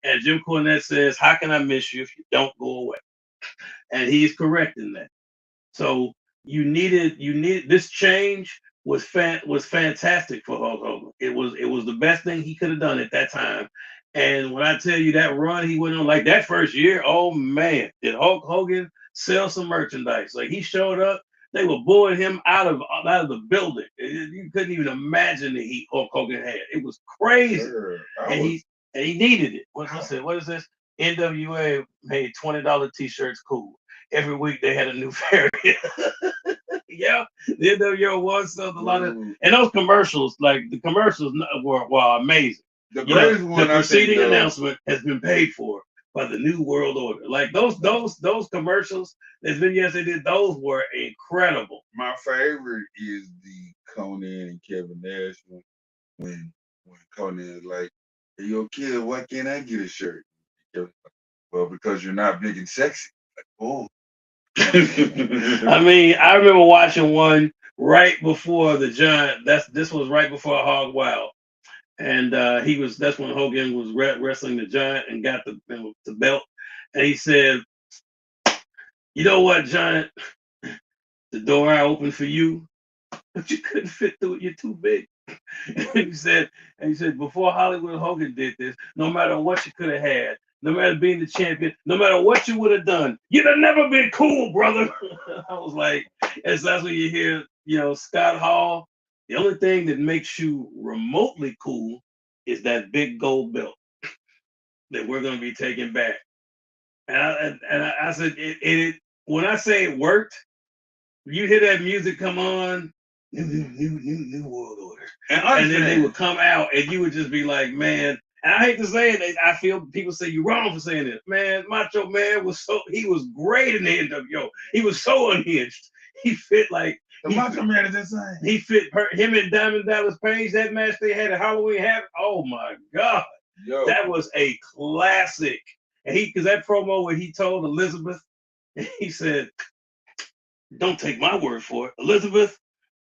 And Jim Cornette says, "How can I miss you if you don't go away?" And he's correct in that. So you needed this change was fantastic for Hulk Hogan. It was the best thing he could have done at that time. And when I tell you that run he went on, like that first year, oh man, did Hulk Hogan sell some merchandise? Like he showed up, they were booing him out of the building. You couldn't even imagine the heat Hulk Hogan had. It was crazy, he needed it. What is this? NWA made $20 t-shirts cool. Every week they had a new variant. Yeah, the NWO was sold a lot of, and those commercials, like the commercials were amazing. The greatest one, the preceding announcement has been paid for by the New World Order. Like those commercials, there's vignettes they did, those were incredible. My favorite is the Conan and Kevin Nash one when Conan is like, "Hey, yo, kid, why can't I get a shirt?" Well, because you're not big and sexy. Like, oh. I mean, I remember watching one right before the Giant. This was right before Hog Wild, and that's when Hogan was wrestling the Giant and got the belt, and he said, "You know what, Giant? The door I opened for you, but you couldn't fit through it. You're too big." And he said, before Hollywood Hogan did this, no matter what you could have had, no matter being the champion, no matter what you would have done, you'd have never been cool, brother. I was like, that's when you hear, Scott Hall. The only thing that makes you remotely cool is that big gold belt that we're going to be taking back. And I said, when I say it worked, you hear that music come on, new world order. And then they would come out and you would just be like, man, and I hate to say it, I feel people say you're wrong for saying it. Man, Macho Man was great in the NWO. He was so unhinged. He fit like the Macho Man is insane. He fit him and Diamond Dallas Page, that match they had at Halloween Havoc. Oh my God. Yo. That was a classic. And because that promo where he told Elizabeth, he said, "Don't take my word for it. Elizabeth,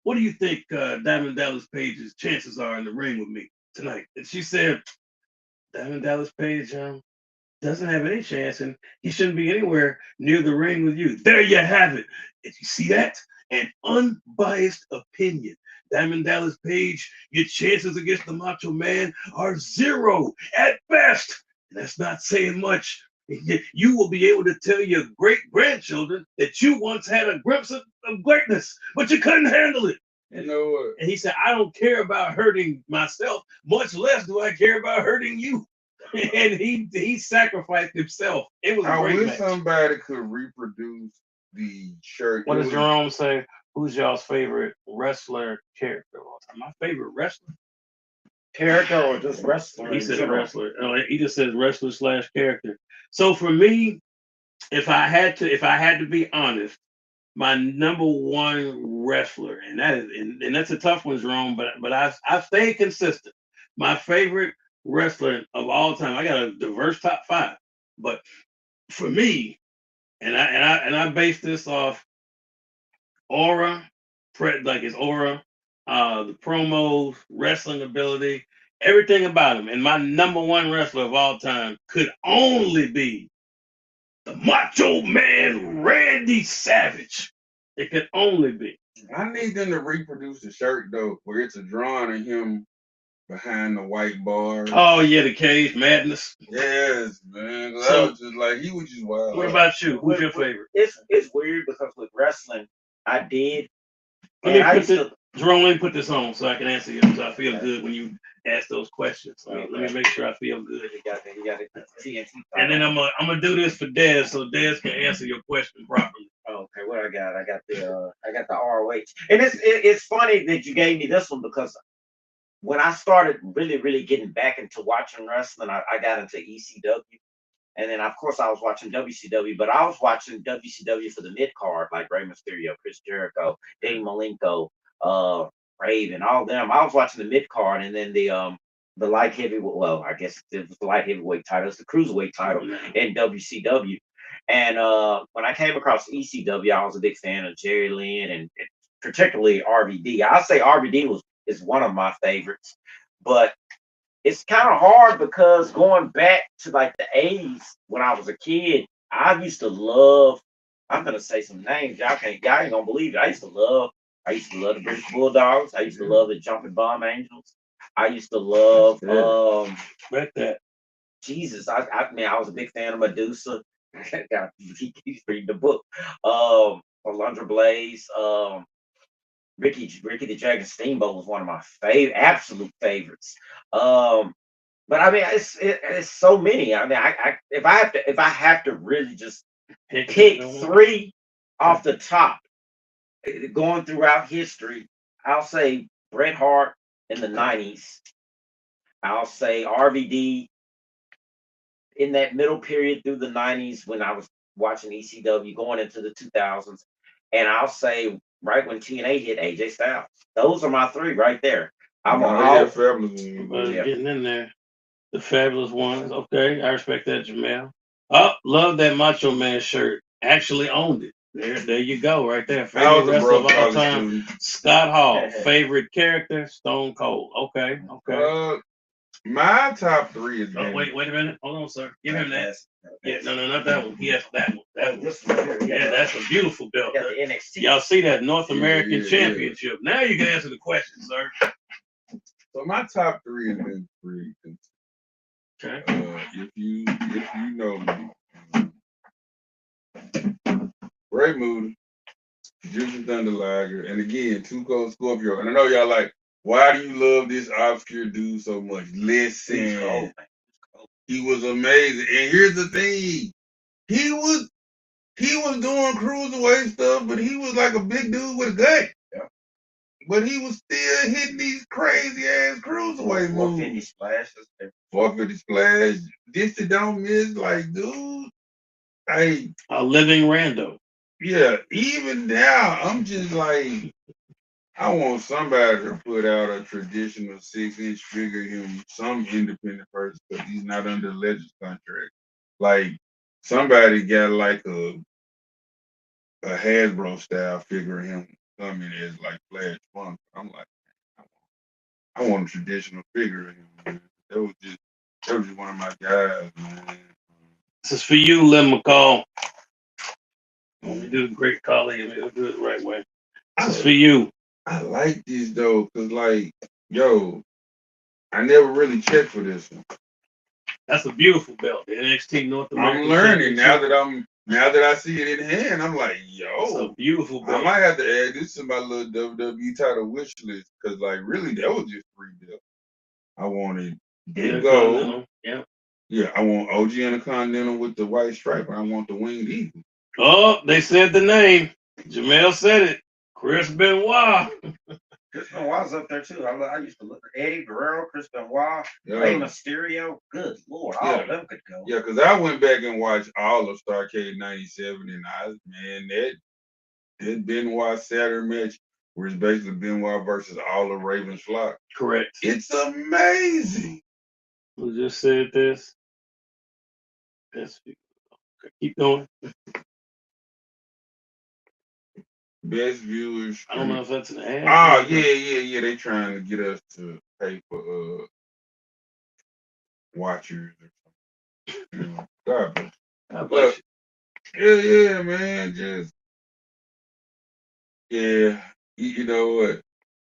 what do you think Diamond Dallas Page's chances are in the ring with me tonight?" And she said, "Diamond Dallas Page doesn't have any chance, and he shouldn't be anywhere near the ring with you." There you have it. Did you see that? An unbiased opinion. Diamond Dallas Page, your chances against the Macho Man are 0 at best. And that's not saying much. You will be able to tell your great grandchildren that you once had a glimpse of greatness, but you couldn't handle it. You know what? And he said, I don't care about hurting myself, much less do I care about hurting you. And he sacrificed himself. It was a I great wish match. somebody could reproduce the shirt. What It does was Jerome say? Who's y'all's favorite wrestler character of all time? My favorite wrestler? Character or just wrestler He in said general? wrestler. He just says wrestler / character. So for me, if I had to be honest, my number one wrestler, and that's a tough one, Jerome, but I've stayed consistent. My favorite wrestler of all time. I got a diverse top five, but for me, and I base this off aura, like his aura, the promos, wrestling ability, everything about him. And my number one wrestler of all time could only be the Macho Man Randy Savage. It could only be. I need them to reproduce the shirt though, where it's a drawing of him behind the white bars. Oh yeah, the Cage Madness. Yes, man. 'Cause I So, was just like, he was just wild. what about you? Who's your favorite? It's weird because with wrestling, I did, Let and me I put used this, to. Jerome, let me put this on so I can answer you. So I feel good when you ask those questions. Let me make sure I feel good. You got the TNT. And then I'm gonna do this for Dez so Dez can answer your question properly. Okay, what I got? I got the ROH, and it's funny that you gave me this one because when I started really getting back into watching wrestling, I got into ECW. And then, of course, I was watching WCW, but I was watching WCW for the mid card, like Rey Mysterio, Chris Jericho, Dave Malenko, Raven, all them. I was watching the mid card, and then the light heavyweight. Well, I guess it was the light heavyweight title. It's the cruiserweight title in WCW. And when I came across ECW, I was a big fan of Jerry Lynn and particularly RVD. I'll say RVD is one of my favorites, but it's kind of hard because going back to like the 80s when I was a kid, I used to love. I'm gonna say some names. Y'all ain't gonna believe it. I used to love the British Bulldogs. I used to love the Jumping Bomb Angels. I used to love Bet that. Jesus. I was a big fan of Medusa. He's reading the book. Alundra Blaze. Ricky the Dragon Steamboat was one of my absolute favorites. But I mean, it's so many. I mean, if I have to really just pick three off the top, going throughout history, I'll say Bret Hart in the '90s. I'll say RVD in that middle period through the '90s when I was watching ECW going into the 2000s, and I'll say right when TNA hit AJ Styles. Those are my three right there. I'm yeah, fabulous. Getting in there. The fabulous ones. Okay, I respect that, Jamel. Oh, love that Macho Man shirt. Actually owned it. There you go, right there. Favorite wrestler of all time, Scott Hall. Favorite character, Stone Cold. Okay. My top three is. Oh, wait a minute. Hold on, sir. Give him that. Yeah, no, not that one. Yes, that one. Yeah, that's a beautiful belt. Y'all see that North American Championship. Now you can answer the question, sir. So my top three has been three. Okay. If you know me, Ray Moody, Juicy Thunder Liger, and again, Two Cold Scorpio. And I know y'all like, why do you love this obscure dude so much? Listen, he was amazing. And here's the thing, he was doing cruiserweight stuff, but he was like a big dude with a gut. Yeah. But he was still hitting these crazy ass cruiserweight moves. 450 splashes. 450 splash. This don't miss, like, dude. Hey, a living rando. Yeah, even now, I'm just like, I want somebody to put out a traditional 6-inch figure of him, some independent person, because he's not under Legends contract. Like, somebody got like a Hasbro style figure of him. I mean, it's like Flash Funk. I'm like, I want a traditional figure of him, man. That was just one of my guys, man. This is for you, Lynn McCall. When we do the great colleague, we'll do it the right way. This is for you. I like this though, cause like, yo, I never really checked for this one. That's a beautiful belt. The NXT North American. I'm learning now that I'm Now that I see it in hand, I'm like, It's a yo, beautiful I belt. might have to add this to my little WWE title wish list because, like, really, that was just 3 belts. I wanted Big Gold. Intercontinental. Yeah. Yeah, I want OG Intercontinental with the white stripe, and I want the Winged Eagle. Oh, they said the name. Jamel said it. Chris Benoit. Chris Benoit's up there too. I used to look at Eddie Guerrero, Chris Benoit, Yeah. Rey Mysterio. Good lord, all of them could go. Yeah, because I went back and watched all of Starrcade '97, and that Benoit Saturn match, where it's basically Benoit versus all of Raven's flock. Correct. It's amazing. Who just said this? Yes. Keep going. Best viewers. I don't know if that's an ad. Oh, yeah. They trying to get us to pay for watchers or something. You know, God bless. God bless you. Yeah, man. You know what?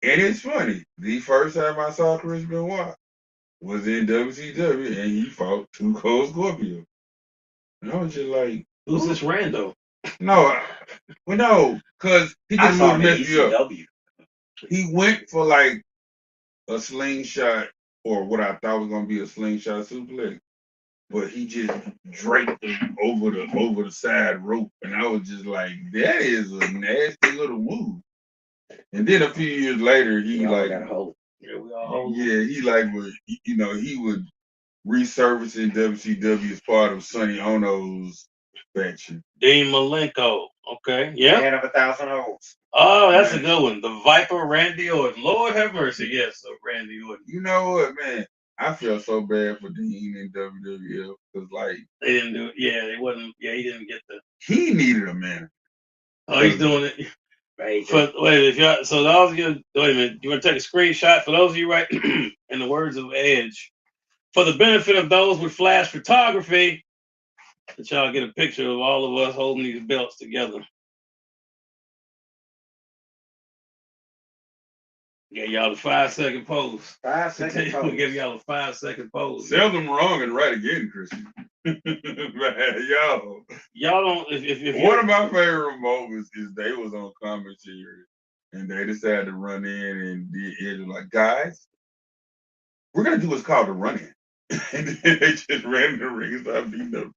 And it's funny. The first time I saw Chris Benoit was in WCW, and he fought Too Cold Scorpio. And I was just like, who's this rando? No, because he I just saw moved him in messed me up. ECW. He went for like a slingshot, or what I thought was gonna be a slingshot suplex, but he just draped him over the side rope, and I was just like, that is a nasty little move. And then a few years later, he like got a hold. Yeah, we all hold. Yeah, he like would he would resurface in WCW as part of Sonny Ono's faction. Dean Malenko. Okay. Yeah. Man of 1,000 holes. Oh, that's a good one. The Viper, Randy Orton. Lord have mercy. Yes, so Randy Orton. You know what, man? I feel so bad for Dean in WWF because, like, they didn't do it. Yeah, they wasn't. Yeah, he didn't get the. He needed a man. Oh, he's doing it. Right. Wait, if y'all, so those of you, wait a minute. You want to take a screenshot for those of you, right? In the words of Edge, for the benefit of those with flash photography, that y'all get a picture of all of us holding these belts together. Yeah, y'all the 5-second pose. 5-second pose. We'll give y'all a 5-second pose. Seldom wrong and right again, Christian. Man, y'all don't. If one of my favorite moments is they was on commentary and they decided to run in and it was like, guys, we're gonna do what's called a run in, and then they just ran in the ring and started beating them.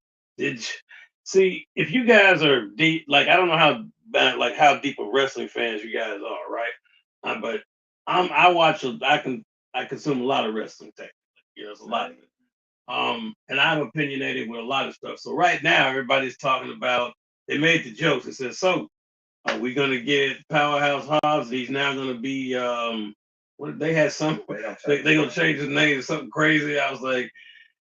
See, if you guys are deep, like I don't know how deep of wrestling fans you guys are, right? But I watch. I consume a lot of wrestling technically. There's a lot of it. And I'm opinionated with a lot of stuff. So right now, everybody's talking about. They made the jokes. It says, "So, are we gonna get Powerhouse Hobbs? He's now gonna be what they had some. They gonna change his name to something crazy." I was like,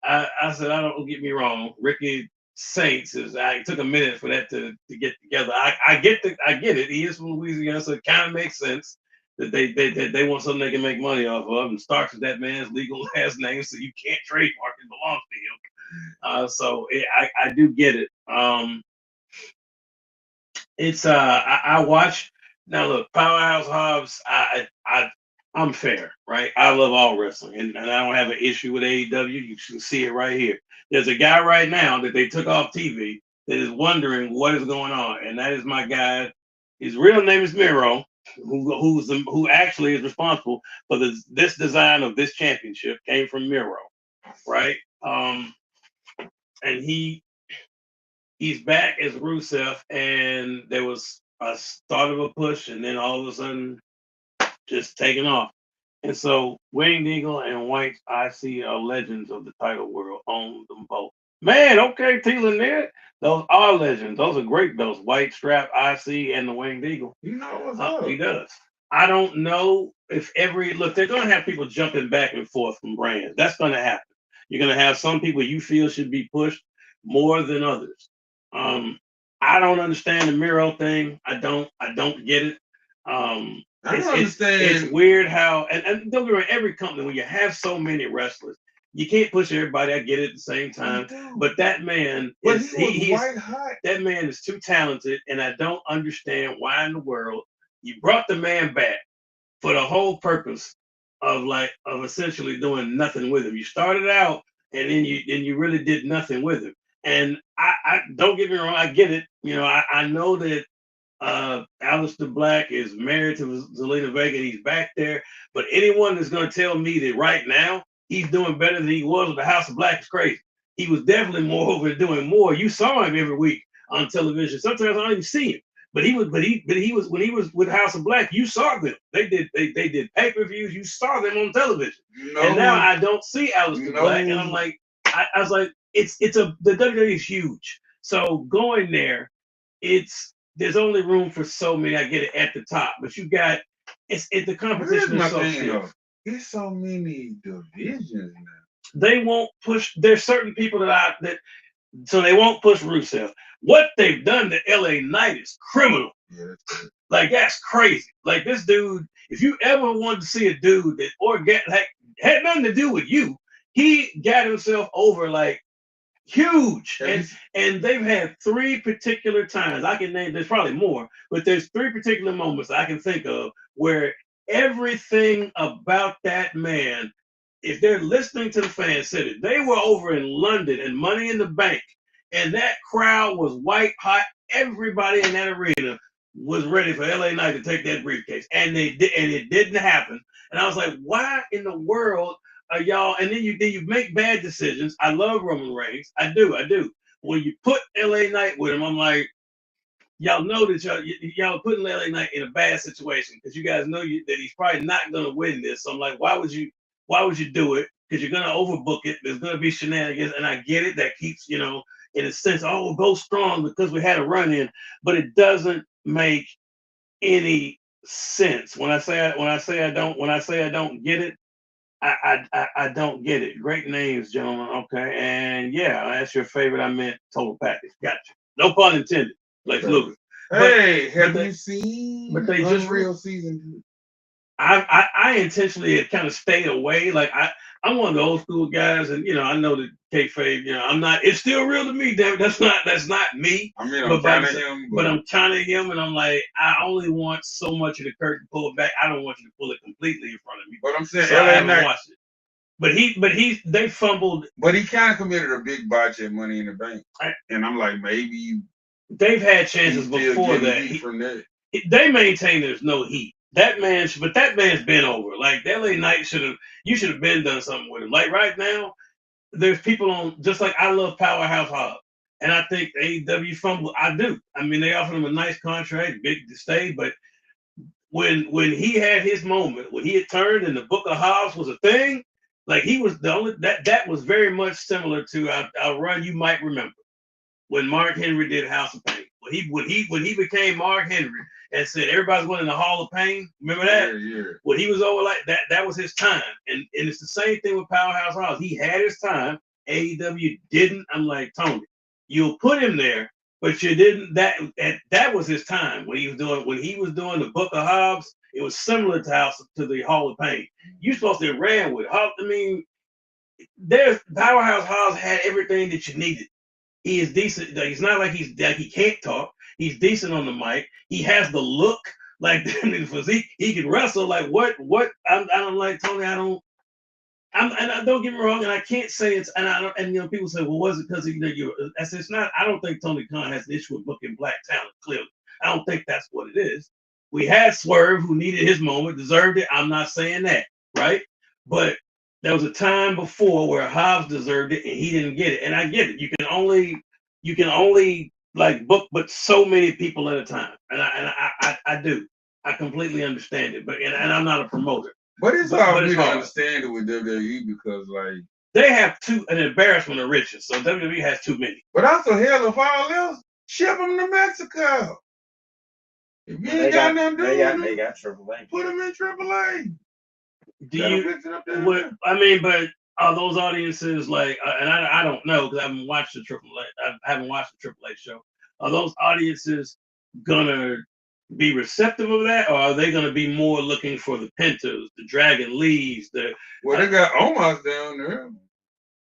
I said, I don't get me wrong. Ricky Saints it took a minute for that to get together. I get it. He is from Louisiana, so it kind of makes sense that they want something they can make money off of, and starts with that man's legal last name, so you can't trademark it, belongs to him. So I do get it. It's I watch now. Look, Powerhouse Hobbs. I'm fair, right? I love all wrestling, and I don't have an issue with AEW. You can see it right here. There's a guy right now that they took off TV that is wondering what is going on, and that is my guy. His real name is Miro, who actually is responsible for this design of this championship came from Miro, right? And he's back as Rusev, and there was a start of a push, and then all of a sudden, just taking off. And so, Winged Eagle and White, I see are legends of the title world. Own them both. Man, okay, Teelan there. Those are legends. Those are great belts. White Strap, IC, and the Winged Eagle. You know what's up? He does. I don't know if they're going to have people jumping back and forth from brands. That's going to happen. You're going to have some people you feel should be pushed more than others. I don't understand the Miro thing. I don't get it. I don't understand. It's weird how, and don't get me wrong, every company, when you have so many wrestlers, you can't push everybody. I get it at the same time. But that man he's white hot. That man is too talented, and I don't understand why in the world you brought the man back for the whole purpose of essentially doing nothing with him. You started out, and then you really did nothing with him. And I don't get me wrong, I get it. You know, I know that Aleister Black is married to Zelina Vega and he's back there. But anyone that's going to tell me that right now he's doing better than he was with the House of Black is crazy. He was definitely more over doing more. You saw him every week on television. Sometimes I don't even see him. But he was when he was with House of Black, you saw them. They did pay-per-views, you saw them on television. And now I don't see Aleister Black, and I'm like, I was like, the WWE is huge. So going there, there's only room for so many. I get it at the top, but you got the competition is so stiff. There's so many divisions now. They won't push. There's certain people so they won't push Rusev. What they've done to LA Knight is criminal. Yeah, that's good. Like that's crazy. Like this dude, if you ever wanted to see a dude that had nothing to do with you, he got himself over like huge. And they've had three particular times. I can name, there's probably more, but there's three particular moments I can think of where everything about that man, if they're listening to the fans, said it. They were over in London and Money in the Bank, and that crowd was white hot. Everybody in that arena was ready for LA Knight to take that briefcase, and it didn't happen. And I was like, why in the world y'all? And then you make bad decisions. I love Roman Reigns, I do. When you put LA Knight with him, I'm like, y'all know that y'all putting LA Knight in a bad situation because you guys know that he's probably not going to win this. So I'm like, why would you do it? Because you're going to overbook it. There's going to be shenanigans, and I get it. That keeps, in a sense, we'll go strong because we had a run in, but it doesn't make any sense. When I say I don't get it, I don't get it. Great names, gentlemen. Okay, and yeah, that's your favorite. I meant total package. Gotcha. No pun intended. Like Luger. Hey, have you seen? But they just Unreal season 2. I intentionally had kind of stayed away. Like I'm one of the old school guys, and I know that kayfabe. I'm not. It's still real to me. Damn, that's not me. I mean, I'm kind of him, but I'm kind of him, and I'm like, I only want so much of the curtain pulled back. I don't want you to pull it completely in front of me. But I'm saying, so I haven't watched it. But they fumbled. But he kind of committed a big botch at Money in the Bank, and I'm like, maybe they've had chances before that. They maintain there's no heat. That man's been over. Like that LA Knight you should have been done something with him. Like right now, there's people on just like I love Powerhouse Hobbs, and I think AEW fumble. I do. I mean, they offered him a nice contract, big to stay, but when he had his moment, when he had turned and the Book of Hobbs was a thing, like he was the only that was very much similar to our run you might remember when Mark Henry did House of Pain. When he became Mark Henry and said everybody's going in the Hall of Pain. Remember that? Yeah. When he was over like that, that was his time. And it's the same thing with Powerhouse Hobbs. He had his time. AEW didn't. I'm like, Tony, you'll put him there, but you didn't. That was his time when he was doing the Book of Hobbs. It was similar to the Hall of Pain. You supposed to have ran with it. I mean, Powerhouse Hobbs had everything that you needed. He is decent. He's not like he can't talk. He's decent on the mic. He has the look, like the physique. He can wrestle. Like what? I don't like Tony. And I don't get me wrong. And I can't say it's. And I don't. And people say, well, was it because you? It's not. I don't think Tony Khan has an issue with booking black talent. Clearly, I don't think that's what it is. We had Swerve, who needed his moment, deserved it. I'm not saying that, right? But there was a time before where Hobbs deserved it and he didn't get it. And I get it. You can only like book but so many people at a time. And I do. I completely understand it. But and I'm not a promoter. But it's hard for me to understand it with WWE because like they have an embarrassment of riches. So WWE has too many. But also hell, if all else, ship them to Mexico. If you ain't got nothing to do, they got AAA. Put them in AAA. But are those audiences like? And I don't know because I haven't watched the AAA. I haven't watched the AAA show. Are those audiences gonna be receptive of that, or are they gonna be more looking for the Pentas, the Dragon Lees? They got Omos down there.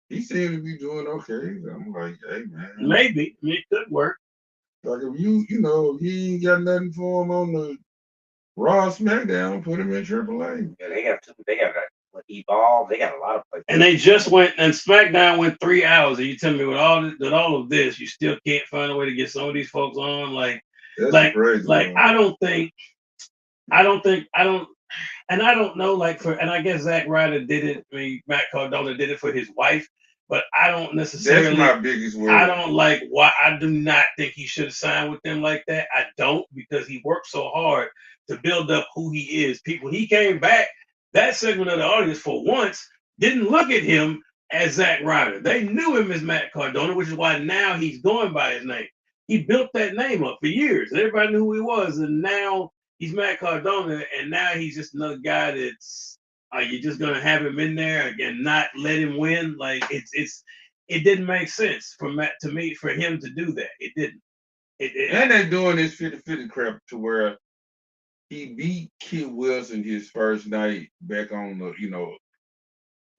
He seems to be doing okay. I'm like, hey man, maybe it could work. Like if if he ain't got nothing for him on the Raw SmackDown, put him in AAA. Yeah, they got Evolve. They got a lot of places. And they just went, and SmackDown went 3 hours. And you tell me with all of this, you still can't find a way to get some of these folks on. That's crazy. Like I don't think, and I don't know, and I guess Zack Ryder did it. I mean, Matt Cardona did it for his wife, but I don't necessarily. That's my biggest worry. I don't like why. I do not think he should have signed with them like that. I don't, because he worked so hard to build up who he is. People, he came back. That segment of the audience, for once, didn't look at him as Zack Ryder. They knew him as Matt Cardona, which is why now he's going by his name. He built that name up for years, and everybody knew who he was, and now he's Matt Cardona, and now he's just another guy that's, are you just gonna have him in there and not let him win? Like it didn't make sense for Matt, to me, for him to do that. It didn't. And they're doing this 50-50 crap to where he beat Kid Wilson his first night back on the,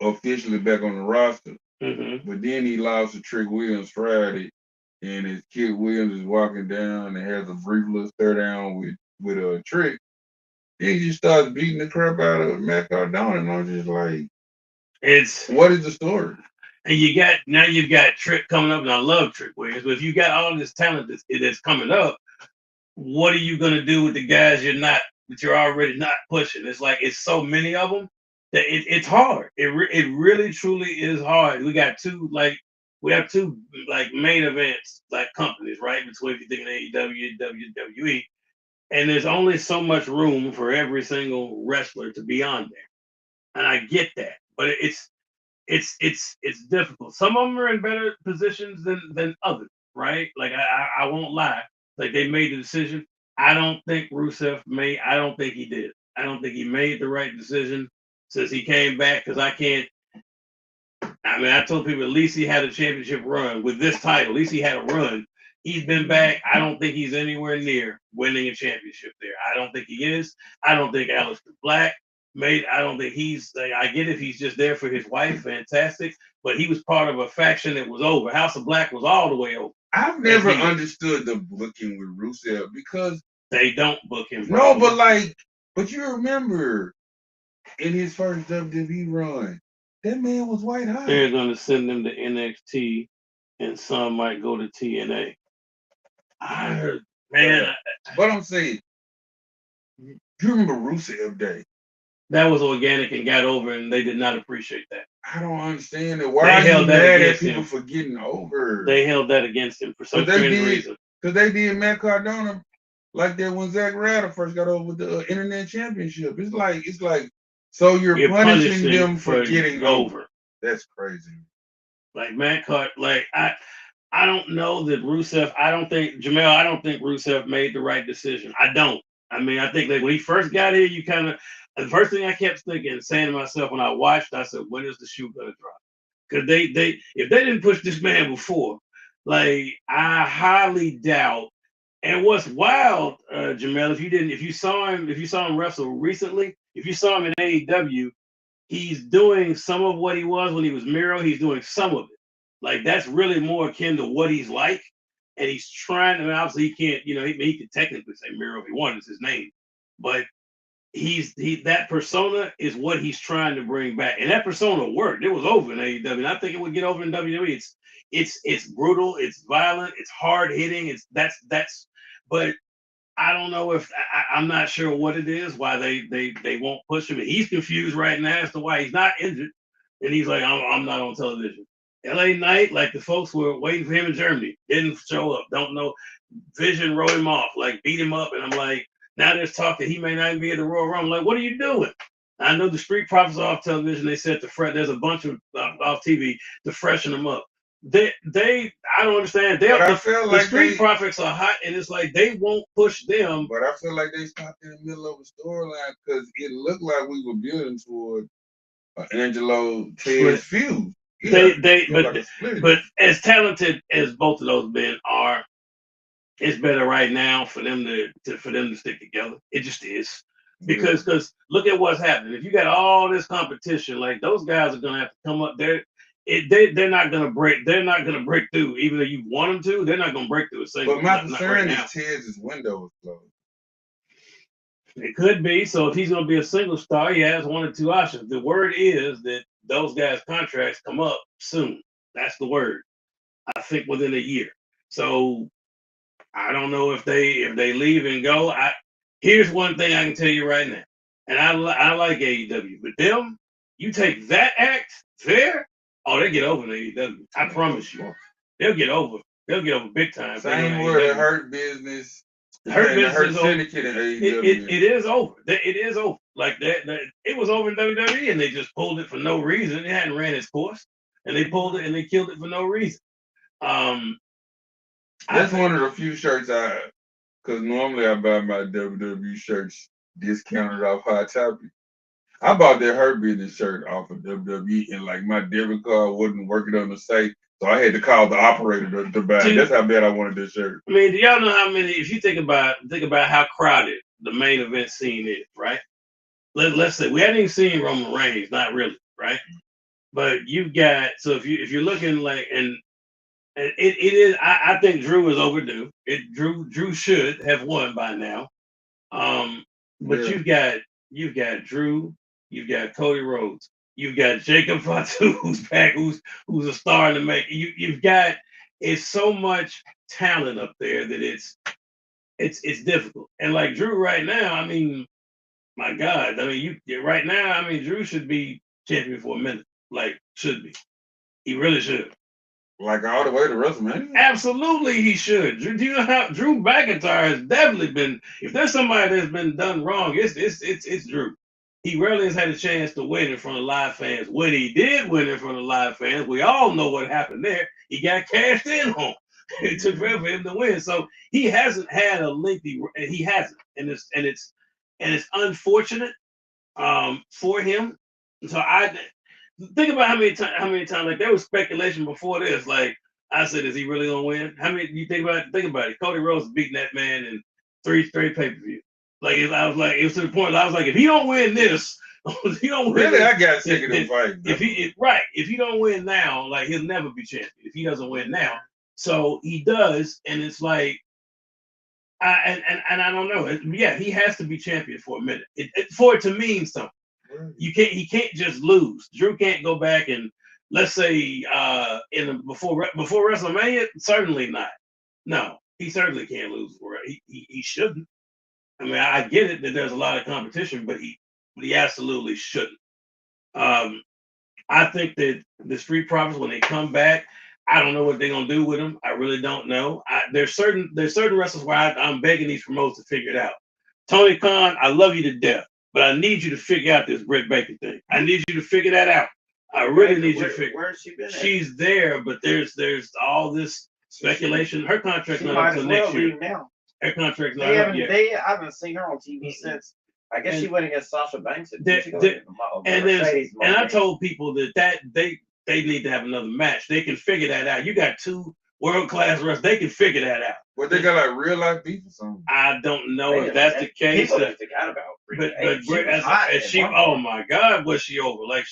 officially back on the roster. Mm-hmm. But then he lost to Trick Williams Friday, and his Kid Williams is walking down and has a brief little stare down with a Trick. Then he just starts beating the crap out of Matt Cardona, and I'm just like, what is the story? And you've got Trick coming up, and I love Trick Williams, but if you got all this talent that's coming up, what are you gonna do with the guys you're already not pushing? It's like it's so many of them that it's hard. It really truly is hard. We have two main events like companies, right? Between, if you think of AEW, WWE, and there's only so much room for every single wrestler to be on there. And I get that, but it's difficult. Some of them are in better positions than others, right? Like I won't lie. Like, they made the decision. I don't think Rusev made. I don't think he did. I don't think he made the right decision since he came back. Because I can't. I mean, I told people at least he had a championship run with this title. At least he had a run. He's been back. I don't think he's anywhere near winning a championship there. I don't think he is. I don't think Aleister Black made. I don't think he's. Like, I get if he's just there for his wife, fantastic. But he was part of a faction that was over. House of Black was all the way over. I've never understood the booking with Rusev because they don't book him. No, but you remember in his first WWE run, that man was white hot. They're going to send him to NXT, and some might go to TNA. I heard, man. But I'm saying, you remember Rusev Day? That was organic and got over, and they did not appreciate that. I don't understand it. Why are you mad at people for getting over? They held that against him for some strange reason. Because they did Matt Cardona like that when Zack Ryder first got over the Internet Championship. It's like, so you're punishing them for getting over. That's crazy. Like Matt Card, like I don't know that Rusev. I don't think Rusev made the right decision. I don't. I mean, I think, like, when he first got here, you kind of. The first thing I kept thinking, saying to myself when I watched, I said, when is the shoe gonna drop? Because if they didn't push this man before, like, I highly doubt. And what's wild, Jamel, if you saw him wrestle recently, if you saw him in AEW, he's doing some of what he was when he was Miro. He's doing some of it. Like, that's really more akin to what he's like. And he's trying, and obviously he can't, he could technically say Miro if he wanted, it's his name. But that persona is what he's trying to bring back, and that persona worked. It was over in AEW, and I think it would get over in WWE. It's brutal, it's violent, it's hard hitting. But I don't know if I'm not sure what it is, why they won't push him. He's confused right now as to why he's not injured, and he's like, I'm not on television. LA Knight, like, the folks were waiting for him in Germany, didn't show up. Don't know. Vision wrote him off, like, beat him up, and I'm like, now there's talk that he may not even be at the Royal Rumble. Like, what are you doing? I know the Street Profits are off television. They said there's a bunch of off TV to freshen them up. I don't understand. The Street Profits are hot, and it's like they won't push them. But I feel like they stopped in the middle of a storyline because it looked like we were building toward Angelo Ted's feud. But as talented as both of those men are, it's better right now for them to stick together. It just is. Because look at what's happening. If you got all this competition, like, those guys are gonna have to come up there. They're not gonna break. They're not gonna break through. Even though you want them to, they're not gonna break through. But my concern is Ted's window is closed. It could be. So if he's going to be a single star, he has one or two options. The word is that those guys' contracts come up soon. That's the word. I think within a year. So I don't know if they leave and go. Here's one thing I can tell you right now, and I like AEW, but them, you take that act there, oh, they get over in AEW. I promise you, they'll get over. They'll get over big time. Same with the Hurt Business. The Hurt And the Business Hurt is over. Syndicate in It AEW. is over. It is over. Like that. It was over in WWE, and they just pulled it for no reason. It hadn't ran its course, and they pulled it and they killed it for no reason. That's one of the few shirts because normally I buy my WWE shirts discounted off Hot Topic. I bought that Hurt Business shirt off of WWE, and like my debit card wasn't working on the site, so I had to call the operator to buy it. That's how bad I wanted this shirt. I mean, do y'all know how many? If you think about how crowded the main event scene is, right? Let's say we hadn't even seen Roman Reigns, not really, right? But you've got if you're looking like and it is I think Drew is overdue. Drew should have won by now. But Yeah. you've got Drew, you've got Cody Rhodes, you've got Jacob Fatu who's back, who's a star in the making. You've got it's so much talent up there that it's difficult. And like Drew right now, I mean, my God, I mean you right now, I mean Drew should be champion for a minute. Like should be. He really should. Like all the way to WrestleMania? Absolutely, he should. Do you know how Drew McIntyre has definitely been? If there's somebody that's been done wrong, it's Drew. He rarely has had a chance to win in front of live fans. When he did win in front of live fans, we all know what happened there. He got cashed in on. It took forever for him to win, so he hasn't had a lengthy. He hasn't, and it's unfortunate for him. So I think about how many times like there was speculation before this. Like I said, is he really gonna win? How many you think about it? Think about it. Cody Rhodes beating that man in three straight pay-per-view. Like I was like, it was to the point I was like, if he don't win this, if he don't win Really, this, I got sick of them fighting. if he don't win now, like he'll never be champion if he doesn't win now. So he does, and it's like and I don't know. Yeah, he has to be champion for a minute for it to mean something. He can't just lose. Drew can't go back and let's say before WrestleMania, certainly not. No, he certainly can't lose. He shouldn't. I mean, I get it that there's a lot of competition, but he absolutely shouldn't. Um, I think that the Street Profits when they come back, I don't know what they're gonna do with them. I really don't know. There's certain wrestlers where I'm begging these promoters to figure it out. Tony Khan, I love you to death, but I need you to figure out this Britt Baker thing. I need you to figure that out. I really need you to figure. Where's she been? She's there, but there's all this speculation. Her contract's not up until next year. Now. Her contract's not up yet. I haven't seen her on TV since. I guess she went against Sasha Banks. And I told people that they need to have another match. They can figure that out. You got two world-class wrestlers. They can figure that out. Well, they got like real life beef or something. I don't know if that's the case. People forgot about but oh my God, was she over? Like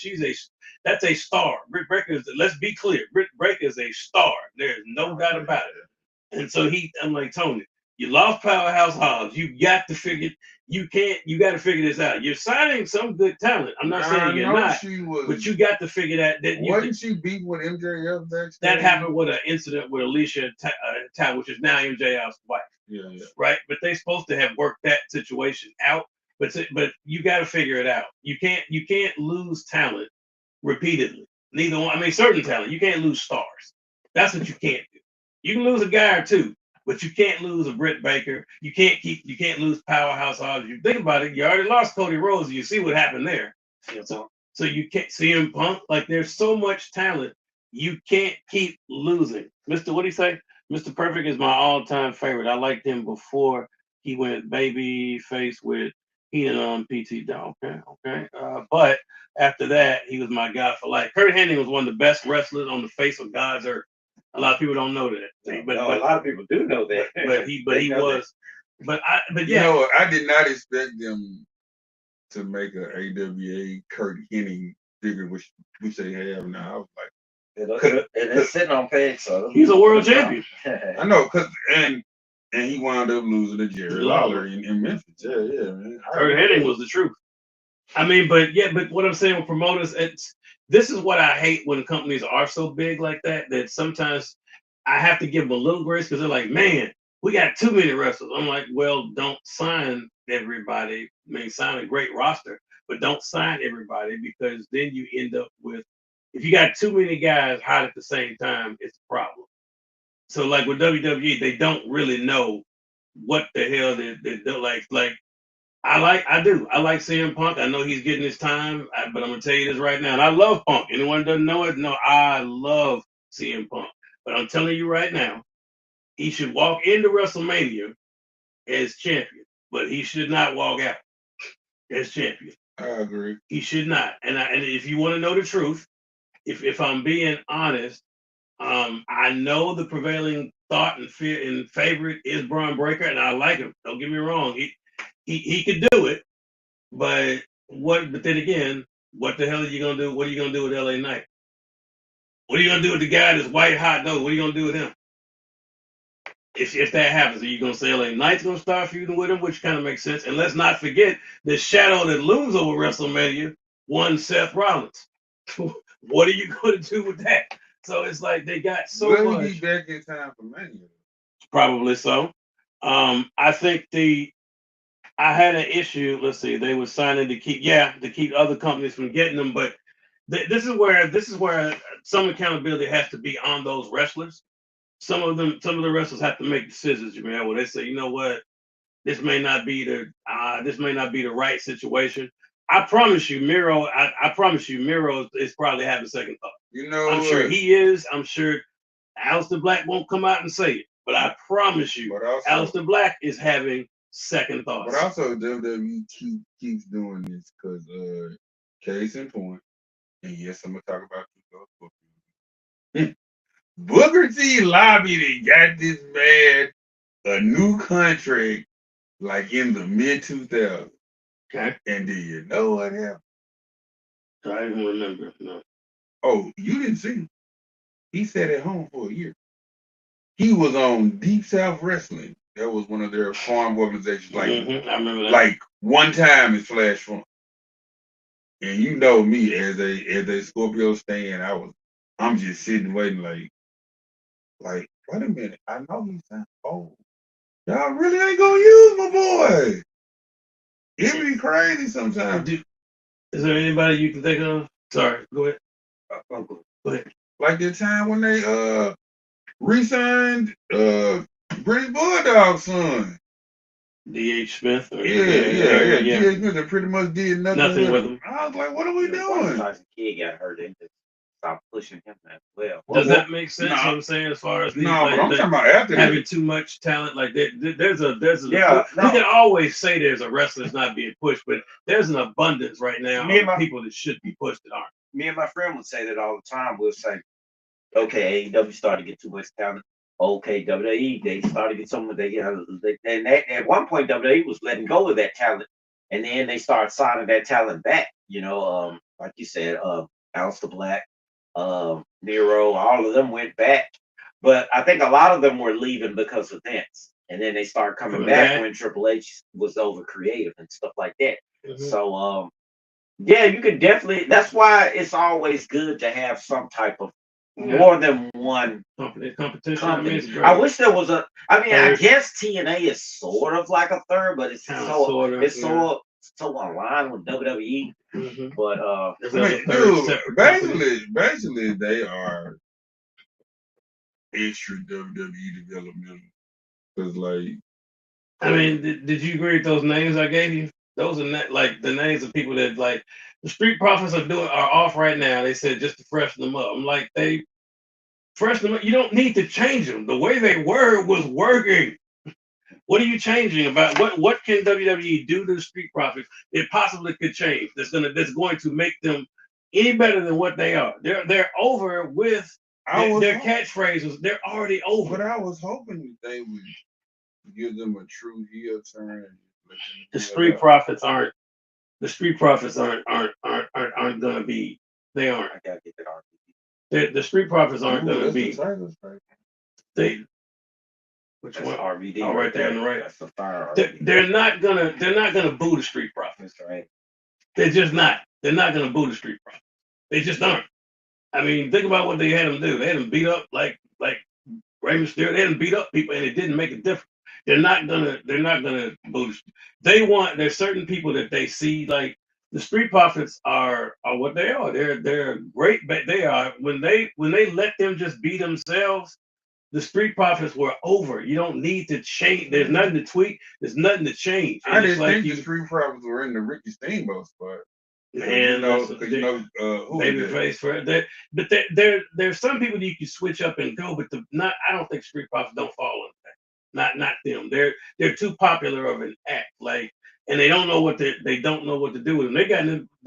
that's a star. Britt Baker let's be clear. Britt Baker is a star. There's no doubt about it. And so I'm like, Tony, you lost Powerhouse Hobbs. You got to figure. You got to figure this out. You're signing some good talent. I'm not saying you're not, but you got to figure that. Wasn't she beat with MJF backstage? That happened with an incident with Alicia, which is now MJF's wife. Yeah. Right, but they're supposed to have worked that situation out. But you got to figure it out. You can't lose talent repeatedly. Neither one. I mean, certain talent. You can't lose stars. That's what you can't do. You can lose a guy or two, but you can't lose a Britt Baker. You can't lose Powerhouse Hobbs. You think about it, you already lost Cody Rhodes. You see what happened there. So you can't see him Punk. Like there's so much talent, you can't keep losing. What do you say? Mr. Perfect is my all-time favorite. I liked him before he went baby face with Heenan on PT Down. Okay. But after that, he was my guy for life. Kurt Hennig was one of the best wrestlers on the face of God's earth. A lot of people don't know that. But a lot of people do know that. But he was. But yeah. You know, I did not expect them to make an AWA Kurt Hennig figure, which they have now. I was like, it's sitting on page, so he's a world champion. I know, And he wound up losing to Jerry Lawler in Memphis. Yeah, man. Kurt Hennig was the truth. I mean, but what I'm saying with promoters, this is what I hate when companies are so big like that. That sometimes I have to give them a little grace because they're like, man, we got too many wrestlers. I'm like, well, don't sign everybody. I mean, sign a great roster, but don't sign everybody because then you end up with, if you got too many guys hot at the same time, it's a problem. So like with WWE, they don't really know what the hell they're like. I like CM Punk. I know he's getting his time, but I'm gonna tell you this right now, and I love Punk. Anyone who doesn't know it? No, I love CM Punk. But I'm telling you right now, he should walk into WrestleMania as champion, but he should not walk out as champion. I agree. He should not. And if you want to know the truth, if I'm being honest, I know the prevailing thought and fear and favorite is Braun Breaker, and I like him. Don't get me wrong. He could do it. But But then again, what the hell are you gonna do? What are you gonna do with LA Knight? What are you gonna do with the guy that's white hot? No, what are you gonna do with him? If that happens, are you gonna say LA Knight's gonna start feuding with him, which kind of makes sense? And let's not forget the shadow that looms over WrestleMania, one Seth Rollins. What are you gonna do with that? So it's like they got so Will much. he be back in time for Mania? Probably so. I think I had an issue. Let's see, they were signing to keep other companies from getting them, but this is where some accountability has to be on those wrestlers. Some of the wrestlers have to make decisions, man. Where they say, you know what, this may not be the right situation. I promise you, Miro. I promise you, Miro is probably having second thought. You know, I'm sure he is. I'm sure Aleister Black won't come out and say it, but I promise you, Aleister Black is having second thoughts. But also, WWE keeps doing this because, case in point, and yes, I'm gonna talk about this. Booker T lobbied and got this man a new contract like in the mid 2000s. Okay. And do you know what happened? I don't remember. No. Oh, you didn't see him. He sat at home for a year. He was on Deep South Wrestling. That was one of their farm organizations. Like, I remember that. Like one time in Flash Front. And you know me as a Scorpio stan, I'm just sitting waiting like, wait a minute. I know he sounds old. Y'all really ain't gonna use my boy. It be crazy sometimes. Is there anybody you can think of? Sorry, go ahead. Go ahead. Like the time when they re-signed British Bulldog's son. D.H. Smith. Yeah. D.H. Smith that pretty much did nothing with him. I was like, what are we doing? Tyson Kidd got hurt and just stopped pushing him as well. Does that make sense? What I'm saying, as far as but I'm talking about after having that. too much talent, like there's a we can always say there's a wrestler that's not being pushed, but there's an abundance right now of people that should be pushed that aren't. Me and my friend would say that all the time. We'll say, okay, AEW started to get too much talent. Okay, WWE, they started to get some of and at one point WWE was letting go of that talent, and then they started signing that talent back. Like you said, Aleister Black, Miro, all of them went back, but I think a lot of them were leaving because of Vince, and then they started coming back when Triple H was over creative and stuff like that. Mm-hmm. So, yeah, you could definitely. That's why it's always good to have some type of more than one competition. I wish there was a. I mean, I guess TNA is sort of like a third, but it's so aligned with WWE. Mm-hmm. But basically, they are extra WWE developmental. Because, like, I mean, did you agree with those names I gave you? Those are like the names of people that like the Street Profits are off right now. They said just to freshen them up. I'm like, they freshen them up. You don't need to change them. The way they were was working. What are you changing about? What can WWE do to the Street Profits that possibly could change? That's going to make them any better than what they are. They're over with their catchphrases. They're already over. But I was hoping that they would give them a true heel turn. The Street Profits aren't. The Street Profits aren't going to be. They aren't. I gotta get that The Street Profits aren't going to be. Which That's one? RVD. Oh, right there on the right. That's the fire They're, RVD. they're not gonna boo the Street Profits. That's right. They're just not. They're not gonna boo the Street Profits. They just aren't. I mean, think about what they had them do. They had them beat up like Rey Mysterio. They had them beat up people, and it didn't make a difference. They're not gonna boo. They want. There's certain people that they see like the Street Profits are what they are. They're great, but they are when they let them just be themselves. The Street Profits were over. You don't need to change. There's nothing to tweak. There's nothing to change. And I it's didn't like think you, the Street Profits were in the Ricky Steamboat spot. man, Who is that? babyface for that. But there's some people that you can switch up and go, but not. I don't think Street Profits don't fall into that. Not them. They're too popular of an act. Like, and they don't know what they don't know what to do with them. They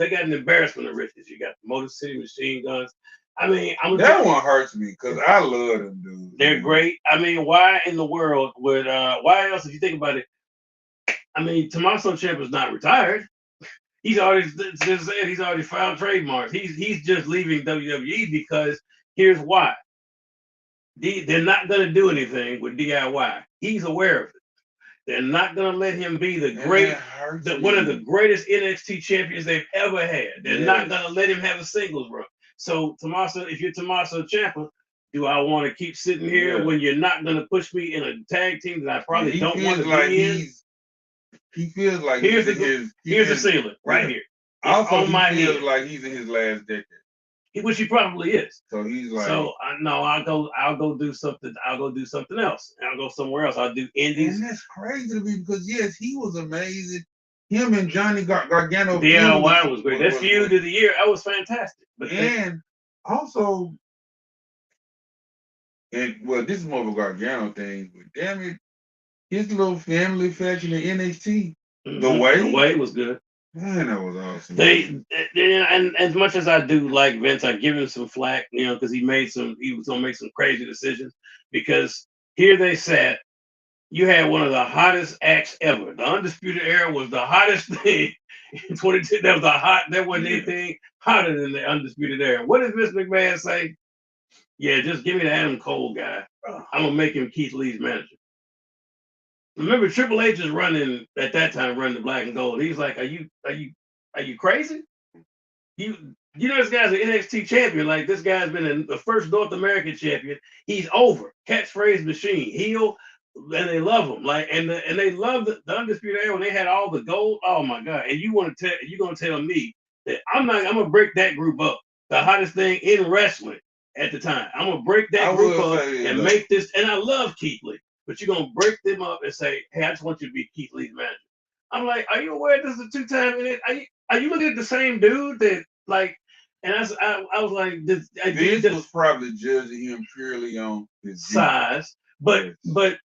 got an embarrassment of riches. You got the Motor City Machine Guns. I mean, That one hurts me because I love them dudes. they're great. I mean, why in the world would why else if you think about it? I mean, Tommaso Ciampa's not retired. He's already he's already filed trademarks. He's just leaving WWE because here's why. They're not gonna do anything with DIY. He's aware of it. They're not gonna let him be one of the greatest NXT champions they've ever had. They're not gonna let him have a singles run. So Tommaso, if you're Tommaso Ciampa, do I want to keep sitting here when you're not gonna push me in a tag team that I probably don't want to be in? He feels like here's the ceiling right here. Also, he feels like he's in his last decade. Which he probably is. So he's like, no, I'll go do something. I'll go do something else. I'll go somewhere else. I'll do indies. And that's crazy to me because yes, he was amazing. Him and Johnny Gargano. DIY was great. That feud of the year, that was fantastic. But also, this is more of a Gargano thing. But damn it, his little family faction in NXT, the way was good. Man, that was awesome. And as much as I do like Vince, I give him some flack, because he was gonna make some crazy decisions. Because here they sat, you had one of the hottest acts ever. The Undisputed Era was the hottest thing in 22. There wasn't anything hotter than the Undisputed Era. What did Vince McMahon say? Yeah, just give me the Adam Cole guy. I'm gonna make him Keith Lee's manager. Remember, Triple H is running at that time, running the Black and Gold. He's like, "Are you crazy? You know this guy's an NXT champion. Like this guy's been the first North American champion. He's over. Catchphrase machine, heel, and they love him. Like and they love the Undisputed Era when they had all the gold. Oh my god! And you're gonna tell me that I'm gonna break that group up. The hottest thing in wrestling at the time. I'm gonna break that group up and make this. And I love Keith Lee. But you're gonna break them up and say, "Hey, I just want you to be Keith Lee's manager." I'm like, "Are you aware this is a two-time? Are you looking at the same dude that like?" And I was like, "This was probably judging him purely on his size." But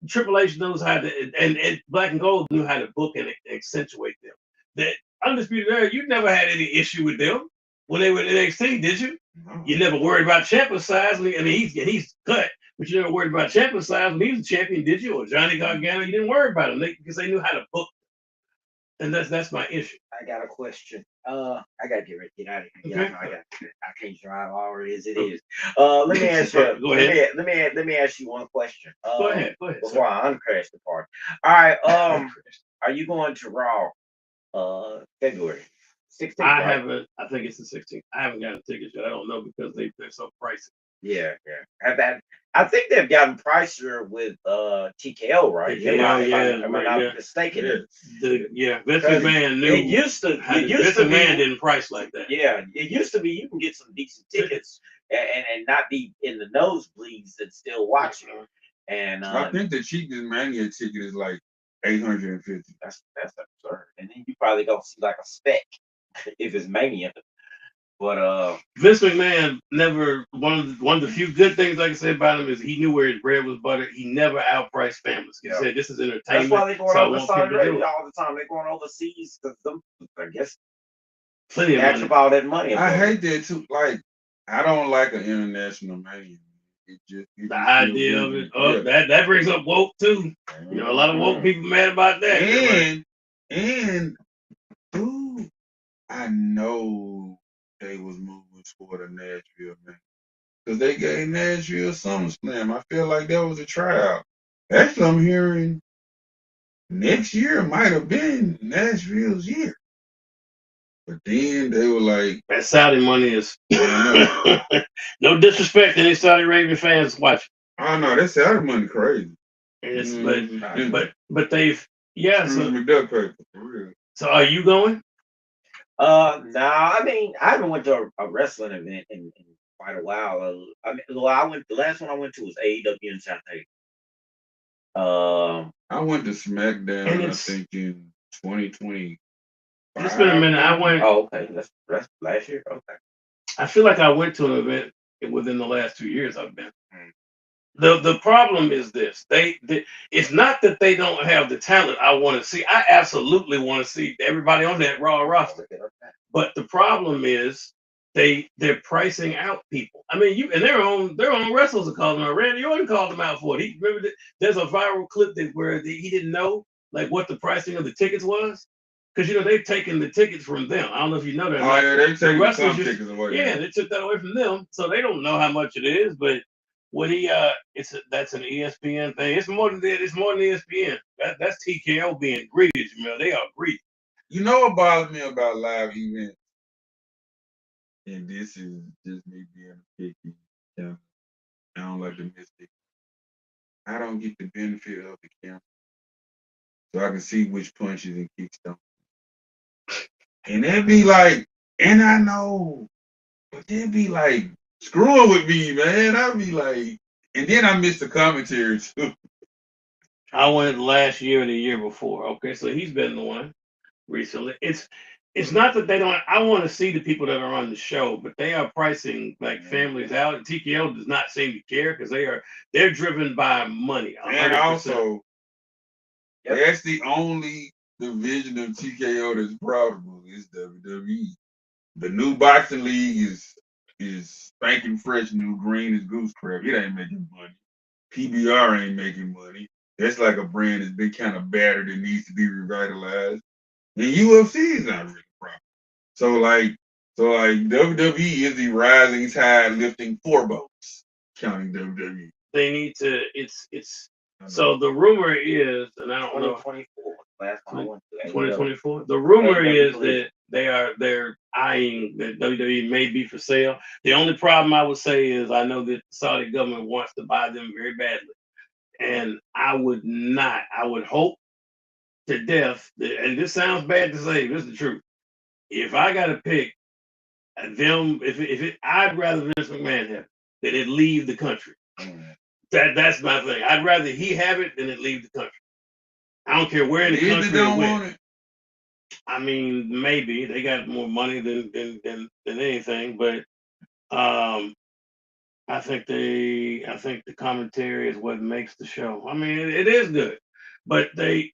Triple H knows how to, and Black and Gold knew how to book and accentuate them. That Undisputed Era, you never had any issue with them when they were in NXT, did you? No. You never worried about Ciampa's size. I mean, he's cut. But you never worried about Ciampa's size when he was a champion, did you? Or Johnny Gargano, you didn't worry about him because they knew how to book them. And that's my issue. I got a question. I gotta get out of here. Okay. I can't drive already as it is. Let me ask you. Go ahead. Let me ask you one question. Go ahead. Before I uncrash the party. All right. Are you going to Raw? February 16th. I think it's the 16th. I haven't gotten tickets yet. I don't know because they're so pricey. Yeah. I think they've gotten pricier with TKO, right? Am I not mistaken? Vince McMahon knew. It used to Vince McMahon didn't price like that. Yeah, it used to be you can get some decent tickets and not be in the nosebleeds and still watching. And I think the cheapest Mania ticket is like $850. That's absurd. And then you probably don't see like a spec if it's Mania. But Vince McMahon never one of the few good things I can say about him is he knew where his bread was buttered. He never outpriced families. He said this is entertainment. That's why they're going over Saudi Arabia all the time. They're going overseas because I guess plenty of money. All that money. I hate that too. Like I don't like an international Mania. The idea of it, that brings up woke too. You know, a lot of woke people mad about that. And dude, I know they was moving toward a Nashville, man, because they gave Nashville SummerSlam. I feel like that was a tryout. Actually, I'm hearing next year might have been Nashville's year. But then they were like, That Saudi money is I know. no disrespect to any Saudi Arabian fans watching. Oh no, that's Saudi money crazy. It's but Scrooge they've So McDuck paper for real. are you going? Nah. I mean, I haven't went to a wrestling event in quite a while. I mean, well, I went. The last one I went to was AEW in San Diego. I went to And SmackDown, I think in 2020. It's been a minute. I went. Oh, okay. That's last year. Okay. I feel like I went to an event within the last 2 years I've been. The problem is this. It's not that they don't have the talent I want to see. I absolutely want to see everybody on that Raw roster. But the problem is they're pricing out people. I mean, their own wrestlers are calling them out. Randy Orton called them out for it. He remember there's a viral clip where he didn't know like what the pricing of the tickets was. Because they've taken the tickets from them. I don't know if you know that. Oh yeah, they taking some Just, tickets away. Yeah, they took that away from them, so they don't know how much it is. But what that's an ESPN thing. It's more than that. It's more than ESPN. That's TKO being greedy. They are greedy. You know what bothers me about live events, and this is just me being picky. Yeah, I don't like the mystic. I don't get the benefit of the camera, so I can see which punches and kicks don't. And they'd be like, and I know, but they'd be like screwing with me, man. I'd be like, and then I miss the commentary too. I went last year and the year before. Okay, so he's been the one recently. It's not that they don't. I want to see the people that are on the show, but they are pricing like families out. And TKO does not seem to care because they're driven by money. 100%. And also, that's the only division of TKO that's profitable is WWE. The new boxing league is spanking fresh, new green as goose crap. It ain't making money. PBR ain't making money. That's like a brand that's been kind of battered and needs to be revitalized. And UFC is not really profitable. So like WWE is the rising tide lifting four boats, counting WWE. They need to. It's So the rumor is, and I don't know. 2024. Last one I went to. 2024. The rumor is that they're eyeing that WWE may be for sale. The only problem I would say is I know that the Saudi government wants to buy them very badly, and I would not. I would hope to death. And this sounds bad to say, but it's the truth. If I got to pick them, I'd rather Vince McMahon have it than it leave the country. That's my thing. I'd rather he have it than it leave the country. I don't care where in the country don't want it. I mean, maybe they got more money than anything, but I think the commentary is what makes the show. I mean, it is good, but the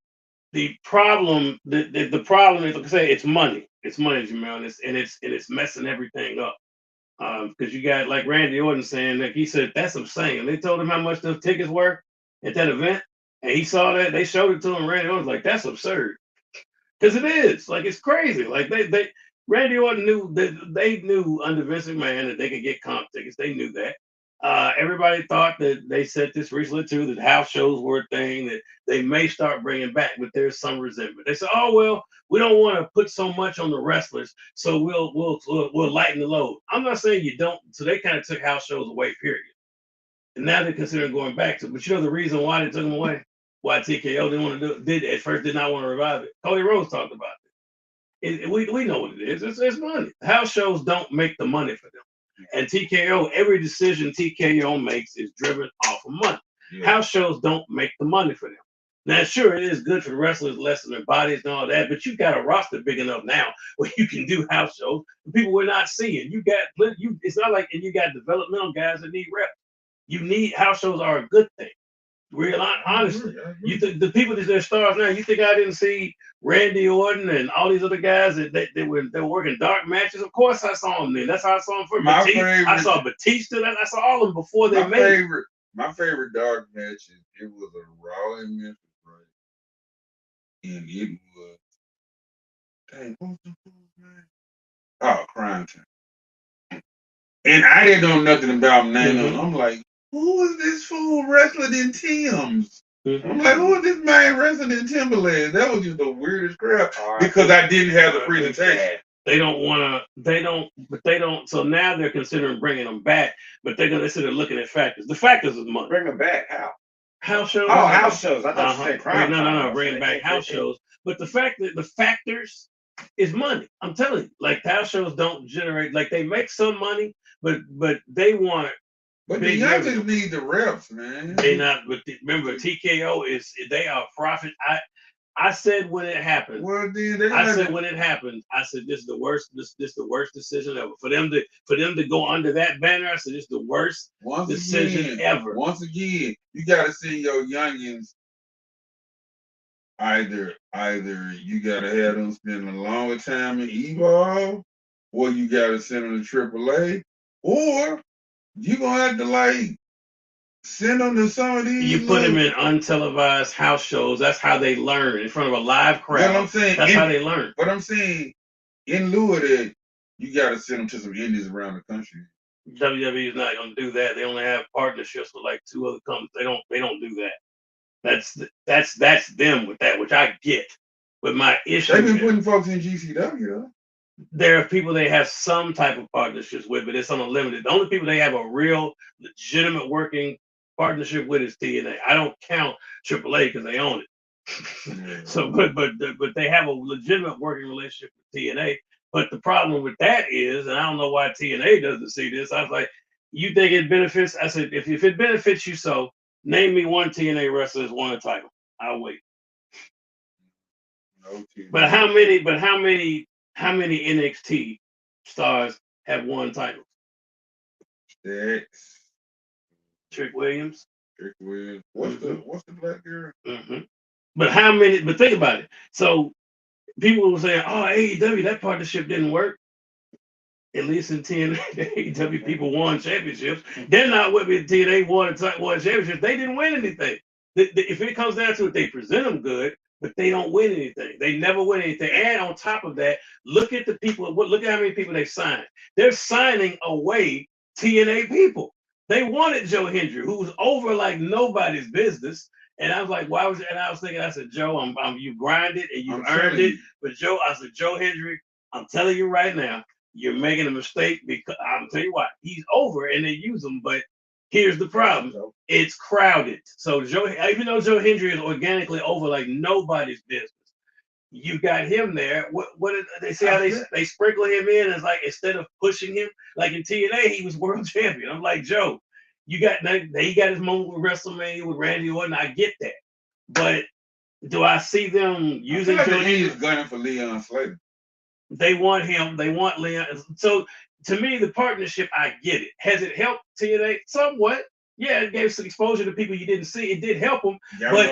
problem the problem is, like I say, it's money. It's money, Jamel, and it's messing everything up. Because you got like Randy Orton saying that he said that's insane. They told him how much those tickets were at that event, and he saw that they showed it to him. Randy Orton's like, that's absurd. Because it is like it's crazy. Like they Randy Orton knew that they knew under Vince McMahon that they could get comp tickets. They knew that. Everybody thought that they said this recently too that house shows were a thing that they may start bringing back, but there's some resentment. They said, "Oh well, we don't want to put so much on the wrestlers, so we'll lighten the load." I'm not saying you don't. So they kind of took house shows away. Period. And now they're considering going back to. But you know the reason why they took them away? Why TKO didn't want to did not want to revive it. Cody Rhodes talked about we know what it is. It's money. House shows don't make the money for them. And TKO, every decision TKO makes is driven off of money. Yeah. House shows don't make the money for them. Now, sure, it is good for the wrestlers, lessen their bodies and all that, but you got a roster big enough now where you can do house shows. People we're not seeing. It's not like you got developmental guys that need reps. You need house shows are a good thing. Real honestly, you think the people that are stars now? You think I didn't see Randy Orton and all these other guys that they were working dark matches? Of course, I saw them then. That's how I saw them for Batista. I saw Batista. I saw all of them before they made. My favorite dark matches. It was a Raw in Memphis, right? And it was. Dang, what was the fool's name? Oh, Crime Time. And I didn't know nothing about him. I'm like, who is this fool wrestling in Tim's? I'm like, who is this man wrestling in Timberlands? That was just the weirdest crap because I didn't have the presentation. They don't want to. They don't. So now they're considering bringing them back, but they're going to consider looking at factors. The factors is money. Bring them back. How? House shows. Oh, house shows. I thought you said prime No, time. bringing back house shows. But the fact that the factors is money. I'm telling you, like house shows don't generate. Like they make some money, but they want. But the youngsters need the reps, man. They not. But remember, TKO is they are profit. I said when it happened. Well, then I said when it happened. I said this is the worst. This the worst decision ever for them to go under that banner. I said this is the worst decision ever. Once again, you got to see your youngins. Either you got to have them spend a longer time in Evolve, or you got to send them to AAA, or you gonna have to like send them to some of these. You put them in untelevised house shows. That's how they learn in front of a live crowd. I'm saying that's how they learn. But I'm saying, in lieu of that, you got to send them to some indies around the country. WWE is not going to do that. They only have partnerships with like 2 other companies. They don't do that. That's them with that, which I get. But my issue. They've been putting folks in GCW though. There are people they have some type of partnerships with, but it's unlimited. The only people they have a real legitimate working partnership with is TNA. I don't count AAA because they own it. So, but they have a legitimate working relationship with TNA. But the problem with that is, and I don't know why TNA doesn't see this. I was like, you think it benefits? I said, if it benefits you, so name me one TNA wrestler that's won a title. I'll wait. No, but how many NXT stars have won titles? Trick Williams. What's the black girl? Mm-hmm. But how many? But think about it. So people were saying, "Oh, AEW, that partnership didn't work." At least in TNA, AEW people won championships. They're not with me. TNA won championships. They didn't win anything. If it comes down to it, they present them good, but they don't win anything. They never win anything. And on top of that, look at the people. Look at how many people they signed. They're signing away TNA people. They wanted Joe Hendry, who's over like nobody's business. And I was like, why was it? And I was thinking, I said, Joe, you grinded and you earned it. But Joe, I said, Joe Hendry, I'm telling you right now, you're making a mistake because I'll tell you what, he's over and they use him, but here's the problem. It's crowded. So even though Joe Hendry is organically over like nobody's business, you got him there. What did they see how they sprinkle him in as like instead of pushing him, like in TNA, he was world champion. I'm like, Joe, he got his moment with WrestleMania with Randy Orton. I get that. But do I see them using Joe Hendry? He's gunning for Leon Slater. They want him. They want Leon. So to me, the partnership, I get it. Has it helped TNA? Somewhat. Yeah, it gave some exposure to people you didn't see. It did help them. But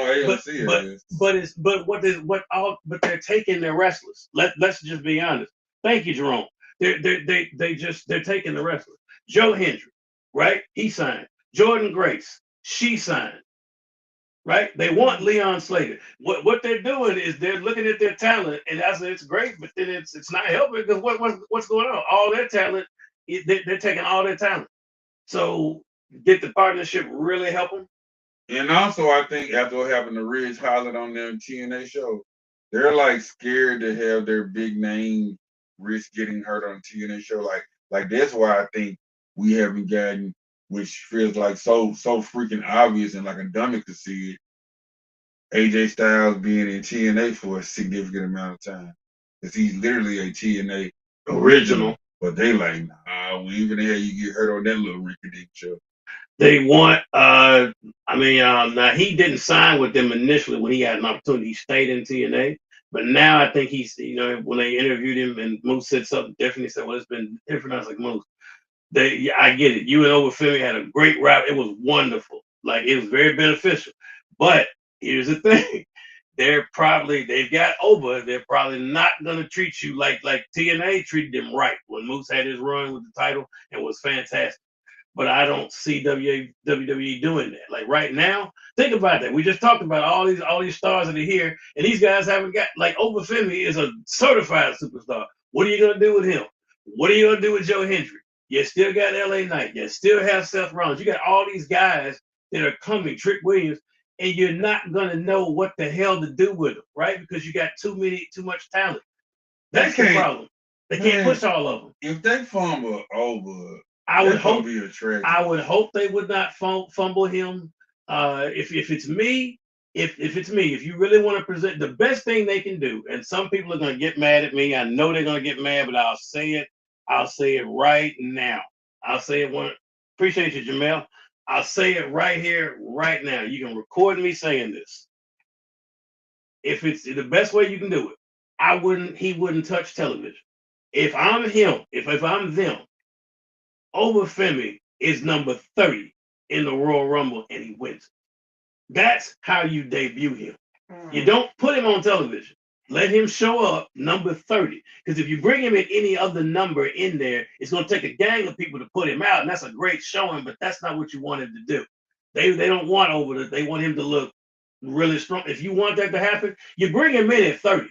they're taking their wrestlers. Let's just be honest. Thank you, Jerome. They're taking the wrestlers. Joe Hendry, right? He signed. Jordan Grace, she signed. Right? They want Leon Slater. What they're doing is they're looking at their talent, and I said it's great, but then it's not helping because what's going on? All their talent, they're taking all their talent. So did the partnership really help them? And also, I think after what happened to Ridge Holland on their TNA show, they're like scared to have their big name risk getting hurt on a TNA show. Like that's why I think we haven't gotten, which feels like so freaking obvious and like a dummy could see it, AJ Styles being in TNA for a significant amount of time. Because he's literally a TNA original. But they like, nah, we ain't gonna have you get hurt on that little rinky-dink show. They want, now he didn't sign with them initially when he had an opportunity. He stayed in TNA. But now I think he's, when they interviewed him and Moose said something different, he said, well, it's been different. I was like, Moose, I get it. You and Overfemi had a great rap. It was wonderful. Like, it was very beneficial. But here's the thing. They've got over. They're probably not going to treat you like TNA treated them right when Moose had his run with the title and was fantastic. But I don't see WWE doing that. Like right now, think about that. We just talked about all these stars that are here, and these guys haven't got, like Overfemi is a certified superstar. What are you going to do with him? What are you going to do with Joe Hendry? You still got LA Knight. You still have Seth Rollins. You got all these guys that are coming. Trick Williams. and you're not gonna know what the hell to do with them, right? Because you got too much talent. They That's the can't, problem. They can't man. push all of them. If they fumble over, I would that's gonna hope be a tragedy. I would hope they would not fumble him. If it's me, if it's me, if you really want to present the best thing they can do, and some people are gonna get mad at me. I know they're gonna get mad, but I'll say it. I'll say it right now. I'll say it one. Appreciate you, Jamel. I'll say it right here, right now. You can record me saying this. If it's the best way you can do it, he wouldn't touch television. If I'm him, if I'm them, Obafemi is number 30 in the Royal Rumble and he wins. That's how you debut him. You don't put him on television. Let him show up number 30. Because if you bring him in any other number in there, it's going to take a gang of people to put him out. And that's a great showing, but that's not what you want him to do. They don't want they want him to look really strong. If you want that to happen, you bring him in at 30.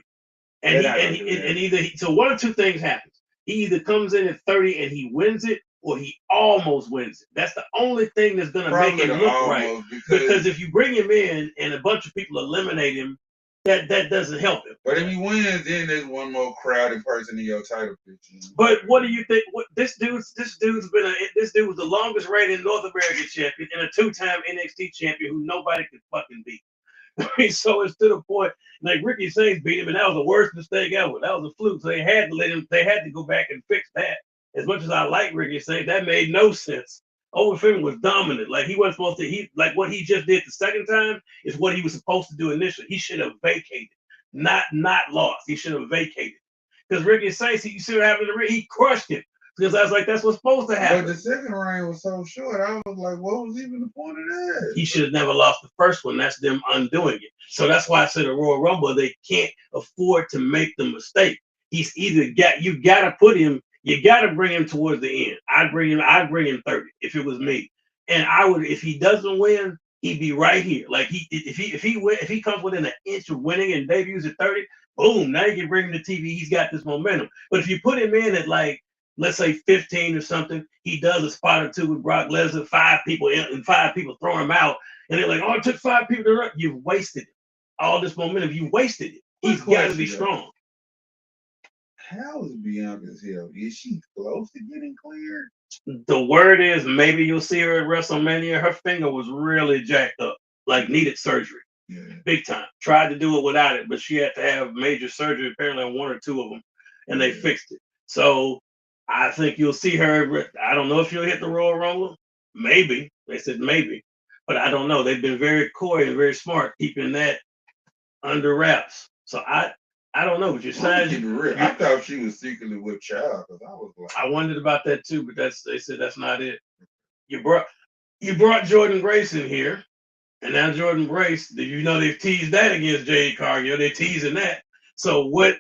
And so one or two things happens. He either comes in at 30 and he wins it, or he almost wins it. That's the only thing that's gonna make Probably it the look almost, right. because Because if you bring him in and a bunch of people eliminate him, that doesn't help him. But if he wins, then there's one more crowded person in your title picture. But what do you think? What this dude was the longest reigning North American champion and a two-time NXT champion who nobody could fucking beat. So it's to the point, like Ricky Sainz beat him, and that was the worst mistake ever. That was a fluke. So they had to let him. They had to go back and fix that. As much as I like Ricky Sainz, that made no sense. Overfilling was dominant. Like he wasn't supposed to. He like what he just did the second time is what he was supposed to do initially. He should have vacated, not lost. He should have vacated. Because Ricky Sainz, you see what happened to Ricky? He crushed him. Because I was like, that's what's supposed to happen. But the second reign was so short, I was like, what was even the point of that? He should have never lost the first one. That's them undoing it. So that's why I said the Royal Rumble, they can't afford to make the mistake. He's either you gotta put him, you gotta bring him towards the end. I'd bring him 30 if it was me. And I would, if he doesn't win, he'd be right here. Like if he comes within an inch of winning and debuts at 30, boom, now you can bring him to TV. He's got this momentum. But if you put him in at like, let's say 15 or something, he does a spot or two with Brock Lesnar, 5 people in, and 5 people throw him out, and they're like, oh, it took 5 people to run. You've wasted it. All this momentum, you wasted it. He's got to be strong. How is Bianca's health? Is she close to getting cleared? The word is maybe you'll see her at WrestleMania. Her finger was really jacked up, like needed surgery. Yeah. Big time. Tried to do it without it, but she had to have major surgery, apparently on 1 or 2 of them, and they fixed it. So I think you'll see her. I don't know if she'll hit the Royal Rumble. Maybe. They said maybe. But I don't know. They've been very coy and very smart keeping that under wraps. So I don't know. But you're saying I thought she was secretly with child, because I was like, I wondered about that too, but they said that's not it. You brought Jordan Grace in here, and now Jordan Grace, you know they've teased that against Jade Cargill. They're teasing that. So what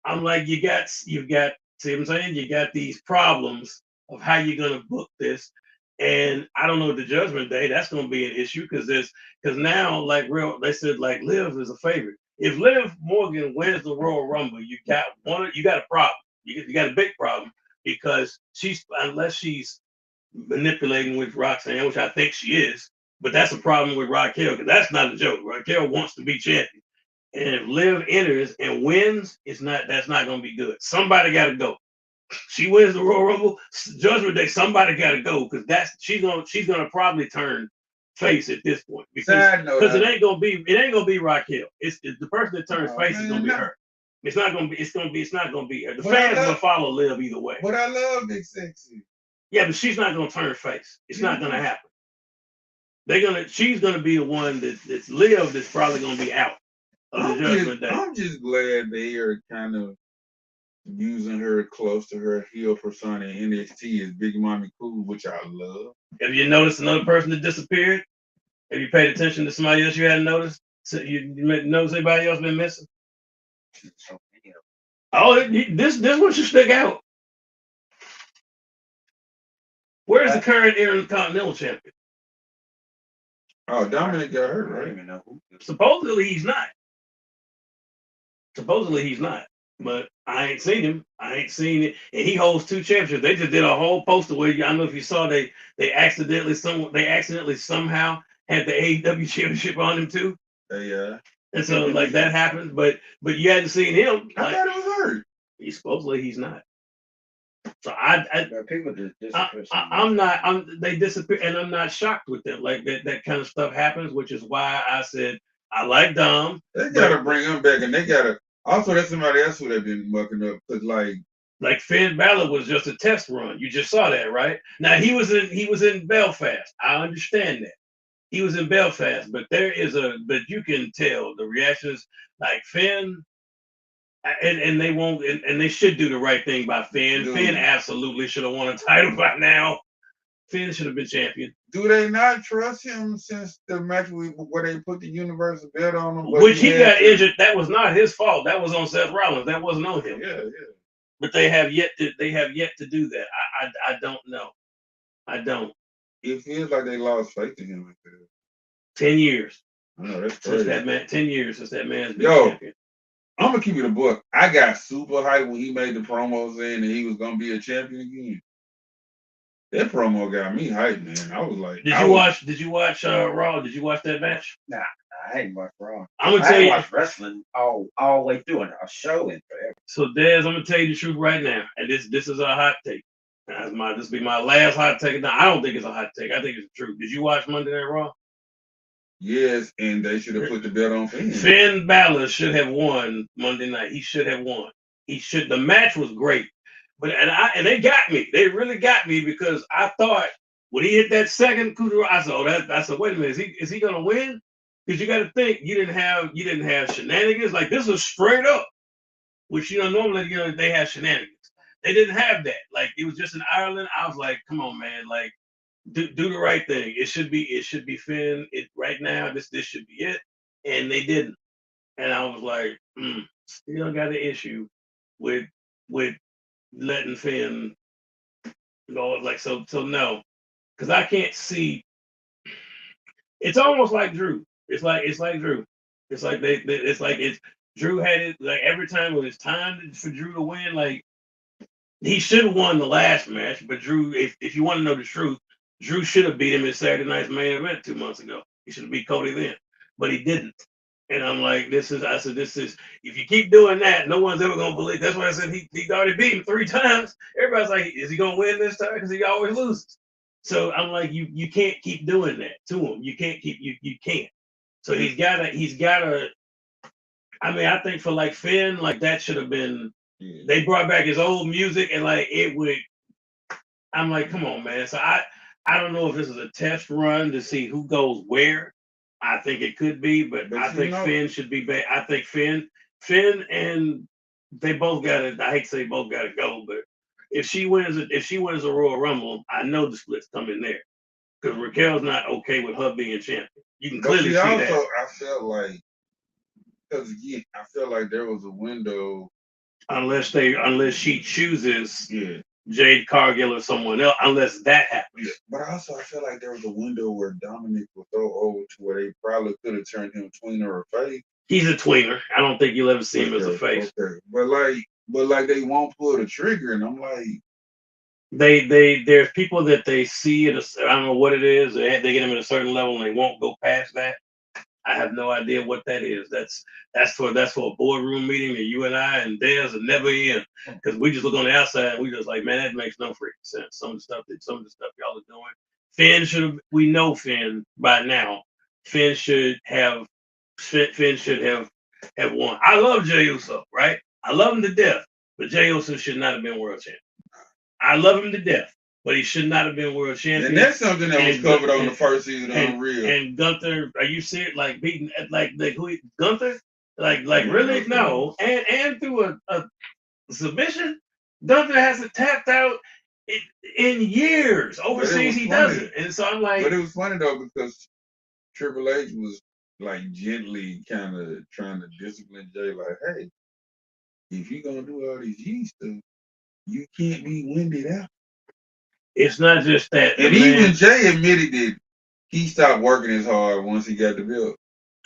I'm like, you've got, see what I'm saying? You got these problems of how you're gonna book this. And I don't know the Judgment Day, that's gonna be an issue because now they said like Liv is a favorite. If Liv Morgan wins the Royal Rumble, you got a problem. You got a big problem because unless she's manipulating with Roxanne, which I think she is, but that's a problem with Raquel because that's not a joke. Raquel wants to be champion. And if Liv enters and wins, that's not gonna be good. Somebody gotta go. She wins the Royal Rumble, Judgment Day, somebody gotta go because she's gonna probably turn face at this point because it ain't gonna be Raquel. It's the person that turns face is gonna be her. It's not gonna be her. The fans will follow Liv either way. But I love Big Sexy. Yeah, but she's not gonna turn face. It's not gonna happen. She's gonna be the one that's Liv that's probably gonna be out. I'm just glad they are kind of using her close to her heel persona in NXT as Big Mommy Cool, which I love. Have you noticed another person that disappeared? Have you paid attention to somebody else you hadn't noticed? So you notice anybody else been missing? Oh, this one should stick out. Where's the current Intercontinental champion? Oh, Dominic got hurt, right? I don't even know who. Supposedly he's not. But I ain't seen him. I ain't seen it. And he holds 2 championships. They just did a whole poster where I don't know if you saw they accidentally somehow had the AEW championship on him too. Yeah. And so like that happens, but you hadn't seen him. I thought it was hurt. He's supposedly he's not. So people just disappear. They disappear, and I'm not shocked with them. Like that kind of stuff happens, which is why I said I like Dom. They gotta bring him back, and they gotta also that's somebody else who they've been mucking up because like Finn Balor was just a test run. You just saw that, right? Now he was in Belfast. I understand that. He was in Belfast, but but you can tell the reactions like Finn and they won't and they should do the right thing by Finn. Dude. Finn absolutely should have won a title by now. Finn should have been champion. Do they not trust him since the match where they put the Universal belt on him? Which he got injured. That was not his fault. That was on Seth Rollins. That wasn't on him. Yeah. But they have yet to do that. I don't know. I don't. It feels like they lost faith in him. 10 years. I know that's since crazy. that man. 10 years since that man's been champion. I'm gonna keep it a book. I got super hyped when he made the promo saying that he was gonna be a champion again. That promo got me hyped, man. I was like, Did you watch Raw? Did you watch that match? Nah, I ain't watched Raw. I'm gonna tell you, watched wrestling all the way through a show in forever. So Dez, I'm gonna tell you the truth right now, and this is a hot take. This will be my last hot take. No, I don't think it's a hot take. I think it's the truth. Did you watch Monday Night Raw? Yes, and they should have put the belt on Finn. Finn Balor should have won Monday night. He should have won. The match was great. But and they got me. They really got me because I thought when he hit that second coup de grace, I said, wait a minute, is he gonna win? Because you got to think you didn't have shenanigans. Like this was straight up, which normally they have shenanigans. They didn't have that. Like it was just in Ireland. I was like, come on, man, like do the right thing. It should be Finn. Right now, this should be it. And they didn't. And I was like, still got an issue with letting Finn go. Like so no, because I can't see. It's almost like Drew. It's like Drew. It's like it's Drew had it like every time when it's time for Drew to win. Like he should have won the last match, but Drew, if you want to know the truth, Drew should have beat him in Saturday Night's main event 2 months ago. He should have beat Cody then, but he didn't. And I'm like, if you keep doing that, no one's ever gonna believe. That's why I said he's already beat him 3 times. Everybody's like, is he gonna win this time? Because he always loses. So I'm like, you can't keep doing that to him. You can't keep you can't. So he's gotta. I mean, I think for like Finn, like that should have been. Yeah. They brought back his old music and like it would. I'm like, come on, man. So I don't know if this is a test run to see who goes where. I think it could be, but I think Finn should be back. I think Finn, and they both got it. I hate to say both got to go, but if she wins a Royal Rumble, I know the split's coming there because Raquel's not okay with her being champion. You can clearly see that. I felt like because again, I felt like there was a window. Unless she chooses Jade Cargill or someone else, unless that happens. Yeah. But also, I feel like there was a window where Dominic was so old to where they probably could have turned him tweener or face. He's a tweener. I don't think you'll ever see him as a face. Okay. But like they won't pull the trigger, and I'm like, there's people that they see I don't know what it is. They get him at a certain level, and they won't go past that. I have no idea what that is. That's for a boardroom meeting that you and I and Dez are never in because we just look on the outside and we just like, man, that makes no freaking sense. Some of the stuff y'all are doing. We know Finn by now. Finn should have won. I love Jey Uso, right? I love him to death, but Jey Uso should not have been world champion. I love him to death, but he should not have been world champion. And that's something that was covered on the first season of Unreal. And Gunther, are you serious? Like beating like who? Gunther? Like really? No. And through a submission, Gunther hasn't tapped out in years. Overseas, he doesn't. And so I'm like, but it was funny though because Triple H was like gently kind of trying to discipline Jay, like, hey, if you're gonna do all these G stuff, you can't be winded out. It's not just that. And even Jay admitted that he stopped working as hard once he got the belt.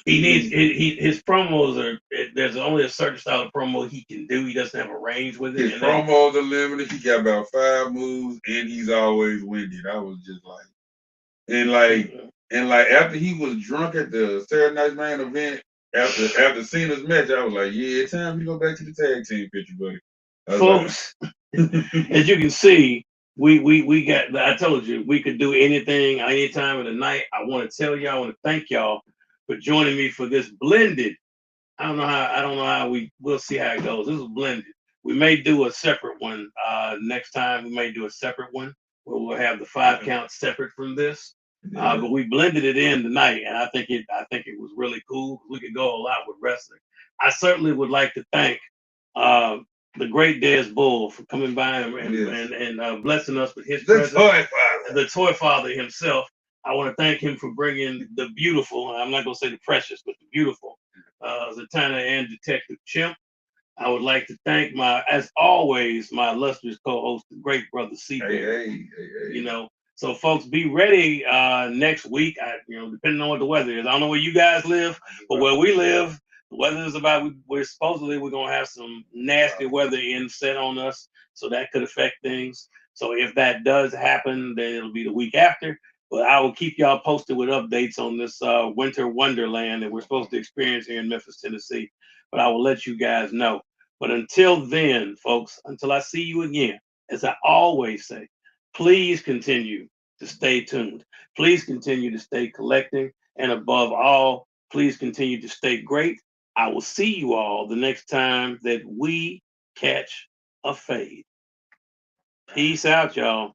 He needs his promos are. There's only a certain style of promo he can do. He doesn't have a range with it. His promos are limited. He got about 5 moves, and he's always winded. I was just like, And like after he was drunk at the Saturday Night Main event, after Cena's match, I was like, yeah, it's time to go back to the tag team picture, buddy. I was Folks, as you can see, we got. I told you we could do anything, any time of the night. I want to tell y'all. I want to thank y'all for joining me for this blended. I don't know how we'll see how it goes. This is blended. We may do a separate one next time. We may do a separate one where we'll have the 5 count separate from this. yeah. But we blended it in tonight, and I think it was really cool. We could go a lot with wrestling. I certainly would like to thank uh, the great Des Bull for coming by and blessing us with his The presence. toy father. The toy father himself. I want to thank him for bringing the beautiful. I'm not going to say the precious, but the beautiful Zatanna and Detective Chimp. I would like to thank as always, my illustrious co-host, the great brother C. Hey. You know, so folks, be ready next week. Depending on what the weather is. I don't know where you guys live, but where we live, the weather is about. We're gonna have some nasty weather set on us, so that could affect things. So if that does happen, then it'll be the week after. But I will keep y'all posted with updates on this winter wonderland that we're supposed to experience here in Memphis, Tennessee. But I will let you guys know. But until then, folks, until I see you again, as I always say, please continue to stay tuned. Please continue to stay collecting. And above all, please continue to stay great. I will see you all the next time that we catch a fade. Peace out, y'all.